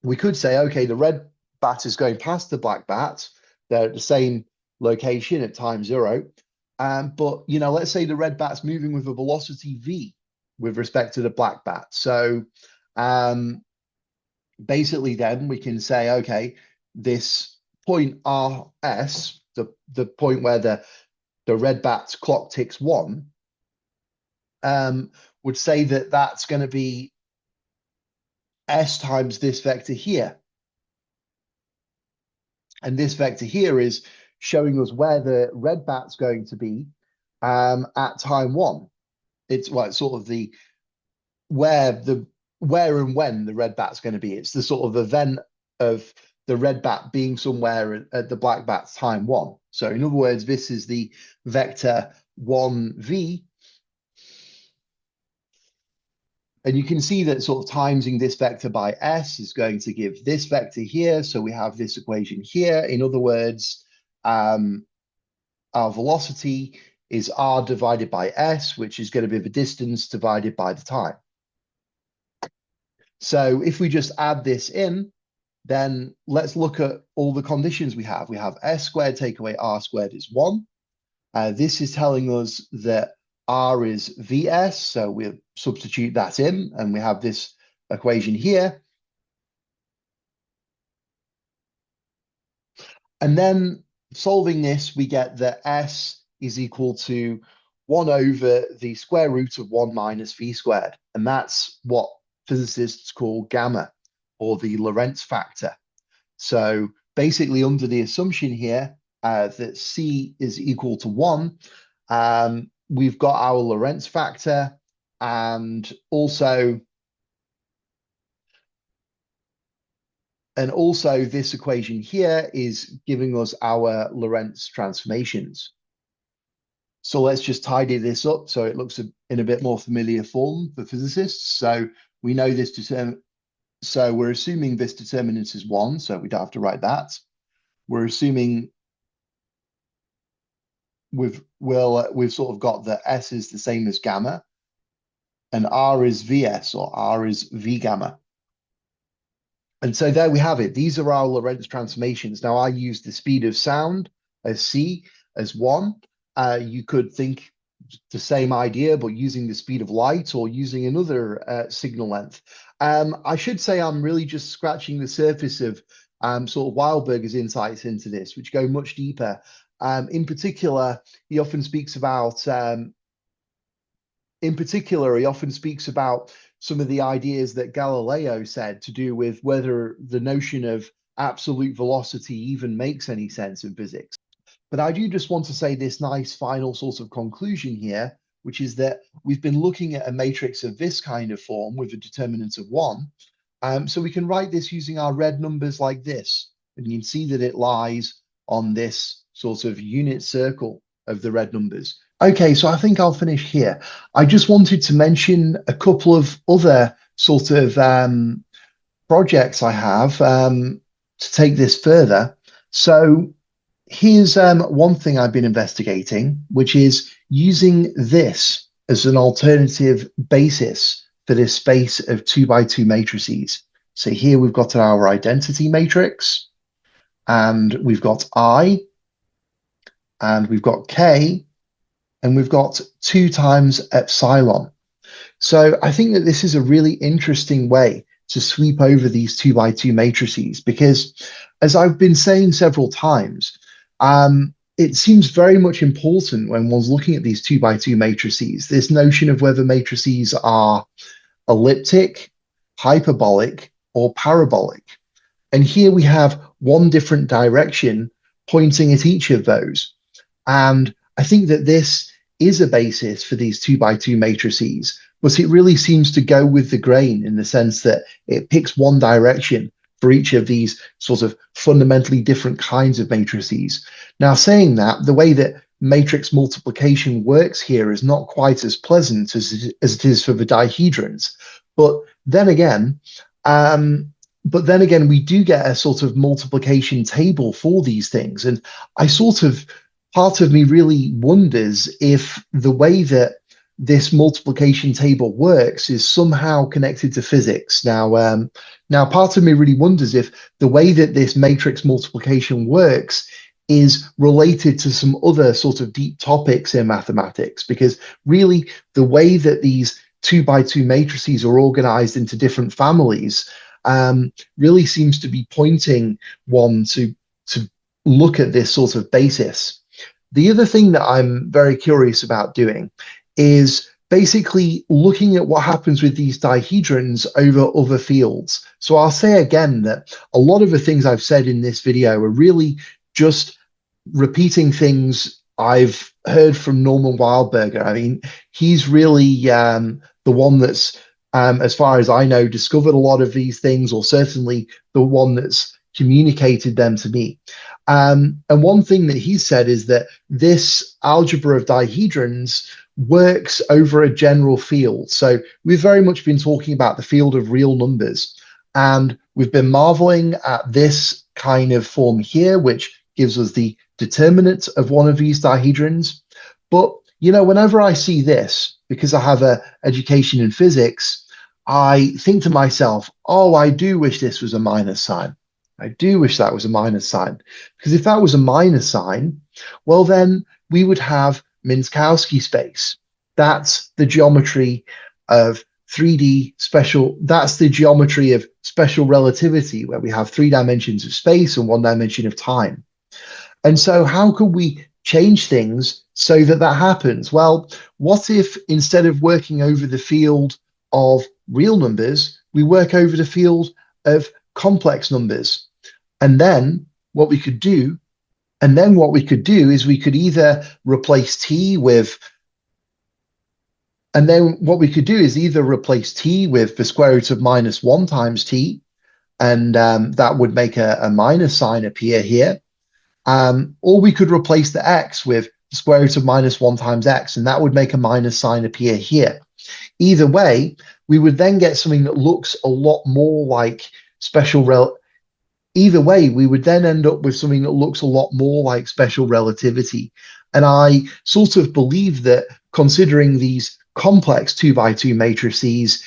we could say, okay, the red bat is going past the black bat. They're at the same location at time 0. But, let's say the red bat's moving with a velocity v with respect to the black bat. So basically then we can say, okay, this point RS, the point where the red bat's clock ticks 1, would say that that's going to be S times this vector here. And this vector here is showing us where the red bat's going to be at time 1. It's sort of the where and when the red bat's going to be. It's the sort of event of the red bat being somewhere at the black bat's time 1. So in other words, this is the vector 1v. And you can see that sort of timesing this vector by s is going to give this vector here. So we have this equation here. In other words, our velocity is r divided by s, which is going to be the distance divided by the time. So if we just add this in, then let's look at all the conditions we have. We have s squared take away r squared is 1. This is telling us that r is vs, so we'll substitute that in, and we have this equation here. And then solving this, we get that s is equal to 1 over the square root of 1 minus v squared. And that's what physicists call gamma, or the Lorentz factor. So basically under the assumption here that c is equal to 1, we've got our Lorentz factor, and also this equation here is giving us our Lorentz transformations. So let's just tidy this up so it looks in a bit more familiar form for physicists. So we know this so we're assuming this determinant is 1, so we don't have to write that. We're assuming we've sort of got that s is the same as gamma, and r is vs, or r is v gamma. And so there we have it. These are our Lorentz transformations. Now I use the speed of sound as c as 1. You could think the same idea, but using the speed of light or using another signal length. I should say I'm really just scratching the surface of sort of Wildberger's insights into this, which go much deeper. In particular, he often speaks about some of the ideas that Galileo said to do with whether the notion of absolute velocity even makes any sense in physics. But I do just want to say this nice final sort of conclusion here, which is that we've been looking at a matrix of this kind of form with a determinant of 1. So we can write this using our red numbers like this. And you can see that it lies on this sort of unit circle of the red numbers. Okay, so I think I'll finish here. I just wanted to mention a couple of other sort of projects I have to take this further. So here's one thing I've been investigating, which is using this as an alternative basis for this space of 2 by 2 matrices. So here we've got our identity matrix, and we've got I, and we've got K, and we've got 2 times epsilon. So I think that this is a really interesting way to sweep over these 2 by 2 matrices, because as I've been saying several times, it seems very much important when one's looking at these 2 by 2 matrices, this notion of whether matrices are elliptic, hyperbolic, or parabolic. And here we have one different direction pointing at each of those. And I think that this is a basis for these 2 by 2 matrices, but it really seems to go with the grain in the sense that it picks one direction for each of these sort of fundamentally different kinds of matrices. Now, saying that, the way that matrix multiplication works here is not quite as pleasant as it is for the dihedrons. But then again, we do get a sort of multiplication table for these things. And part of me really wonders if the way that this multiplication table works is somehow connected to physics. Now, part of me really wonders if the way that this matrix multiplication works is related to some other sort of deep topics in mathematics, because really the way that these 2 by 2 matrices are organized into different families really seems to be pointing one to look at this sort of basis. The other thing that I'm very curious about doing is basically looking at what happens with these dihedrons over other fields. So I'll say again that a lot of the things I've said in this video are really just repeating things I've heard from Norman Wildberger. I mean, he's really the one that's, as far as I know, discovered a lot of these things, or certainly the one that's communicated them to me. And one thing that he said is that this algebra of dihedrons works over a general field. So we've very much been talking about the field of real numbers, and we've been marveling at this kind of form here, which gives us the determinant of one of these dihedrons. But, you know, whenever I see this, because I have an education in physics, I think to myself, oh, I do wish this was a minus sign. I do wish that was a minus sign, because if that was a minus sign, well, then we would have Minkowski space. That's the geometry of 3D special. That's the geometry of special relativity, where we have 3 dimensions of space and 1 dimension of time. And so how could we change things so that that happens? Well, what if instead of working over the field of real numbers, we work over the field of complex numbers? And then what we could do is we could either replace t with the square root of -1 times t, and that would make a minus sign appear here. Or we could replace the x with the square root of -1 times x, and that would make a minus sign appear here. Either way, we would then get something that looks a lot more like Either way, we would then end up with something that looks a lot more like special relativity. And I sort of believe that considering these complex 2 by 2 matrices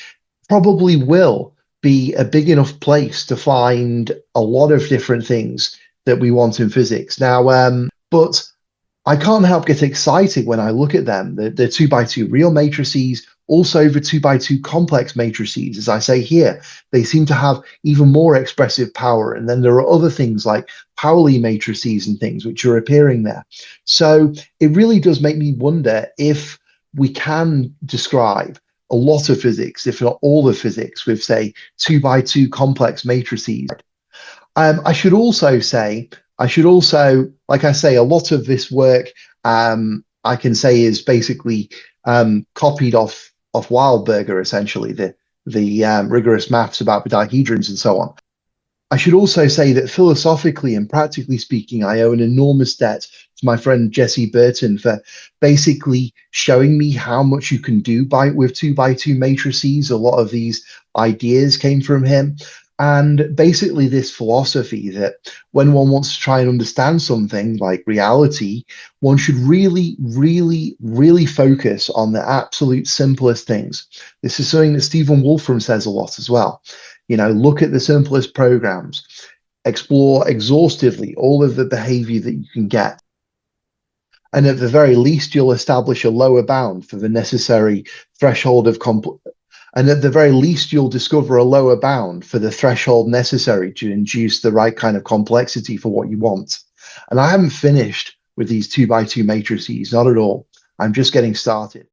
probably will be a big enough place to find a lot of different things that we want in physics. Now, but I can't help get excited when I look at them. The 2 by 2 real matrices, also the 2 by 2 complex matrices. As I say here, they seem to have even more expressive power. And then there are other things like Pauli matrices and things which are appearing there. So it really does make me wonder if we can describe a lot of physics, if not all of physics, with, say, 2 by 2 complex matrices. I should also, like I say, a lot of this work I can say is basically copied off Wildberger, essentially, the rigorous maths about the dihedrons and so on. I should also say that philosophically and practically speaking, I owe an enormous debt to my friend Jesse Burton for basically showing me how much you can do with 2 by 2 matrices. A lot of these ideas came from him. And basically, this philosophy that when one wants to try and understand something like reality, one should really, really, really focus on the absolute simplest things. This is something that Stephen Wolfram says a lot as well. You know, look at the simplest programs, explore exhaustively all of the behavior that you can get. And at the very least, you'll establish a lower bound for the necessary threshold of and at the very least, you'll discover a lower bound for the threshold necessary to induce the right kind of complexity for what you want. And I haven't finished with these 2 by 2 matrices, not at all. I'm just getting started.